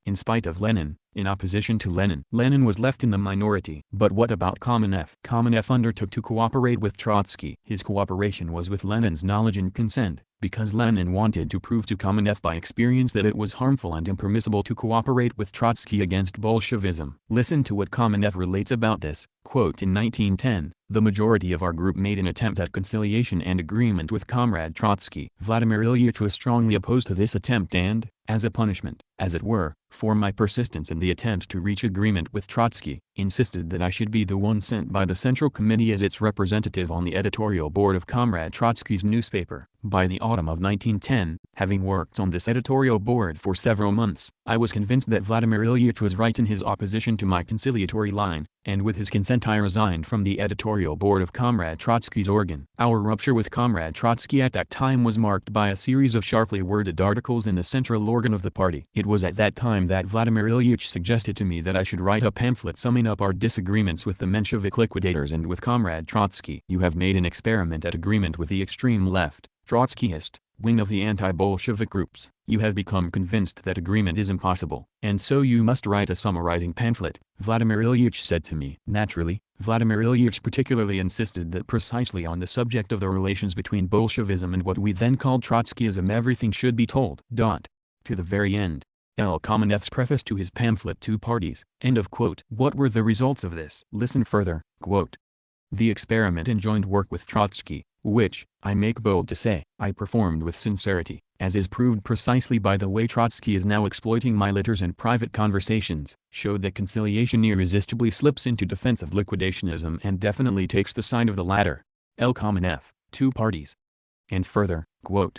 [SPEAKER 1] in spite of Lenin, in opposition to Lenin. Lenin was left in the minority. But what about Kamenev? Kamenev undertook to cooperate with Trotsky. His cooperation was with Lenin's knowledge and consent, because Lenin wanted to prove to Kamenev by experience that it was harmful and impermissible to cooperate with Trotsky against Bolshevism. Listen to what Kamenev relates about this. Quote, in 1910, the majority of our group made an attempt at conciliation and agreement with Comrade Trotsky. Vladimir Ilyich was strongly opposed to this attempt and, as a punishment, as it were, for my persistence in the attempt to reach agreement with Trotsky, insisted that I should be the one sent by the Central Committee as its representative on the editorial board of Comrade Trotsky's newspaper. By the autumn of 1910, having worked on this editorial board for several months, I was convinced that Vladimir Ilyich was right in his opposition to my conciliatory line, and with his consent I resigned from the editorial board of Comrade Trotsky's organ. Our rupture with Comrade Trotsky at that time was marked by a series of sharply worded articles in the central organ of the party. It was at that time that Vladimir Ilyich suggested to me that I should write a pamphlet summing up our disagreements with the Menshevik liquidators and with Comrade Trotsky. You have made an experiment at agreement with the extreme left, Trotskyist, wing of the anti-Bolshevik groups. You have become convinced that agreement is impossible, and so you must write a summarizing pamphlet, Vladimir Ilyich said to me. Naturally, Vladimir Ilyich particularly insisted that precisely on the subject of the relations between Bolshevism and what we then called Trotskyism everything should be told. To the very end. L. Kamenev's preface to his pamphlet Two Parties, end of quote. What were the results of this? Listen further, quote. The experiment enjoined work with Trotsky, which, I make bold to say, I performed with sincerity, as is proved precisely by the way Trotsky is now exploiting my letters and private conversations, showed that conciliation irresistibly slips into defense of liquidationism and definitely takes the side of the latter. L. Kamenev, Two Parties. And further, quote.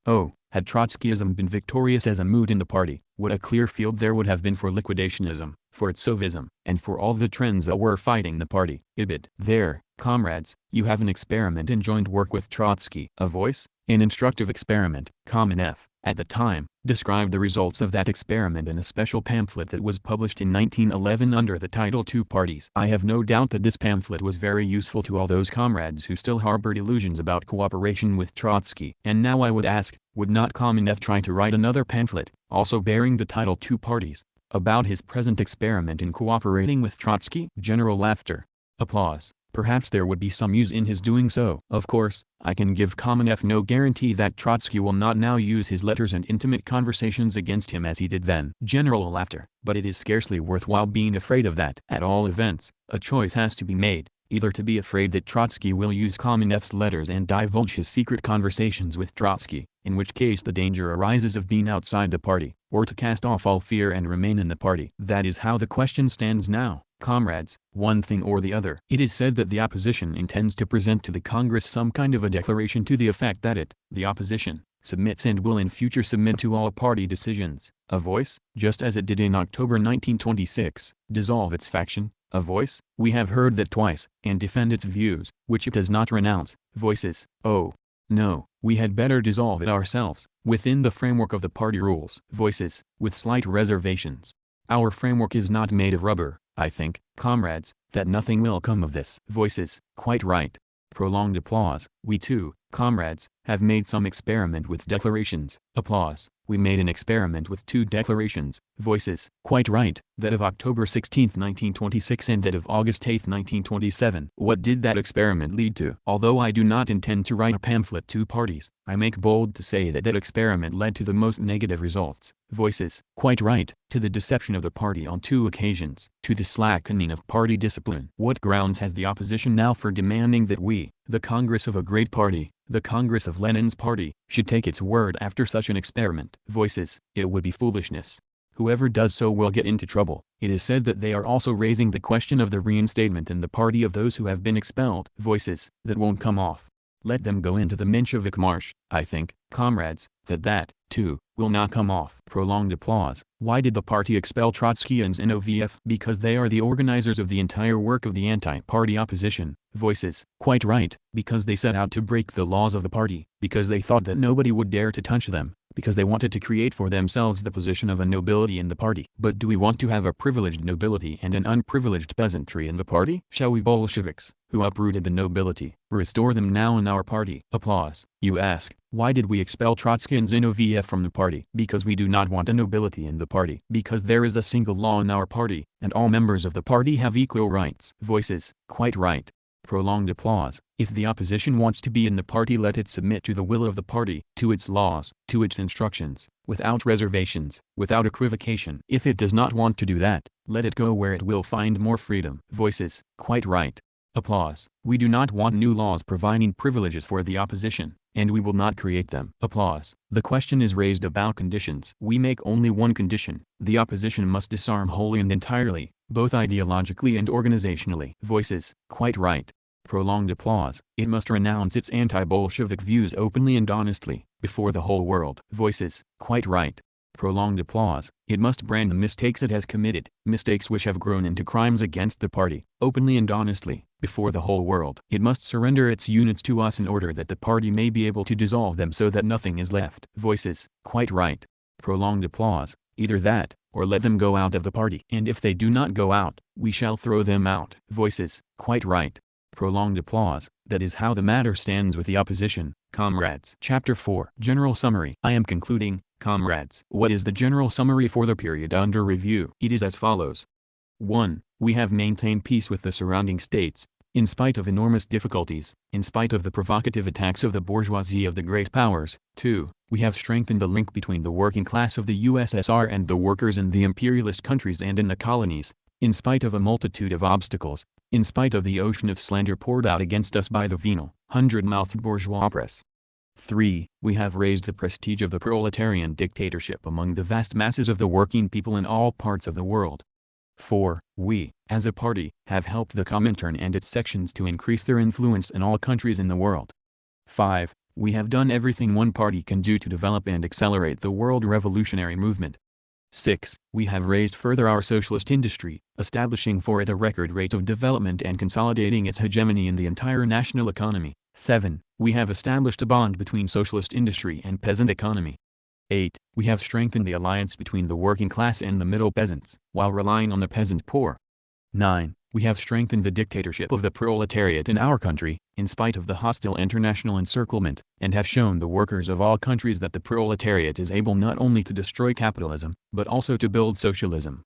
[SPEAKER 1] Oh, had Trotskyism been victorious as a mood in the party, what a clear field there would have been for liquidationism, for its Sovism, and for all the trends that were fighting the party. Ibid. There, comrades, you have an experiment in joint work with Trotsky. A voice, an instructive experiment. Kamenev, at the time, described the results of that experiment in a special pamphlet that was published in 1911 under the title Two Parties. I have no doubt that this pamphlet was very useful to all those comrades who still harbored illusions about cooperation with Trotsky. And now I would ask, would not Kamenev try to write another pamphlet, also bearing the title Two Parties, about his present experiment in cooperating with Trotsky? General laughter. Applause. Perhaps there would be some use in his doing so. Of course, I can give Kamenev no guarantee that Trotsky will not now use his letters and intimate conversations against him as he did then. General laughter. But it is scarcely worthwhile being afraid of that. At all events, a choice has to be made, either to be afraid that Trotsky will use Kamenev's letters and divulge his secret conversations with Trotsky, in which case the danger arises of being outside the party, or to cast off all fear and remain in the party. That is how the question stands now. Comrades, one thing or the other. It is said that the opposition intends to present to the Congress some kind of a declaration to the effect that it, the opposition, submits and will in future submit to all party decisions. A voice, just as it did in October 1926, dissolve its faction. A voice, we have heard that twice, and defend its views, which it does not renounce. Voices, oh, no, we had better dissolve it ourselves, within the framework of the party rules. Voices, with slight reservations. Our framework is not made of rubber. I think, comrades, that nothing will come of this. Voices, quite right. Prolonged applause. We too, comrades, have made some experiment with declarations. Applause. We made an experiment with two declarations. Voices, quite right. That of October 16, 1926 and that of August 8, 1927. What did that experiment lead to? Although I do not intend to write a pamphlet Two Parties, I make bold to say that that experiment led to the most negative results. Voices, quite right. To the deception of the party on two occasions. To the slackening of party discipline. What grounds has the opposition now for demanding that we, the Congress of a great party, the Congress of Lenin's party, should take its word after such an experiment? Voices, it would be foolishness. Whoever does so will get into trouble. It is said that they are also raising the question of the reinstatement in the party of those who have been expelled. Voices, that won't come off. Let them go into the Menshevik marsh. I think, comrades, that, too, will not come off. Prolonged applause. Why did the party expel Trotsky and Zinoviev? Because they are the organizers of the entire work of the anti-party opposition. Voices, quite right. Because they set out to break the laws of the party. Because they thought that nobody would dare to touch them. Because they wanted to create for themselves the position of a nobility in the party. But do we want to have a privileged nobility and an unprivileged peasantry in the party? Shall we Bolsheviks, who uprooted the nobility, restore them now in our party? Applause. You ask, why did we expel Trotsky and Zinoviev from the party? Because we do not want a nobility in the party. Because there is a single law in our party, and all members of the party have equal rights. Voices, quite right. Prolonged applause. If the opposition wants to be in the party, let it submit to the will of the party, to its laws, to its instructions, without reservations, without equivocation. If it does not want to do that, let it go where it will find more freedom. Voices, quite right. Applause. We do not want new laws providing privileges for the opposition, and we will not create them. Applause. The question is raised about conditions. We make only one condition. The opposition must disarm wholly and entirely, both ideologically and organizationally. Voices, quite right. Prolonged applause. It must renounce its anti-Bolshevik views openly and honestly, before the whole world. Voices, quite right. Prolonged applause. It must brand the mistakes it has committed, mistakes which have grown into crimes against the party, openly and honestly, before the whole world. It must surrender its units to us in order that the party may be able to dissolve them so that nothing is left. Voices, quite right. Prolonged applause. Either that, or let them go out of the party. And if they do not go out, we shall throw them out. Voices, quite right. Prolonged applause. That is how the matter stands with the opposition, comrades. Chapter 4. General Summary. I am concluding, comrades. What is the general summary for the period under review? It is as follows. 1. We have maintained peace with the surrounding states, In spite of enormous difficulties, in spite of the provocative attacks of the bourgeoisie of the great powers, 2. We have strengthened the link between the working class of the USSR and the workers in the imperialist countries and in the colonies, in spite of a multitude of obstacles, in spite of the ocean of slander poured out against us by the venal, hundred-mouthed bourgeois press. 3. We have raised the prestige of the proletarian dictatorship among the vast masses of the working people in all parts of the world. 4. We, as a party, have helped the Comintern and its sections to increase their influence in all countries in the world. 5. We have done everything one party can do to develop and accelerate the world revolutionary movement. 6. We have raised further our socialist industry, establishing for it a record rate of development and consolidating its hegemony in the entire national economy. 7. We have established a bond between socialist industry and peasant economy. 8. We have strengthened the alliance between the working class and the middle peasants, while relying on the peasant poor. 9. We have strengthened the dictatorship of the proletariat in our country, in spite of the hostile international encirclement, and have shown the workers of all countries that the proletariat is able not only to destroy capitalism, but also to build socialism.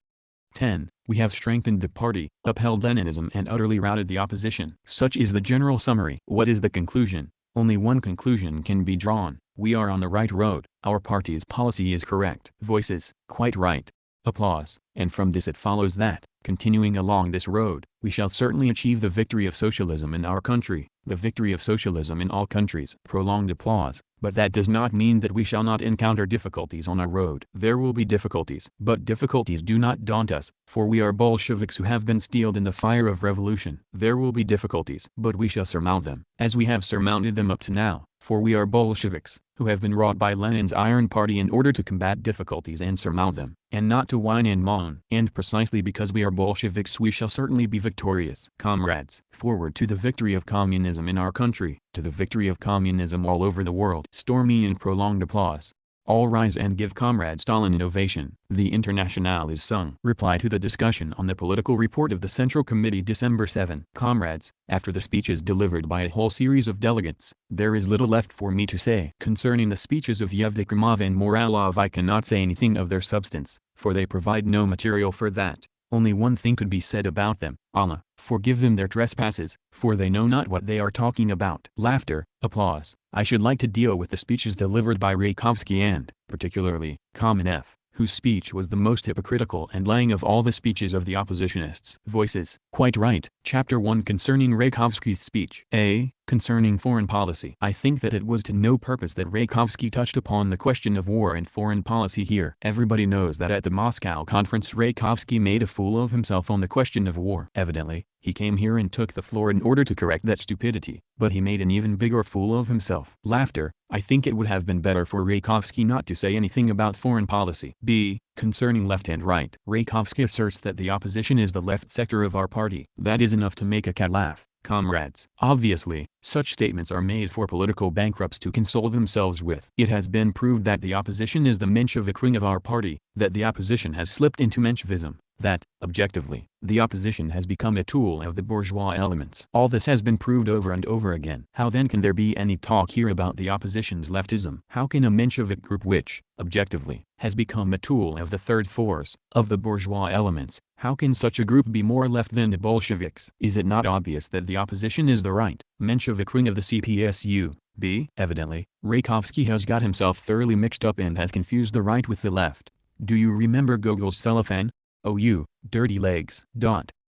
[SPEAKER 1] 10. We have strengthened the party, upheld Leninism and utterly routed the opposition. Such is the general summary. What is the conclusion? Only one conclusion can be drawn. We are on the right road. Our party's policy is correct. Voices, quite right. Applause. And from this it follows that, continuing along this road, we shall certainly achieve the victory of socialism in our country, the victory of socialism in all countries. Prolonged applause. But that does not mean that we shall not encounter difficulties on our road. There will be difficulties. But difficulties do not daunt us, for we are Bolsheviks who have been steeled in the fire of revolution. There will be difficulties. But we shall surmount them, as we have surmounted them up to now, for we are Bolsheviks, who have been wrought by Lenin's Iron Party in order to combat difficulties and surmount them, and not to whine and moan. And precisely because we are Bolsheviks we shall certainly be victorious. Comrades, forward to the victory of communism in our country, to the victory of communism all over the world. Stormy and prolonged applause. All rise and give Comrade Stalin an ovation. The Internationale is sung. Reply to the discussion on the political report of the Central Committee December 7. Comrades, after the speeches delivered by a whole series of delegates, there is little left for me to say. Concerning the speeches of Yevdokimov and Moralov I cannot say anything of their substance, for they provide no material for that. Only one thing could be said about them. Allah, forgive them their trespasses, for they know not what they are talking about. Laughter, applause. I should like to deal with the speeches delivered by Raykovsky and, particularly, Kamenev, whose speech was the most hypocritical and lying of all the speeches of the oppositionists. Voices, quite right. Chapter 1 concerning Raykovsky's speech. A. Concerning foreign policy. I think that it was to no purpose that Raykovsky touched upon the question of war and foreign policy here. Everybody knows that at the Moscow conference Raykovsky made a fool of himself on the question of war. Evidently, he came here and took the floor in order to correct that stupidity, but he made an even bigger fool of himself. Laughter. I think it would have been better for Raykovsky not to say anything about foreign policy. B. Concerning left and right. Raykovsky asserts that the opposition is the left sector of our party. That is enough to make a cat laugh. Comrades, obviously, such statements are made for political bankrupts to console themselves with. It has been proved that the opposition is the Menshevik wing of our party, that the opposition has slipped into Menshevism, that, objectively, the opposition has become a tool of the bourgeois elements. All this has been proved over and over again. How then can there be any talk here about the opposition's leftism? How can a Menshevik group which, objectively, has become a tool of the third force, of the bourgeois elements, how can such a group be more left than the Bolsheviks? Is it not obvious that the opposition is the right, Menshevik wing of the CPSU? B. Evidently, Raykovsky has got himself thoroughly mixed up and has confused the right with the left. Do you remember Gogol's cellophane? Oh you, dirty legs.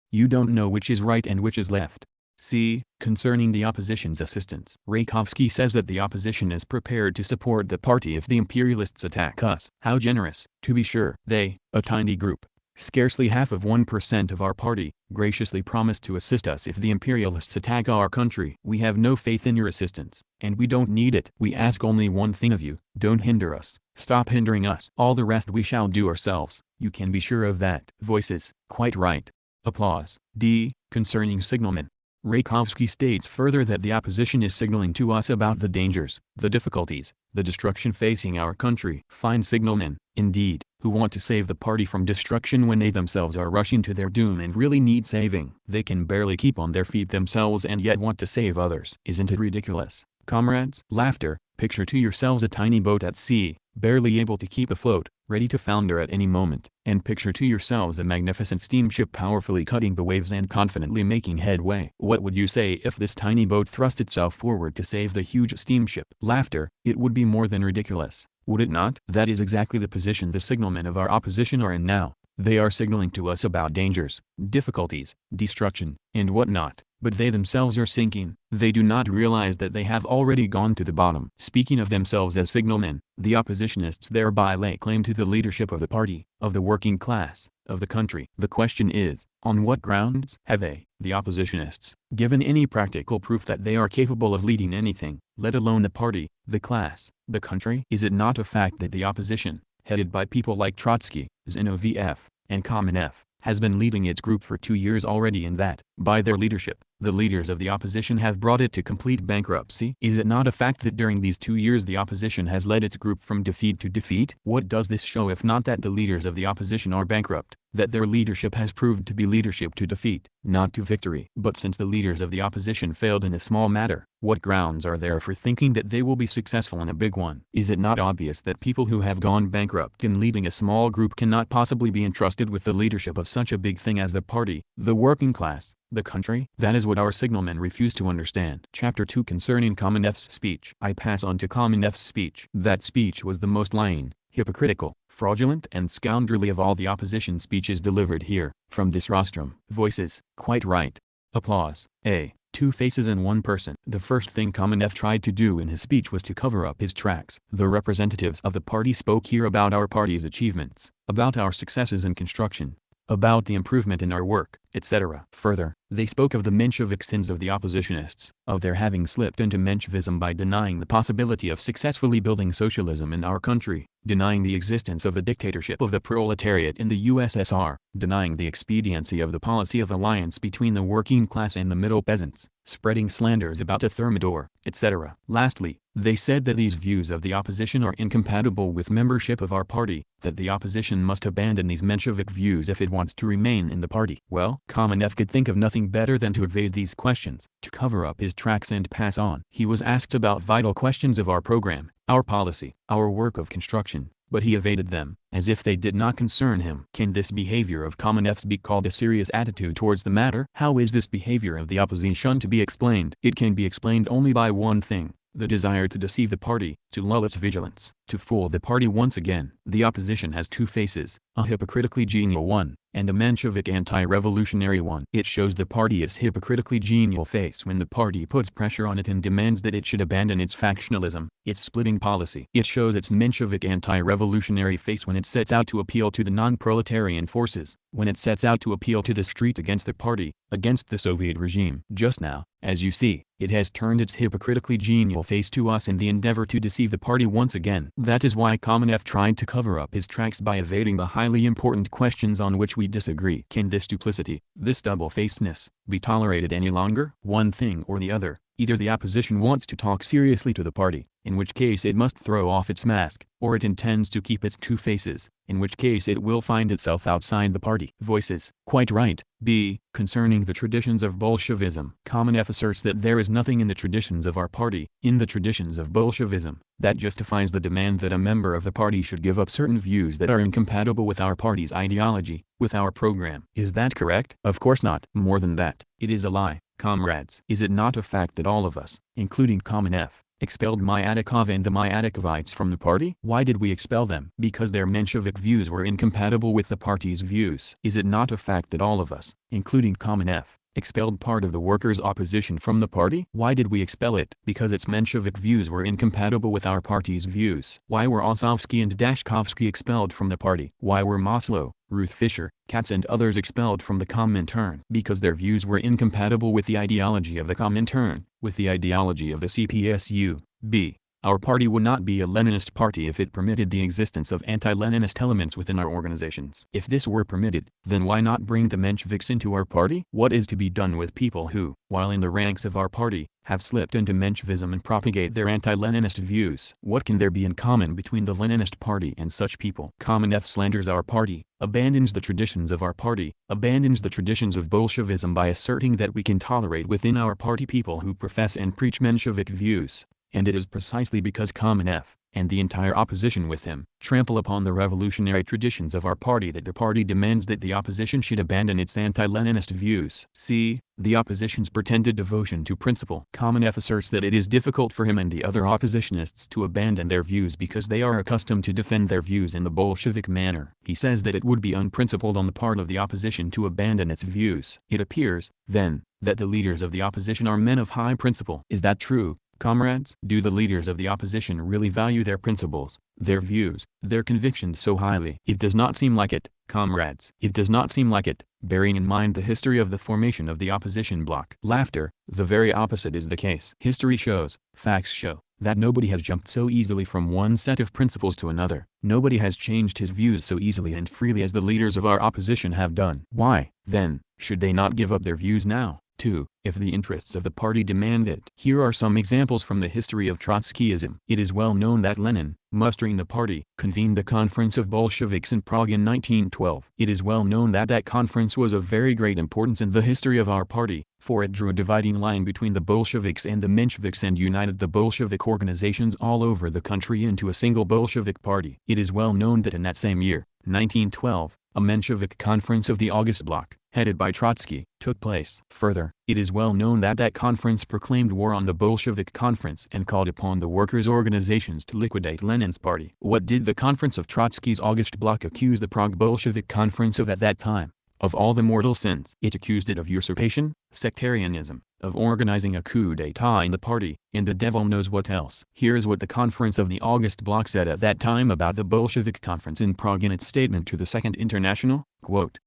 [SPEAKER 1] You don't know which is right and which is left. C. Concerning the opposition's assistance. Raykovsky says that the opposition is prepared to support the party if the imperialists attack us. How generous, to be sure. They, a tiny group, scarcely half of 1% of our party, graciously promise to assist us if the imperialists attack our country. We have no faith in your assistance, and we don't need it. We ask only one thing of you: don't hinder us, stop hindering us. All the rest we shall do ourselves, you can be sure of that. Voices, quite right. Applause. D. Concerning signalmen. Raykovsky states further that the opposition is signaling to us about the dangers, the difficulties, the destruction facing our country. Fine signalmen, indeed, who want to save the party from destruction when they themselves are rushing to their doom and really need saving. They can barely keep on their feet themselves and yet want to save others. Isn't it ridiculous, comrades? Laughter. Picture to yourselves a tiny boat at sea, barely able to keep afloat, ready to founder at any moment. And picture to yourselves a magnificent steamship powerfully cutting the waves and confidently making headway. What would you say if this tiny boat thrust itself forward to save the huge steamship? Laughter. It would be more than ridiculous, would it not? That is exactly the position the signalmen of our opposition are in now. They are signaling to us about dangers, difficulties, destruction, and whatnot, but they themselves are sinking. They do not realize that they have already gone to the bottom. Speaking of themselves as signalmen, the oppositionists thereby lay claim to the leadership of the party, of the working class, of the country. The question is, on what grounds have they, the oppositionists, given any practical proof that they are capable of leading anything, let alone the party, the class, the country? Is it not a fact that the opposition, headed by people like Trotsky, Zinoviev, and Kamenev, has been leading its group for 2 years already, and that, by their leadership, the leaders of the opposition have brought it to complete bankruptcy? Is it not a fact that during these 2 years the opposition has led its group from defeat to defeat? What does this show if not that the leaders of the opposition are bankrupt, that their leadership has proved to be leadership to defeat, not to victory? But since the leaders of the opposition failed in a small matter, what grounds are there for thinking that they will be successful in a big one? Is it not obvious that people who have gone bankrupt in leading a small group cannot possibly be entrusted with the leadership of such a big thing as the party, the working class, the country? That is what our signalmen refuse to understand. Chapter 2 concerning Kamenev's speech. I pass on to Kamenev's speech. That speech was the most lying, hypocritical, fraudulent and scoundrelly of all the opposition speeches delivered here, from this rostrum. Voices. Quite right. Applause. A. 2 faces in one person. The first thing Kamenev tried to do in his speech was to cover up his tracks. The representatives of the party spoke here about our party's achievements, about our successes in construction, about the improvement in our work, etc. Further, they spoke of the Menshevik sins of the oppositionists, of their having slipped into Menshevism by denying the possibility of successfully building socialism in our country, denying the existence of the dictatorship of the proletariat in the USSR, denying the expediency of the policy of alliance between the working class and the middle peasants, spreading slanders about a Thermidor, etc. Lastly, they said that these views of the opposition are incompatible with membership of our party, that the opposition must abandon these Menshevik views if it wants to remain in the party. Well, Kamenev could think of nothing better than to evade these questions, to cover up his tracks and pass on. He was asked about vital questions of our program, our policy, our work of construction, but he evaded them, as if they did not concern him. Can this behavior of Kamenev's be called a serious attitude towards the matter? How is this behavior of the opposition to be explained? It can be explained only by one thing: the desire to deceive the party, to lull its vigilance, to fool the party once again. The opposition has 2 faces, a hypocritically genial one, and a Menshevik anti-revolutionary one. It shows the party its hypocritically genial face when the party puts pressure on it and demands that it should abandon its factionalism, its splitting policy. It shows its Menshevik anti-revolutionary face when it sets out to appeal to the non-proletarian forces, when it sets out to appeal to the street against the party, against the Soviet regime. Just now, as you see, it has turned its hypocritically genial face to us in the endeavor to deceive the party once again. That is why Kamenev tried to cover up his tracks by evading the highly important questions on which we disagree. Can this duplicity, this double-facedness, be tolerated any longer? One thing or the other. Either the opposition wants to talk seriously to the party, in which case it must throw off its mask, or it intends to keep its 2 faces, in which case it will find itself outside the party. Voices. Quite right. B. Concerning the traditions of Bolshevism. Kamenev asserts that there is nothing in the traditions of our party, in the traditions of Bolshevism, that justifies the demand that a member of the party should give up certain views that are incompatible with our party's ideology, with our program. Is that correct? Of course not. More than that, it is a lie, comrades. Is it not a fact that all of us, including Kamenev, expelled Myatikov and the Myatikovites from the party? Why did we expel them? Because their Menshevik views were incompatible with the party's views. Is it not a fact that all of us, including Kamenev, expelled part of the workers' opposition from the party? Why did we expel it? Because its Menshevik views were incompatible with our party's views. Why were Ossovsky and Dashkovsky expelled from the party? Why were Maslow, Ruth Fisher, Katz and others expelled from the Comintern? Because their views were incompatible with the ideology of the Comintern, with the ideology of the CPSU. B. Our party would not be a Leninist party if it permitted the existence of anti-Leninist elements within our organizations. If this were permitted, then why not bring the Mensheviks into our party? What is to be done with people who, while in the ranks of our party, have slipped into Menshevism and propagate their anti-Leninist views? What can there be in common between the Leninist party and such people? Kamenev slanders our party, abandons the traditions of our party, abandons the traditions of Bolshevism by asserting that we can tolerate within our party people who profess and preach Menshevik views. And it is precisely because Kamenev, and the entire opposition with him, trample upon the revolutionary traditions of our party, that the party demands that the opposition should abandon its anti-Leninist views. C. The opposition's pretended devotion to principle. Kamenev asserts that it is difficult for him and the other oppositionists to abandon their views because they are accustomed to defend their views in the Bolshevik manner. He says that it would be unprincipled on the part of the opposition to abandon its views. It appears, then, that the leaders of the opposition are men of high principle. Is that true, comrades? Do the leaders of the opposition really value their principles, their views, their convictions so highly? It does not seem like it, comrades. It does not seem like it, bearing in mind the history of the formation of the opposition bloc. Laughter. The very opposite is the case. History shows, facts show, that nobody has jumped so easily from one set of principles to another. Nobody has changed his views so easily and freely as the leaders of our opposition have done. Why, then, should they not give up their views now, too, if the interests of the party demand it? Here are some examples from the history of Trotskyism. It is well known that Lenin, mustering the party, convened the Conference of Bolsheviks in Prague in 1912. It is well known that that conference was of very great importance in the history of our party, for it drew a dividing line between the Bolsheviks and the Mensheviks and united the Bolshevik organizations all over the country into a single Bolshevik party. It is well known that in that same year, 1912, a Menshevik conference of the August Bloc, headed by Trotsky, took place. Further, it is well known that that conference proclaimed war on the Bolshevik conference and called upon the workers' organizations to liquidate Lenin's party. What did the conference of Trotsky's August Bloc accuse the Prague Bolshevik conference of at that time? Of all the mortal sins. It accused it of usurpation, sectarianism, of organizing a coup d'état in the party, and the devil knows what else. Here's what the conference of the August Bloc said at that time about the Bolshevik conference in Prague in its statement to the Second International, quote,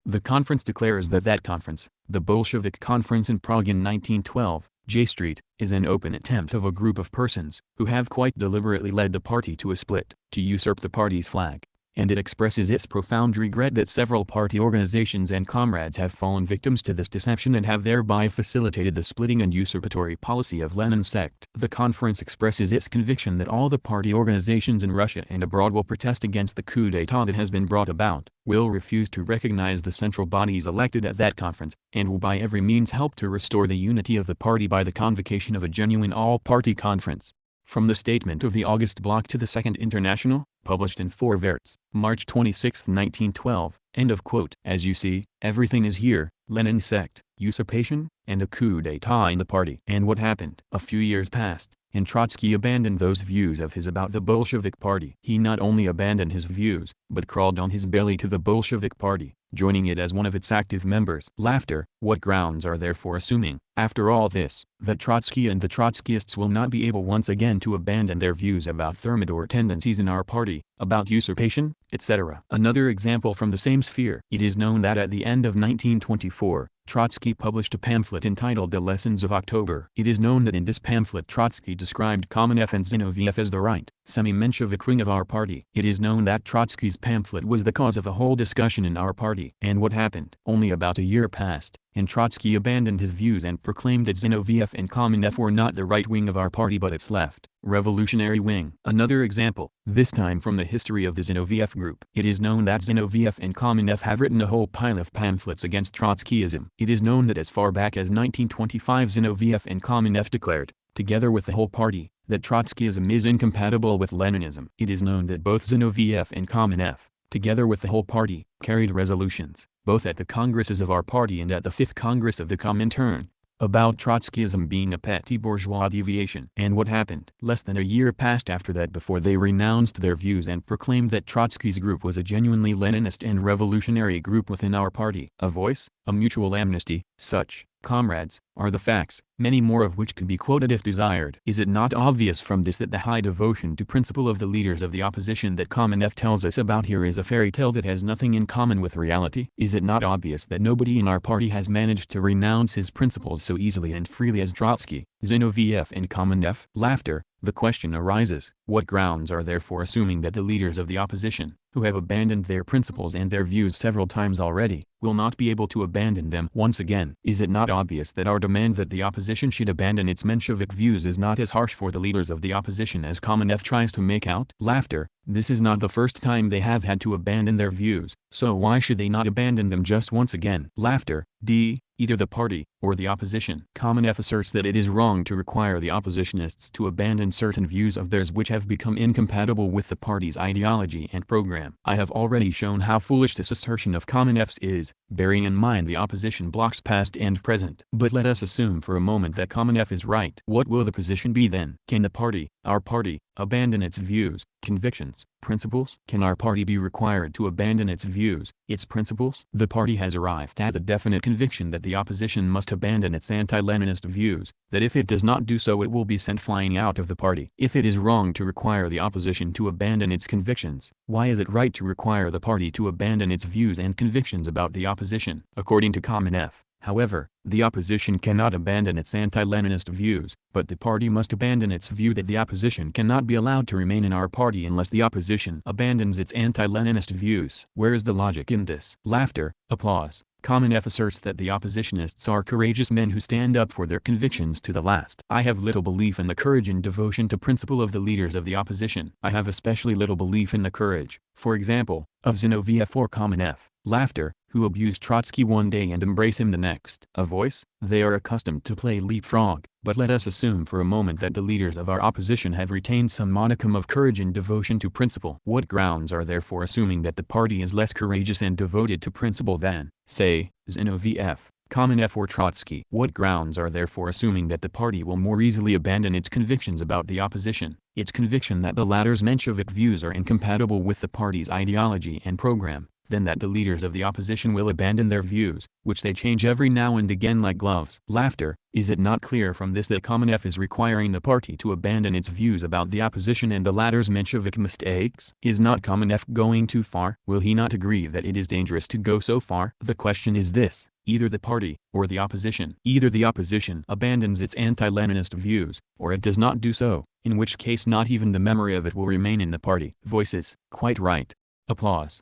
[SPEAKER 1] "The conference declares that that conference, the Bolshevik conference in Prague in 1912, J Street, is an open attempt of a group of persons, who have quite deliberately led the party to a split, to usurp the party's flag. And it expresses its profound regret that several party organizations and comrades have fallen victims to this deception and have thereby facilitated the splitting and usurpatory policy of Lenin's sect. The conference expresses its conviction that all the party organizations in Russia and abroad will protest against the coup d'état that has been brought about, will refuse to recognize the central bodies elected at that conference, and will by every means help to restore the unity of the party by the convocation of a genuine all-party conference." From the statement of the August Bloc to the Second International, published in 4 Verts, March 26, 1912, end of quote. As you see, everything is here: Lenin's sect, usurpation, and a coup d'état in the party. And what happened? A few years passed, and Trotsky abandoned those views of his about the Bolshevik party. He not only abandoned his views, but crawled on his belly to the Bolshevik party, joining it as one of its active members. Laughter. What grounds are there for assuming, after all this, that Trotsky and the Trotskyists will not be able once again to abandon their views about Thermidor tendencies in our party, about usurpation, etc.? Another example from the same sphere. It is known that at the end of 1924, Trotsky published a pamphlet entitled The Lessons of October. It is known that in this pamphlet Trotsky described Kamenev and Zinoviev as the right, semi-Menshevik wing of our party. It is known that Trotsky's pamphlet was the cause of a whole discussion in our party. And what happened? Only about a year passed, and Trotsky abandoned his views and proclaimed that Zinoviev and Kamenev were not the right wing of our party but its left, revolutionary wing. Another example, this time from the history of the Zinoviev group. It is known that Zinoviev and Kamenev have written a whole pile of pamphlets against Trotskyism. It is known that as far back as 1925 Zinoviev and Kamenev declared, together with the whole party, that Trotskyism is incompatible with Leninism. It is known that both Zinoviev and Kamenev, together with the whole party, carried resolutions, both at the congresses of our party and at the 5th Congress of the Comintern, about Trotskyism being a petty bourgeois deviation. And what happened? Less than a year passed after that before they renounced their views and proclaimed that Trotsky's group was a genuinely Leninist and revolutionary group within our party. A voice, a mutual amnesty, such, comrades, are the facts, many more of which could be quoted if desired. Is it not obvious from this that the high devotion to principle of the leaders of the opposition that Kamenev tells us about here is a fairy tale that has nothing in common with reality? Is it not obvious that nobody in our party has managed to renounce his principles so easily and freely as Trotsky, Zinoviev and Kamenev? Laughter. The question arises, what grounds are there for assuming that the leaders of the opposition, who have abandoned their principles and their views several times already, will not be able to abandon them once again. Is it not obvious that our demand that the opposition should abandon its Menshevik views is not as harsh for the leaders of the opposition as Kamenev tries to make out? Laughter. This is not the first time they have had to abandon their views, so why should they not abandon them just once again? Laughter. D. Either the party, or the opposition. Kamenev asserts that it is wrong to require the oppositionists to abandon certain views of theirs which have become incompatible with the party's ideology and program. I have already shown how foolish this assertion of Kamenev's is, bearing in mind the opposition bloc's past and present. But let us assume for a moment that Kamenev is right. What will the position be then? Can the party, our party, abandon its views, convictions, principles? Can our party be required to abandon its views, its principles? The party has arrived at the definite conviction that the opposition must abandon its anti-Leninist views, that if it does not do so it will be sent flying out of the party. If it is wrong to require the opposition to abandon its convictions, why is it right to require the party to abandon its views and convictions about the opposition? According to Kamenev, however, the opposition cannot abandon its anti-Leninist views, but the party must abandon its view that the opposition cannot be allowed to remain in our party unless the opposition abandons its anti-Leninist views. Where is the logic in this? Laughter, applause. Kamenev asserts that the oppositionists are courageous men who stand up for their convictions to the last. I have little belief in the courage and devotion to principle of the leaders of the opposition. I have especially little belief in the courage, for example, of Zinoviev or Kamenev. Laughter, who abuse Trotsky one day and embrace him the next. A voice. They are accustomed to play leapfrog. But let us assume for a moment that the leaders of our opposition have retained some modicum of courage and devotion to principle. What grounds are there for assuming that the party is less courageous and devoted to principle than, say, Zinoviev, Kamenev or Trotsky? What grounds are there for assuming that the party will more easily abandon its convictions about the opposition, its conviction that the latter's Menshevik views are incompatible with the party's ideology and program, than that the leaders of the opposition will abandon their views, which they change every now and again like gloves? Laughter. Is it not clear from this that Kamenev is requiring the party to abandon its views about the opposition and the latter's Menshevik mistakes? Is not Kamenev going too far? Will he not agree that it is dangerous to go so far? The question is this: either the party, or the opposition. Either the opposition abandons its anti-Leninist views, or it does not do so, in which case not even the memory of it will remain in the party. Voices. Quite right. Applause.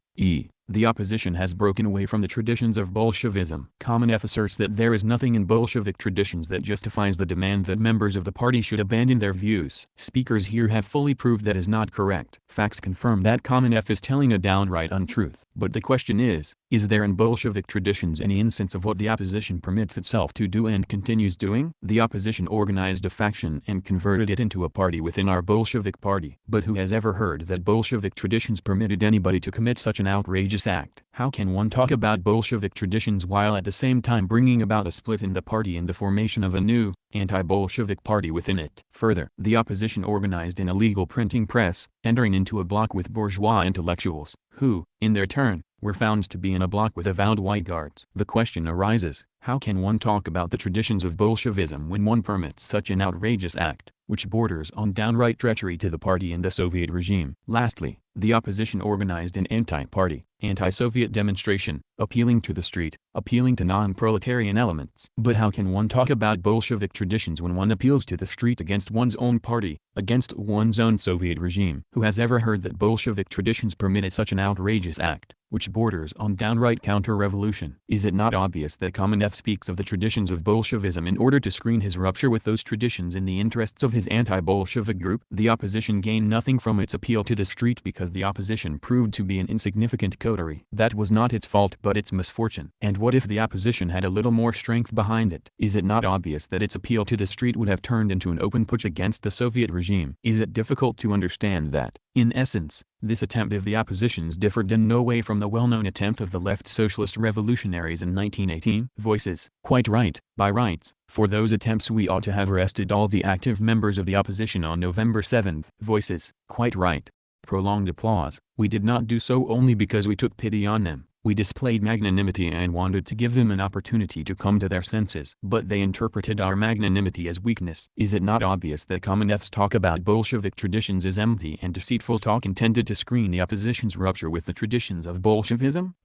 [SPEAKER 1] The opposition has broken away from the traditions of Bolshevism. Kamenev asserts that there is nothing in Bolshevik traditions that justifies the demand that members of the party should abandon their views. Speakers here have fully proved that is not correct. Facts confirm that Kamenev is telling a downright untruth. But the question is there in Bolshevik traditions any instance of what the opposition permits itself to do and continues doing? The opposition organized a faction and converted it into a party within our Bolshevik party. But who has ever heard that Bolshevik traditions permitted anybody to commit such an outrageous act? How can one talk about Bolshevik traditions while at the same time bringing about a split in the party and the formation of a new, anti-Bolshevik party within it? Further, the opposition organized an illegal printing press, entering into a bloc with bourgeois intellectuals, who, in their turn, were found to be in a bloc with avowed white guards. The question arises, how can one talk about the traditions of Bolshevism when one permits such an outrageous act, which borders on downright treachery to the party and the Soviet regime? Lastly, the opposition organized an anti-party, anti-Soviet demonstration, appealing to the street, appealing to non-proletarian elements. But how can one talk about Bolshevik traditions when one appeals to the street against one's own party, against one's own Soviet regime? Who has ever heard that Bolshevik traditions permitted such an outrageous act, which borders on downright counter-revolution? Is it not obvious that Kamenev speaks of the traditions of Bolshevism in order to screen his rupture with those traditions in the interests of his anti-Bolshevik group? The opposition gained nothing from its appeal to the street because the opposition proved to be an insignificant coterie. That was not its fault but its misfortune. And what if the opposition had a little more strength behind it? Is it not obvious that its appeal to the street would have turned into an open putsch against the Soviet regime? Is it difficult to understand that, in essence, this attempt of the opposition's differed in no way from the well-known attempt of the left socialist revolutionaries in 1918? Voices. Quite right. By rights, for those attempts we ought to have arrested all the active members of the opposition on November 7th. Voices. Quite right. Prolonged applause. We did not do so only because we took pity on them. We displayed magnanimity and wanted to give them an opportunity to come to their senses. But they interpreted our magnanimity as weakness. Is it not obvious that Kamenev's talk about Bolshevik traditions is empty and deceitful talk intended to screen the opposition's rupture with the traditions of Bolshevism?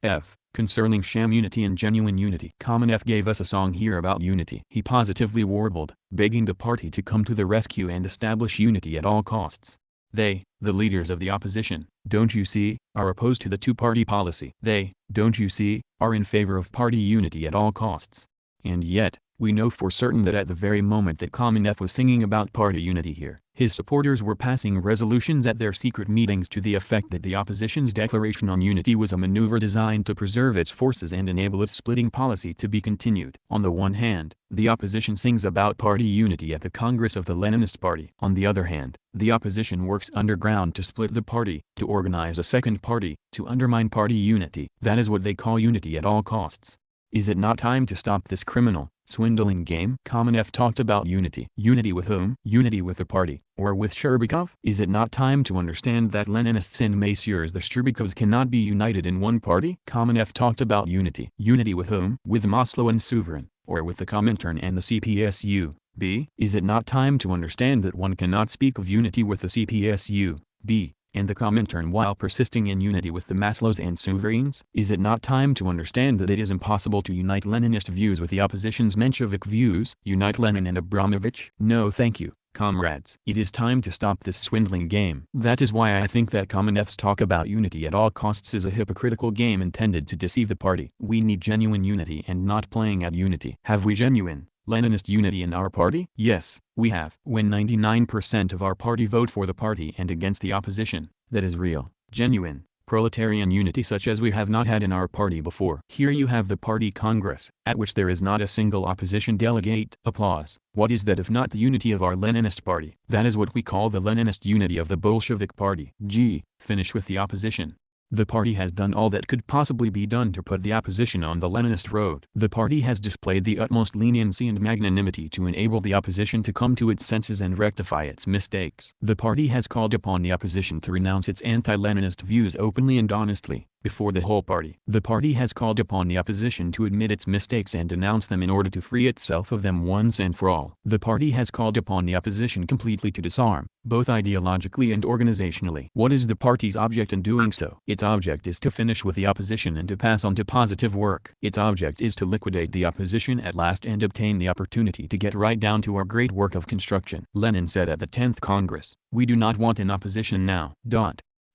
[SPEAKER 1] Concerning sham unity and genuine unity. Kamenev gave us a song here about unity. He positively warbled, begging the party to come to the rescue and establish unity at all costs. They, the leaders of the opposition, don't you see, are opposed to the two-party policy. They, don't you see, are in favor of party unity at all costs. And yet, we know for certain that at the very moment that Kamenev was singing about party unity here, his supporters were passing resolutions at their secret meetings to the effect that the opposition's declaration on unity was a maneuver designed to preserve its forces and enable its splitting policy to be continued. On the one hand, the opposition sings about party unity at the Congress of the Leninist Party. On the other hand, the opposition works underground to split the party, to organize a second party, to undermine party unity. That is what they call unity at all costs. Is it not time to stop this criminal, swindling game? Kamenev talked about unity. Unity with whom? Unity with the party, or with Sherbakov? Is it not time to understand that Leninists and Messieurs the Sherbakovs cannot be united in one party? Kamenev talked about unity. Unity with whom? With Maslow and Suverin, or with the Comintern and the CPSU. B. Is it not time to understand that one cannot speak of unity with the CPSU, B, and the Comintern while persisting in unity with the Maslows and Suverins? Is it not time to understand that it is impossible to unite Leninist views with the opposition's Menshevik views? Unite Lenin and Abramovich? No thank you, comrades. It is time to stop this swindling game. That is why I think that Kamenev's talk about unity at all costs is a hypocritical game intended to deceive the party. We need genuine unity and not playing at unity. Have we genuine Leninist unity in our party? Yes, we have. When 99% of our party vote for the party and against the opposition, that is real, genuine, proletarian unity such as we have not had in our party before. Here you have the party congress, at which there is not a single opposition delegate. Applause. What is that if not the unity of our Leninist party? That is what we call the Leninist unity of the Bolshevik party. G. Finish with the opposition. The party has done all that could possibly be done to put the opposition on the Leninist road. The party has displayed the utmost leniency and magnanimity to enable the opposition to come to its senses and rectify its mistakes. The party has called upon the opposition to renounce its anti-Leninist views openly and honestly, before the whole party. The party has called upon the opposition to admit its mistakes and denounce them in order to free itself of them once and for all. The party has called upon the opposition completely to disarm, both ideologically and organizationally. What is the party's object in doing so? Its object is to finish with the opposition and to pass on to positive work. Its object is to liquidate the opposition at last and obtain the opportunity to get right down to our great work of construction. Lenin said at the 10th Congress, "We do not want an opposition now.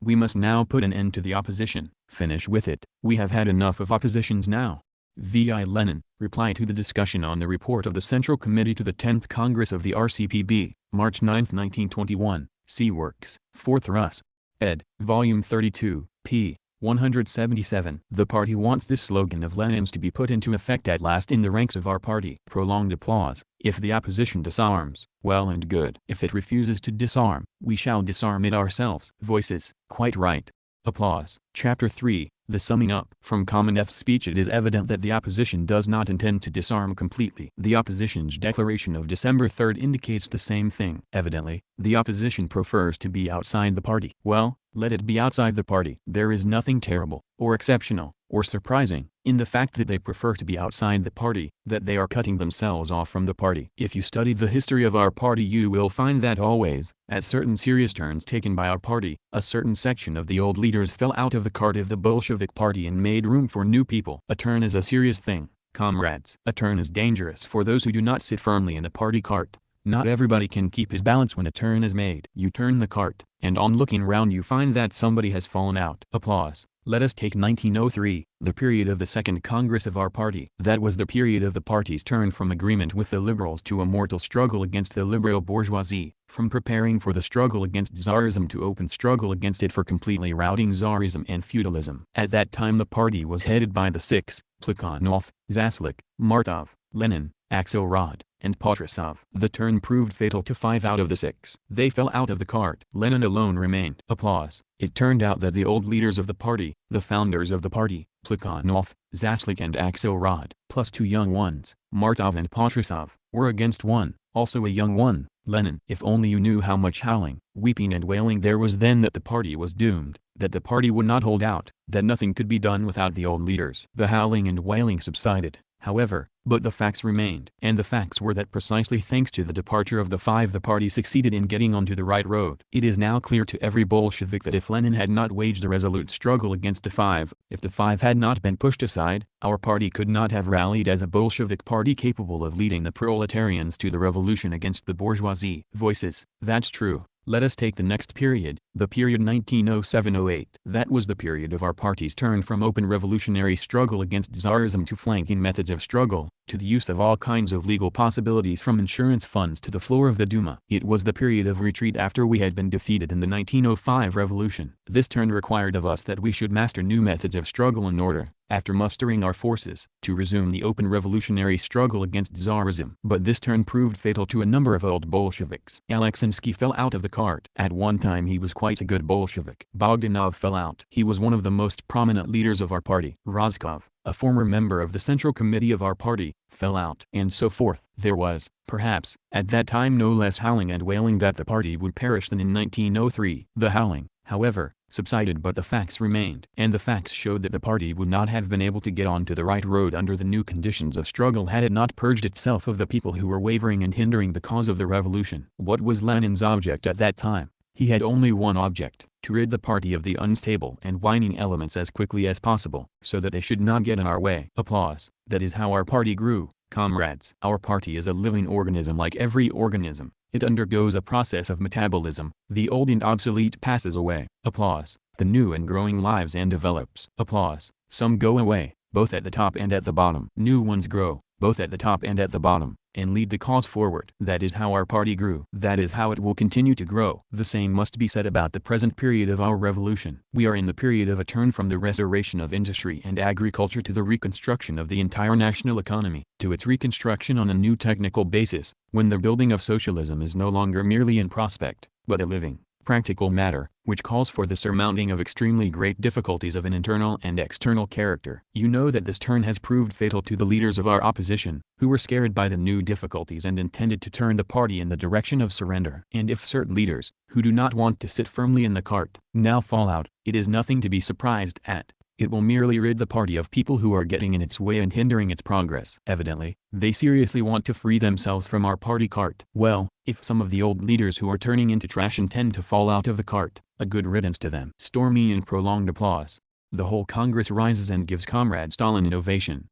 [SPEAKER 1] We must now put an end to the opposition, finish with it. We have had enough of oppositions now." V.I. Lenin, reply to the discussion on the report of the Central Committee to the 10th Congress of the RCPB, March 9, 1921, see Works, 4th Rus. ed., Volume 32, p. 177. The party wants this slogan of Lenin's to be put into effect at last in the ranks of our party. Prolonged applause. If the opposition disarms, well and good. If it refuses to disarm, we shall disarm it ourselves. Voices, quite right. Applause. Chapter 3, the summing up. From Kamenev's speech it is evident that the opposition does not intend to disarm completely. The opposition's declaration of December 3 indicates the same thing. Evidently, the opposition prefers to be outside the party. Well, let it be outside the party. There is nothing terrible, or exceptional, or surprising, in the fact that they prefer to be outside the party, that they are cutting themselves off from the party. If you study the history of our party you will find that always, at certain serious turns taken by our party, a certain section of the old leaders fell out of the cart of the Bolshevik party and made room for new people. A turn is a serious thing, comrades. A turn is dangerous for those who do not sit firmly in the party cart. Not everybody can keep his balance when a turn is made. You turn the cart, and on looking round you find that somebody has fallen out. Applause. Let us take 1903, the period of the Second Congress of our party. That was the period of the party's turn from agreement with the liberals to a mortal struggle against the liberal bourgeoisie, from preparing for the struggle against Tsarism to open struggle against it for completely routing Tsarism and feudalism. At that time the party was headed by the six, Plekhanov, Zaslik, Martov, Lenin, Axelrod, and Patrusov. The turn proved fatal to 5 out of the 6. They fell out of the cart. Lenin alone remained. Applause. It turned out that the old leaders of the party, the founders of the party, Plekhanov, Zaslik and Axelrod, plus 2 young ones, Martov and Patrusov, were against one, also a young one, Lenin. If only you knew how much howling, weeping and wailing there was then that the party was doomed, that the party would not hold out, that nothing could be done without the old leaders. The howling and wailing subsided, however, but the facts remained. And the facts were that precisely thanks to the departure of the 5 the party succeeded in getting onto the right road. It is now clear to every Bolshevik that if Lenin had not waged a resolute struggle against the 5, if the 5 had not been pushed aside, our party could not have rallied as a Bolshevik party capable of leading the proletarians to the revolution against the bourgeoisie. Voices, that's true. Let us take the next period, the period 1907-08. That was the period of our party's turn from open revolutionary struggle against Tsarism to flanking methods of struggle, to the use of all kinds of legal possibilities from insurance funds to the floor of the Duma. It was the period of retreat after we had been defeated in the 1905 revolution. This turn required of us that we should master new methods of struggle in order, after mustering our forces, to resume the open revolutionary struggle against Tsarism. But this turn proved fatal to a number of old Bolsheviks. Alexinsky fell out of the cart. At one time he was quite a good Bolshevik. Bogdanov fell out. He was one of the most prominent leaders of our party. Roskov, a former member of the Central Committee of our party, fell out. And so forth. There was, perhaps, at that time no less howling and wailing that the party would perish than in 1903. The howling, however, subsided, but the facts remained. And the facts showed that the party would not have been able to get on to the right road under the new conditions of struggle had it not purged itself of the people who were wavering and hindering the cause of the revolution. What was Lenin's object at that time? He had only one object: to rid the party of the unstable and whining elements as quickly as possible, so that they should not get in our way. Applause. That is how our party grew, comrades. Our party is a living organism like every organism. It undergoes a process of metabolism. The old and obsolete passes away. Applause. The new and growing lives and develops. Applause. Some go away, both at the top and at the bottom. New ones grow, both at the top and at the bottom, and lead the cause forward. That is how our party grew. That is how it will continue to grow. The same must be said about the present period of our revolution. We are in the period of a turn from the restoration of industry and agriculture to the reconstruction of the entire national economy, to its reconstruction on a new technical basis, when the building of socialism is no longer merely in prospect, but a living, practical matter, which calls for the surmounting of extremely great difficulties of an internal and external character. You know that this turn has proved fatal to the leaders of our opposition, who were scared by the new difficulties and intended to turn the party in the direction of surrender. And if certain leaders, who do not want to sit firmly in the cart, now fall out, it is nothing to be surprised at. It will merely rid the party of people who are getting in its way and hindering its progress. Evidently, they seriously want to free themselves from our party cart. Well, if some of the old leaders who are turning into trash intend to fall out of the cart, a good riddance to them. Stormy and prolonged applause. The whole Congress rises and gives Comrade Stalin an ovation.